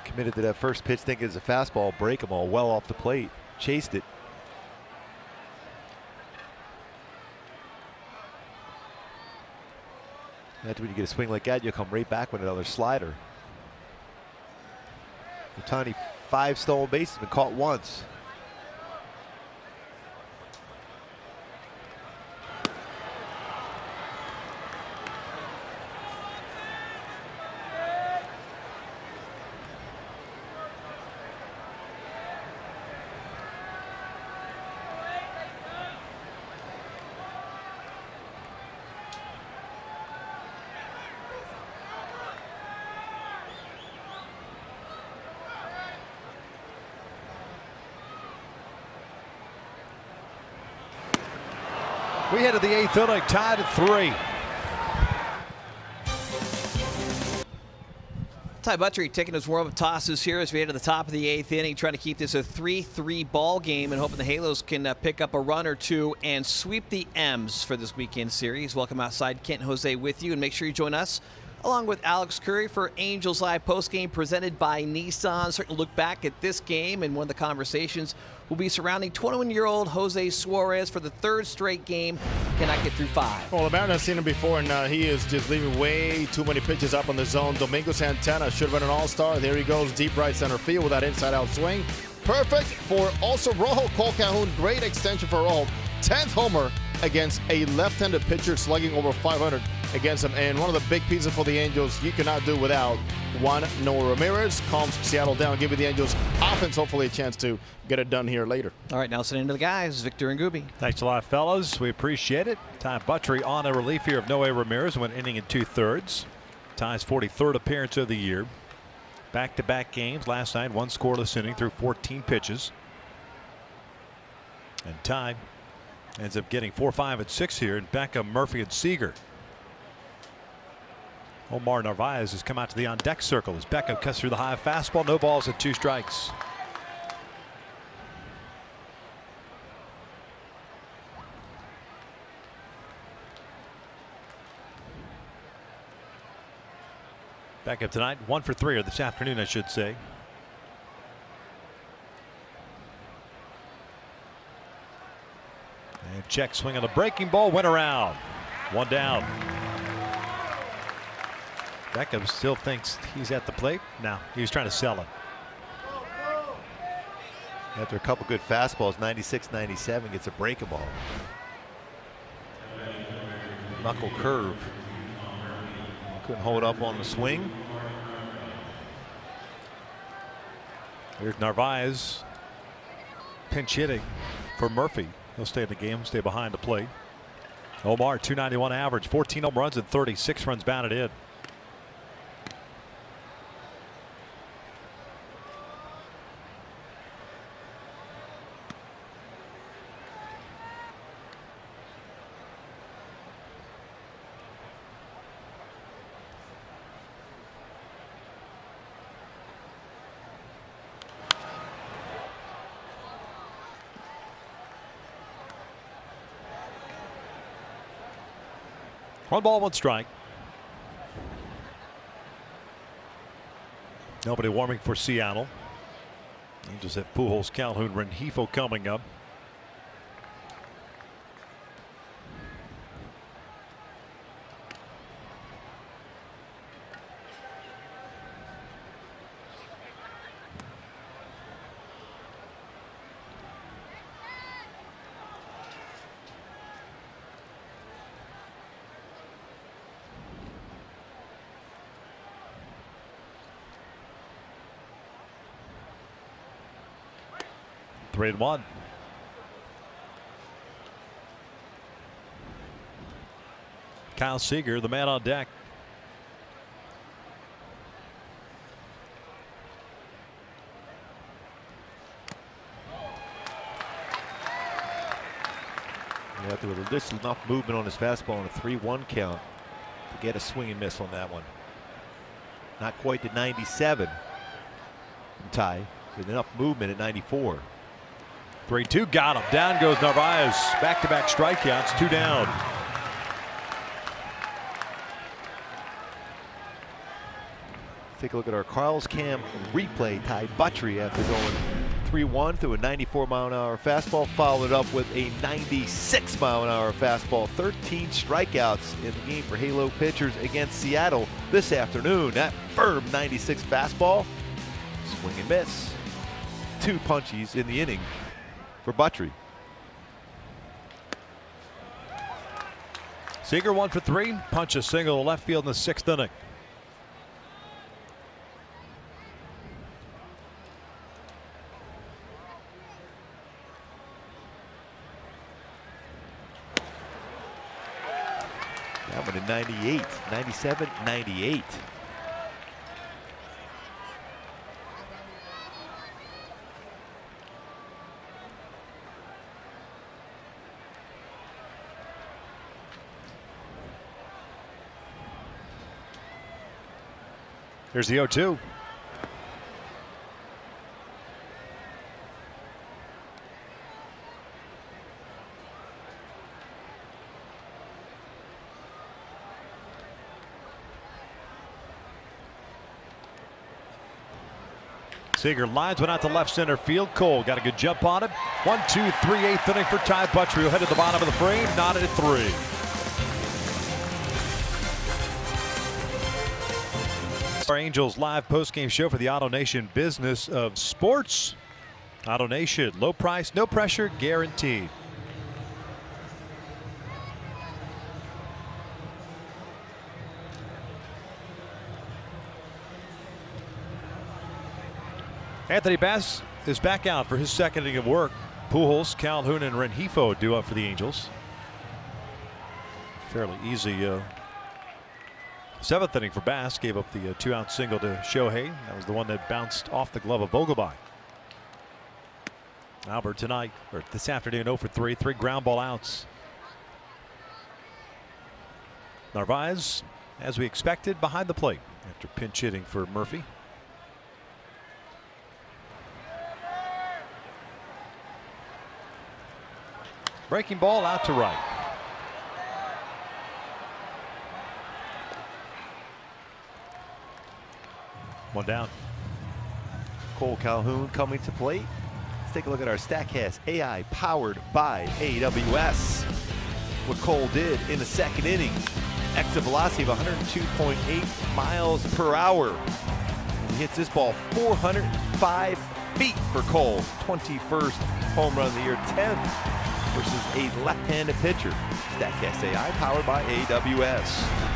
Committed to that first pitch, thinking it's a fastball, break him all well off the plate. Chased it. That's when you get a swing like that, you'll come right back with another slider. Ohtani 5 stolen bases, been caught once. We head to the 8th inning, tied at 3. Ty Buttrey taking his warm-up tosses here as we head to the top of the 8th inning, trying to keep this a 3-3 ball game and hoping the Halos can pick up a run or two and sweep the M's for this weekend series. Welcome outside, Kent and Jose with you, and make sure you join us along with Alex Curry for Angels Live postgame presented by Nissan. Certainly look back at this game, and one of the conversations will be surrounding 21-year-old Jose Suarez for the 3rd straight game. Cannot get through 5. Well, the Mariners have seen him before, and he is just leaving way too many pitches up on the zone. Domingo Santana should have been an all-star. There he goes, deep right center field with that inside-out swing. Perfect for also Rojo. Cole Calhoun, great extension for Rojo. 10th homer against a left-handed pitcher slugging over 500 against him. And one of the big pieces for the Angels you cannot do without one. Noah Ramirez calms Seattle down, giving the Angels offense hopefully a chance to get it done here later. All right, now sending to the guys, Victor and Gooby. Thanks a lot, fellas. We appreciate it. Ty Buttrey on a relief here of Noah Ramirez, went inning and 2/3. Ty's 43rd appearance of the year. Back-to-back games. Last night, 1 scoreless inning through 14 pitches. And Ty ends up getting 4, 5, and 6 here. And Beckham, Murphy, and Seager. Omar Narvaez has come out to the on-deck circle as Beckham cuts through the high fastball. No balls and 2 strikes. Beckham tonight 1 for 3, or this afternoon I should say. And check swing on the breaking ball, went around. 1 down. Beckham still thinks he's at the plate. No, he was trying to sell it. After a couple good fastballs, 96, 97, gets a breaking ball. Knuckle curve. Couldn't hold up on the swing. Here's Narvaez pinch hitting for Murphy. He'll stay in the game, stay behind the plate. Omar, 291 average, 14 home runs and 36 runs batted in. 1 ball, 1 strike. Nobody warming for Seattle. Angels have Pujols, Calhoun, Rengifo coming up. Three and one. Kyle Seager, the man on deck. Yeah, there was just enough movement on his fastball on a 3-1 count to get a swing and miss on that one. Not quite to 97. Ty with enough movement at 94. 3-2, got him. Down goes Narvaez. Back-to-back strikeouts, 2 down. Take a look at our Carl's Cam replay. Ty Buttrey, after going 3-1 through a 94-mile-an-hour fastball, followed up with a 96-mile-an-hour fastball. 13 strikeouts in the game for Halo pitchers against Seattle this afternoon. That firm 96 fastball, swing and miss. 2 punchies in the inning for Buttrey. Seager 1 for 3. Punch a single to left field in the 6th inning. That one in 98, 97, 98. Here's the 0-2. Seager lines one out to left center field. Cole got a good jump on it. 1-2-3, 8th inning for Ty Buttrey, who headed to the bottom of the frame, knotted at 3. Our Angels live postgame show for the Auto Nation business of sports. Auto Nation, low price, no pressure, guaranteed. Anthony Bass is back out for his 2nd inning of work. Pujols, Calhoun, and Rengifo due up for the Angels. Fairly easy 7th inning for Bass. Gave up the 2-out single to Shohei. That was the one that bounced off the glove of Vogelbach. Albert tonight, or this afternoon, 0 for 3, 3 ground ball outs. Narvaez, as we expected, behind the plate after pinch hitting for Murphy. Breaking ball out to right. One down. Cole Calhoun coming to plate. Let's take a look at our StatCast AI powered by AWS. What Cole did in the 2nd inning. Exit velocity of 102.8 miles per hour. He hits this ball 405 feet for Cole. 21st home run of the year, 10th versus a left-handed pitcher. StatCast AI powered by AWS.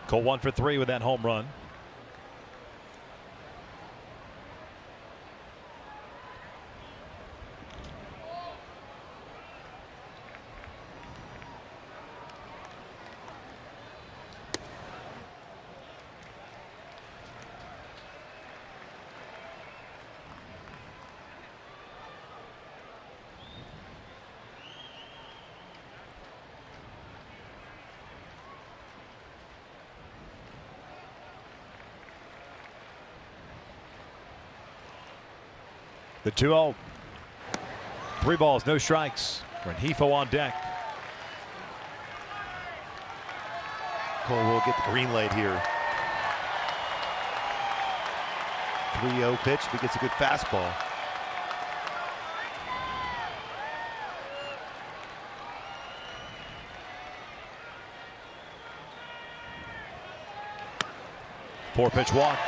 Cole 1 for 3 with that home run. The 2-0. 3 balls, no strikes. Rengifo on deck. Cole will get the green light here. 3-0 pitch, if he gets a good fastball. Four-pitch walk.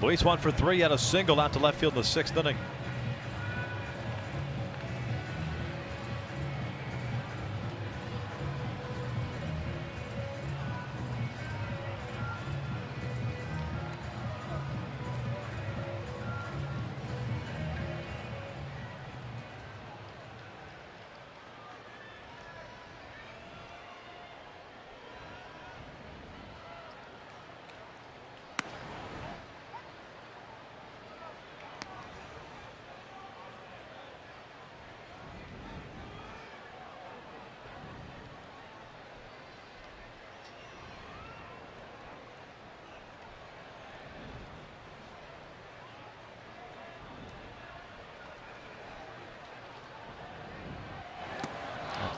Luis 1 for 3, had a single out to left field in the 6th inning.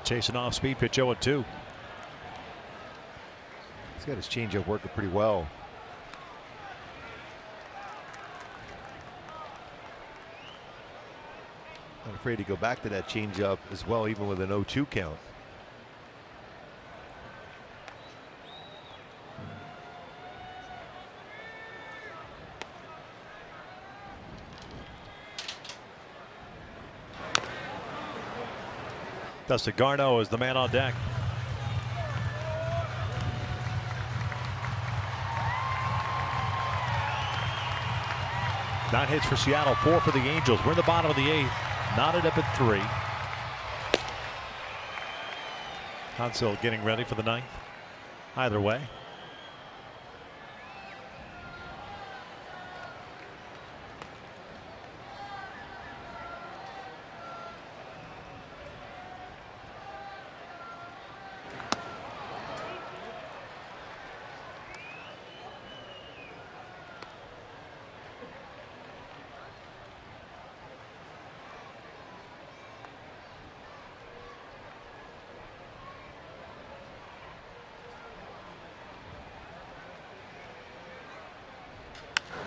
Chasing off speed pitch 0-2. He's got his changeup working pretty well. Not afraid to go back to that changeup as well, even with an 0-2 count. Dustin Garneau is the man on deck. Nine hits for Seattle, 4 for the Angels. We're in the bottom of the 8th. Knotted up at 3. Hansel getting ready for the 9th. Either way.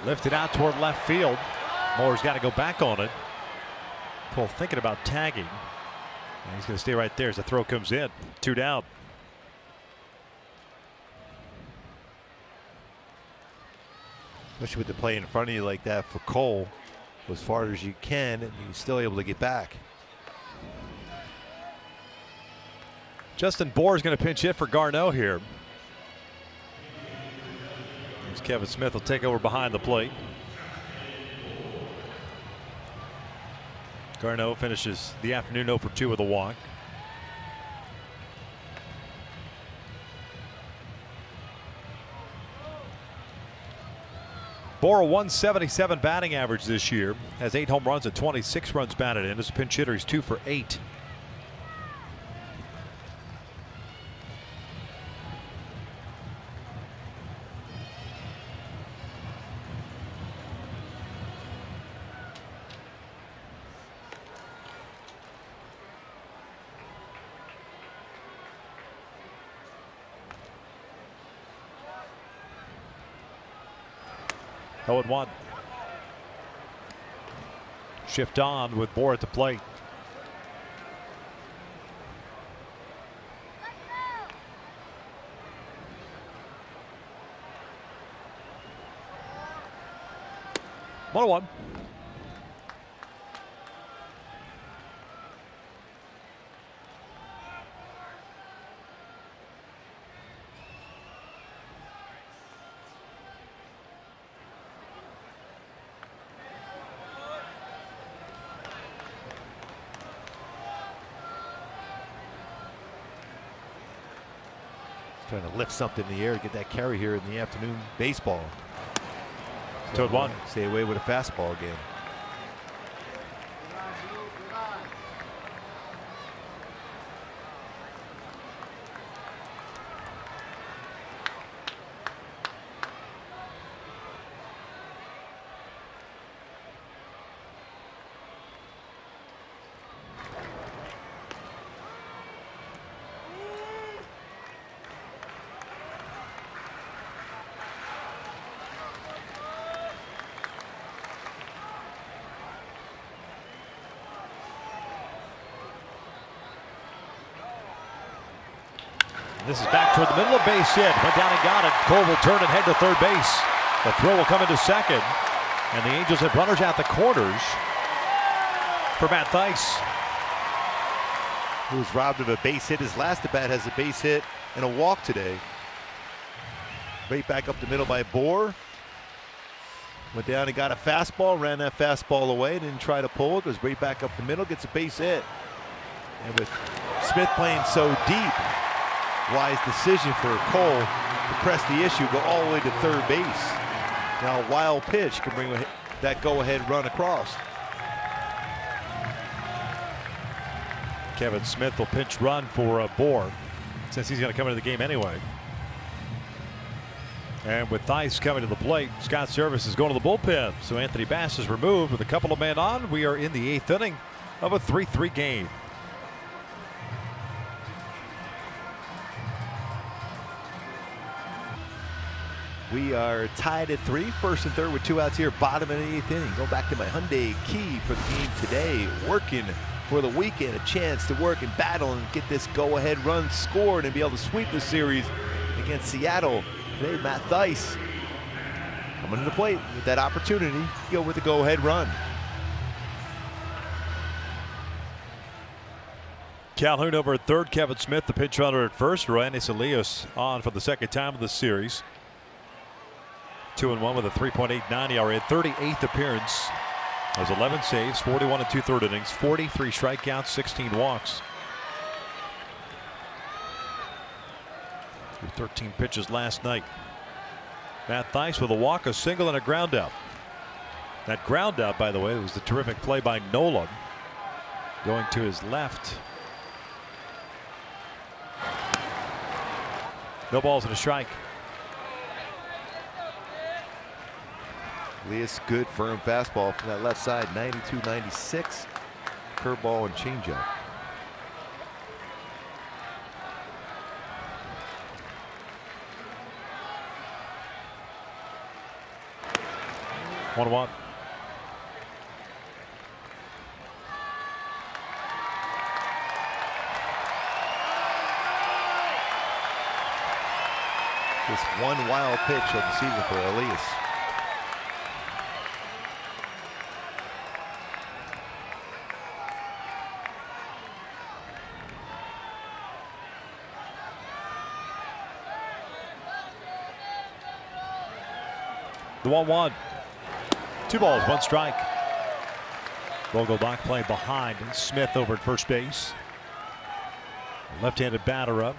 Lifted out toward left field. Moore's got to go back on it. Cole thinking about tagging. And he's going to stay right there as the throw comes in. 2 down. Especially with the play in front of you like that for Cole. Go as far as you can, and you're still able to get back. Justin Bohr is going to pinch hit for Garneau here. Kevin Smith will take over behind the plate. Garneau finishes the afternoon 0 for 2 with a walk. Bohr, a 177 batting average this year, has 8 home runs and 26 runs batted in. As a pinch hitter, he's 2 for 8. Oh, 1. Shift on with Bohr at the plate. One. Trying to lift something in the air to get that carry here in the afternoon baseball. 2-1. Stay away with a fastball again. This is back toward the middle of base hit. Went down and got it. Cole will turn and head to third base. The throw will come into second. And the Angels have runners at the corners for Matt Thaiss. Who was robbed of a base hit. His last at bat has a base hit and a walk today. Right back up the middle by Bohr. Went down and got a fastball, ran that fastball away, didn't try to pull it, goes right back up the middle, gets a base hit. And with Smith playing so deep, wise decision for Cole to press the issue, go all the way to third base. Now a wild pitch can bring that go-ahead run across. Kevin Smith will pinch run for Bohr, since he's going to come into the game anyway. And with Thaiss coming to the plate, Scott Service is going to the bullpen. So Anthony Bass is removed with a couple of men on. We are in the 8th inning of a 3-3 game. We are tied at 3, first and third with 2 outs here, bottom of the 8th inning. Go back to my Hyundai Key for the game today. Working for the weekend, a chance to work and battle and get this go-ahead run scored and be able to sweep the series against Seattle. Today, Matt Thaiss coming to the plate with that opportunity to go with the go-ahead run. Calhoun over at third, Kevin Smith, the pinch runner at first. Randy Salios on for the second time of the series. 2-1 with a 3.89 ERA, 38th appearance. Has 11 saves, 41 and 2/3 innings, 43 strikeouts, 16 walks. Through 13 pitches last night. Matt Thaiss with a walk, a single, and a ground out. That ground out, by the way, was the terrific play by Nolan. Going to his left. No balls and a strike. Elias, good firm fastball from that left side, 92-96. Curveball and changeup. One. Just one wild pitch of the season for Elias. The 1-1. 2 balls, 1 strike. Vogelbach playing behind Smith over at first base. Left-handed batter up.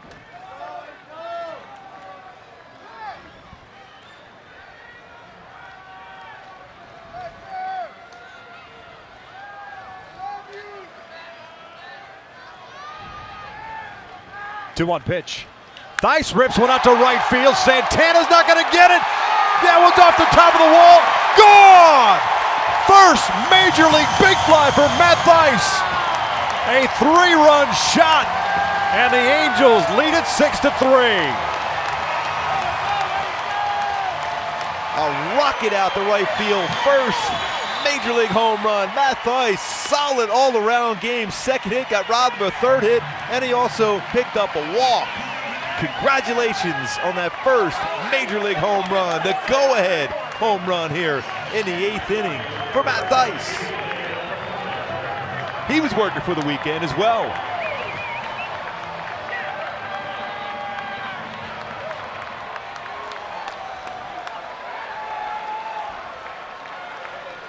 Two-one pitch. Thaiss rips one out to right field. Santana's not going to get it. That one's off the top of the wall. Gone! First major league big fly for Matt Thaiss. A 3-run shot, and the Angels lead it 6-3. A rocket out the right field. First major league home run. Matt Thaiss, solid all-around game. Second hit, got robbed of a third hit, and he also picked up a walk. Congratulations on that first major league home run, the go-ahead home run here in the 8th inning for Matt Thaiss. He was working for the weekend as well.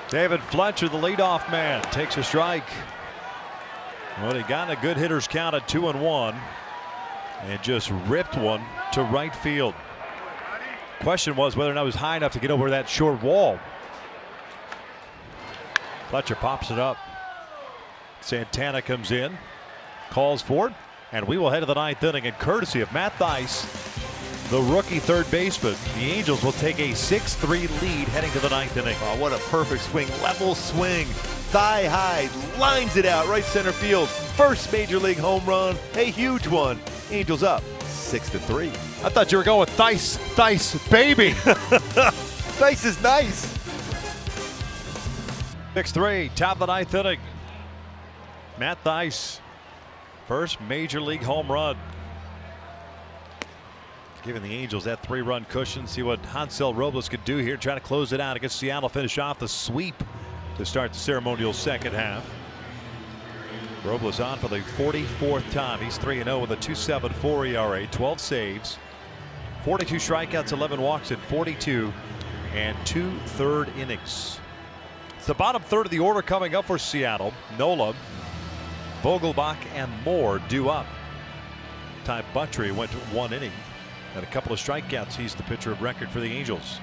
David Fletcher, the leadoff man, takes a strike. Well, he got a good hitter's count at 2-1. And just ripped one to right field. Question was whether or not it was high enough to get over that short wall. Fletcher pops it up. Santana comes in, calls for it, and we will head to the 9th inning. And courtesy of Matt Thaiss, the rookie third baseman, the Angels will take a 6-3 lead heading to the 9th inning. Oh, what a perfect swing, level swing. Thigh high, lines it out right center field. First major league home run, a huge one. Angels up 6-3. I thought you were going with Thaiss baby. Thaiss is nice. 6-3, top of the 9th inning. Matt Thaiss, first major league home run. Giving the Angels that 3-run cushion. See what Hansel Robles could do here. Try to close it out against Seattle. Finish off the sweep to start the ceremonial second half. Robles on for the 44th time. He's 3-0 with a 2.74 ERA, 12 saves, 42 strikeouts, 11 walks in 42 and 2 third innings. It's the bottom third of the order coming up for Seattle. Nola, Vogelbach, and Moore due up. Ty Buttrey went to 1 inning and a couple of strikeouts. He's the pitcher of record for the Angels.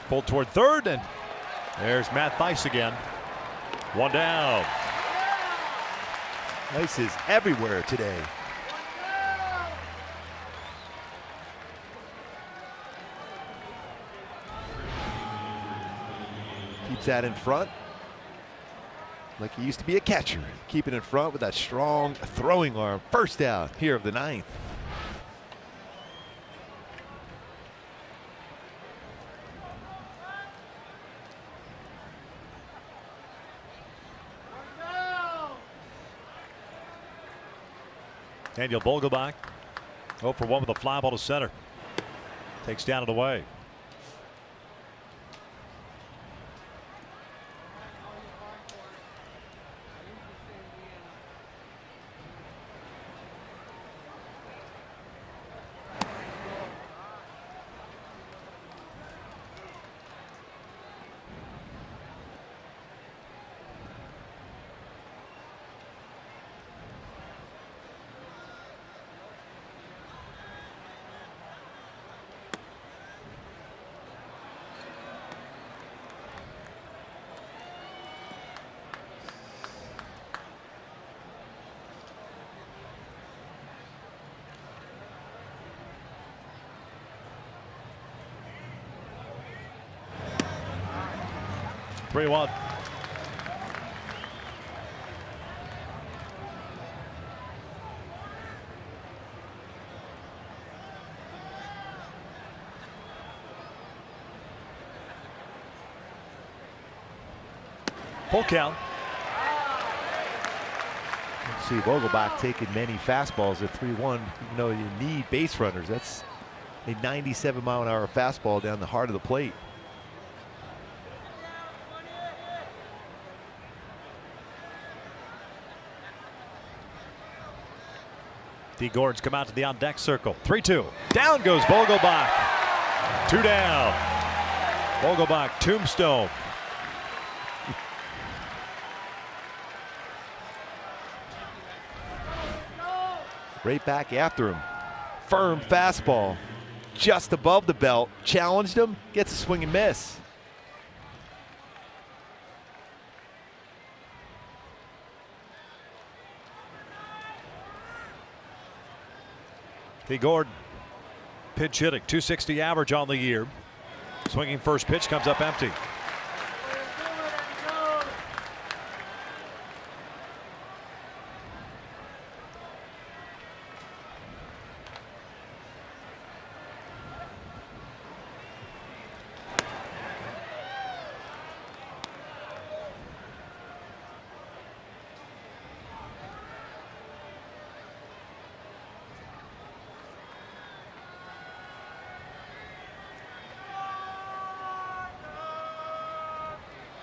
Pulled toward third, and there's Matt Thaiss again. 1 down. Thaiss is everywhere today. Keeps that in front like he used to be a catcher. Keep it in front with that strong throwing arm. First down here of the 9th. Daniel Vogelbach 0 for 1 with a fly ball to center. Takes down and away. Three one. Full count. Let's see Vogelbach taking many fastballs at 3-1. Even though you need base runners, that's a 97-mile-an-hour fastball down the heart of the plate. D. Gordon's come out to the on-deck circle. 3-2. Down goes Vogelbach. 2 down. Vogelbach, tombstone. Right back after him. Firm fastball. Just above the belt. Challenged him. Gets a swing and miss. D. Gordon, pitch hitting, 260 average on the year. Swinging first pitch comes up empty.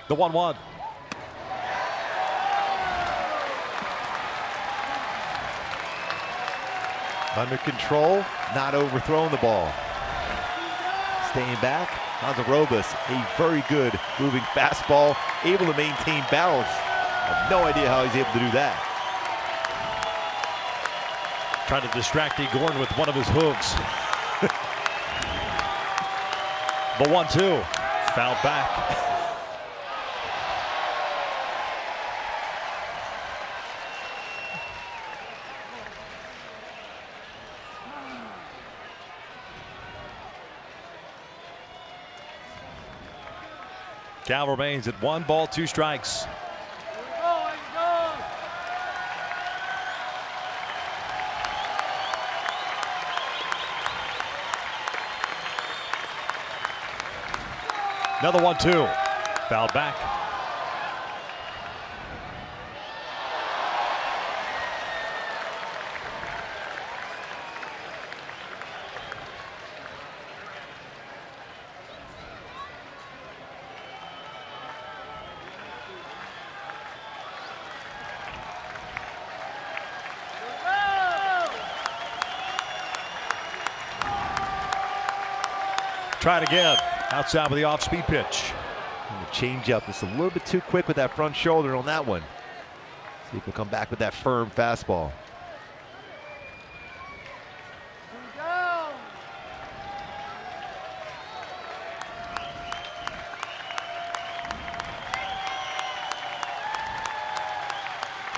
The 1-1. Under control, not overthrowing the ball. Staying back, Hansel Robles, a very good moving fastball, able to maintain balance. I have no idea how he's able to do that. Trying to distract D. Gordon with one of his hooves. The 1-2. Fouled back. Count remains at 1 ball, 2 strikes. Another 1-2. Fouled back. Try it again. Outside with the off-speed pitch. And the changeup just a little bit too quick with that front shoulder on that one. See if he'll come back with that firm fastball.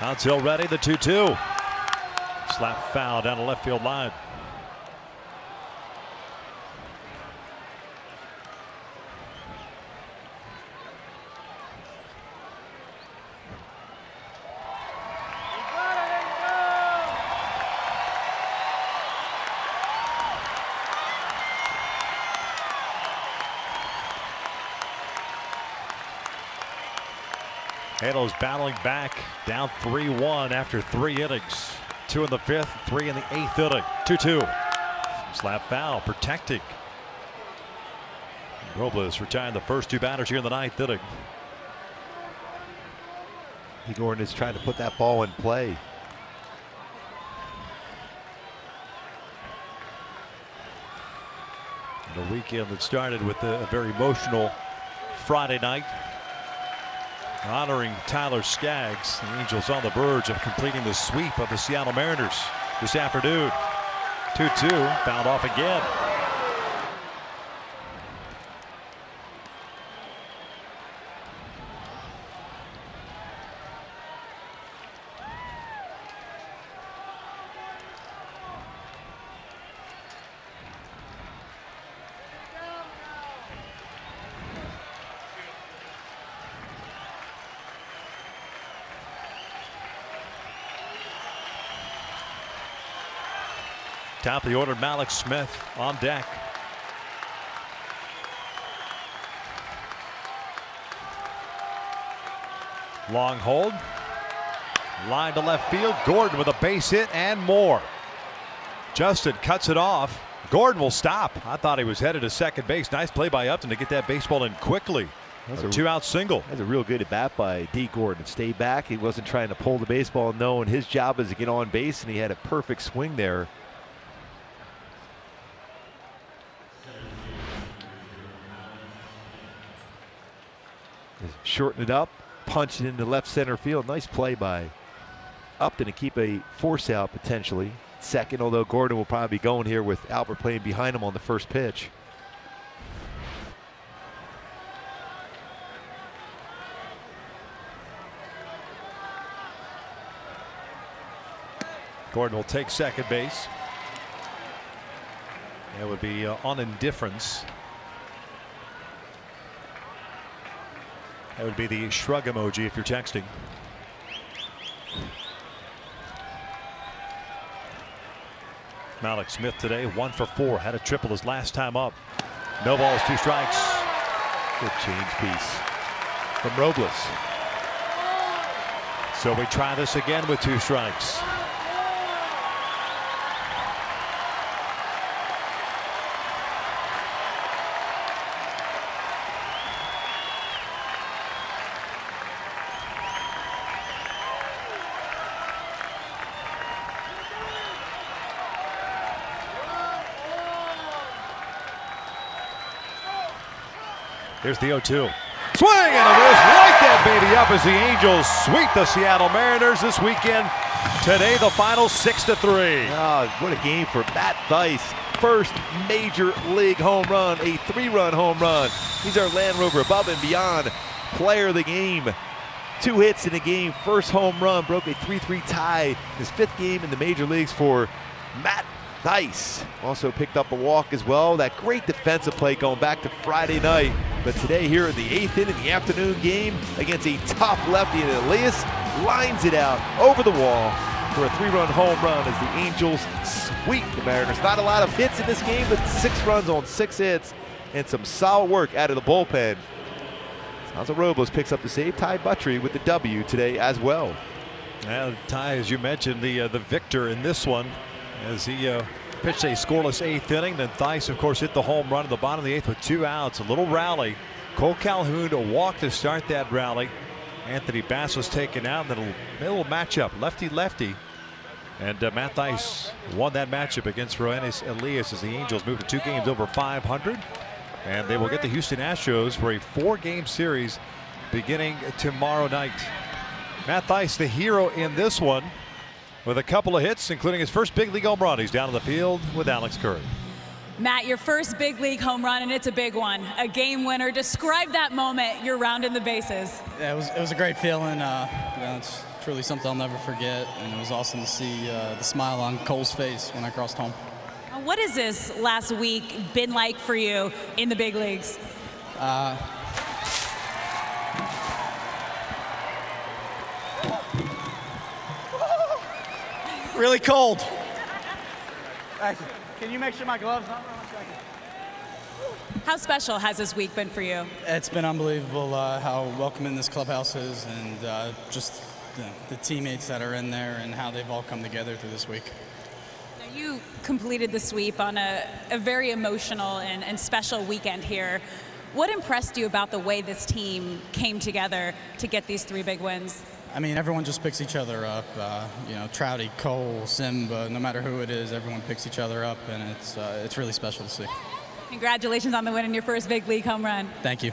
Until ready, the 2-2. Slap foul down the left field line. Halos battling back, down 3-1 after 3 innings. 2 in the 5th, 3 in the 8th inning. 2-2. Slap foul, protecting. Robles retiring the first 2 batters here in the 9th inning. Gordon is trying to put that ball in play. And a weekend that started with a very emotional Friday night, honoring Tyler Skaggs. The Angels on the verge of completing the sweep of the Seattle Mariners this afternoon. 2-2, fouled off again. Top of the order, Malik Smith on deck. Long hold. Line to left field. Gordon with a base hit and more. Justin cuts it off. Gordon will stop. I thought he was headed to second base. Nice play by Upton to get that baseball in quickly. That's a 2-out single. That's a real good at bat by D. Gordon. Stay back. He wasn't trying to pull the baseball, knowing his job is to get on base, and he had a perfect swing there. Shorten it up, punch it into left center field. Nice play by Upton to keep a force out potentially. Second, although Gordon will probably be going here with Albert playing behind him on the first pitch. Gordon will take second base. That would be on indifference. That would be the shrug emoji if you're texting. Malik Smith today 1 for 4. Had a triple his last time up. No balls, 2 strikes. Good change piece from Robles. So we try this again with 2 strikes. Here's the 0-2. Swing and a miss. Light that baby up as the Angels sweep the Seattle Mariners this weekend. Today the final 6-3. Oh, what a game for Matt Thaiss. First major league home run, a 3-run home run. He's our Land Rover above and beyond player of the game. 2 hits in the game, first home run, broke a 3-3 tie. His 5th game in the major leagues for Matt Thaiss. Also picked up a walk as well. That great defensive play going back to Friday night. But today here in the 8th inning, the afternoon game against a tough lefty, and Elias lines it out over the wall for a 3-run home run as the Angels sweep the Mariners. Not a lot of hits in this game, but 6 runs on 6 hits. and some solid work out of the bullpen. Alonso Robles picks up the save. Ty Buttrey with the W today as well. And Ty, as you mentioned, the victor in this one as he pitched a scoreless 8th inning. Then Theis, of course, hit the home run at the bottom of the 8th with 2 outs. A little rally. Cole Calhoun a walk to start that rally. Anthony Bass was taken out. And then a little matchup, lefty-lefty. And Matt Theis won that matchup against Roenis Elias as the Angels move to 2 games over 500. And they will get the Houston Astros for a 4-game series beginning tomorrow night. Matt Theis, the hero in this one, with a couple of hits, including his first big league home run. He's down on the field with Alex Curry. Matt, your first big league home run, and it's a big one, a game winner. Describe that moment. You're rounding the bases. Yeah, it was a great feeling. It's truly something I'll never forget, and it was awesome to see the smile on Cole's face when I crossed home. What has this last week been like for you in the big leagues? Really cold. Actually, can you make sure my gloves are on? How special has this week been for you? It's been unbelievable how welcoming this clubhouse is, and just the teammates that are in there and how they've all come together through this week. You completed the sweep on a very emotional and special weekend here. What impressed you about the way this team came together to get these 3 big wins? I mean, everyone just picks each other up. You know, Trouty, Cole, Simba, no matter who it is, everyone picks each other up, and it's really special to see. Congratulations on the win in your first big league home run. Thank you.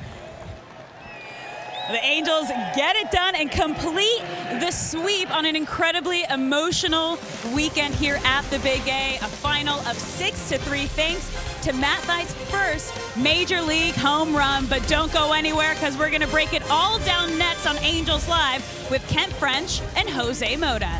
The Angels get it done and complete the sweep on an incredibly emotional weekend here at the Big A. A final of 6-3 thanks to Matt Theis' first major league home run. But don't go anywhere, because we're going to break it all down next on Angels Live with Kent French and Jose Mota.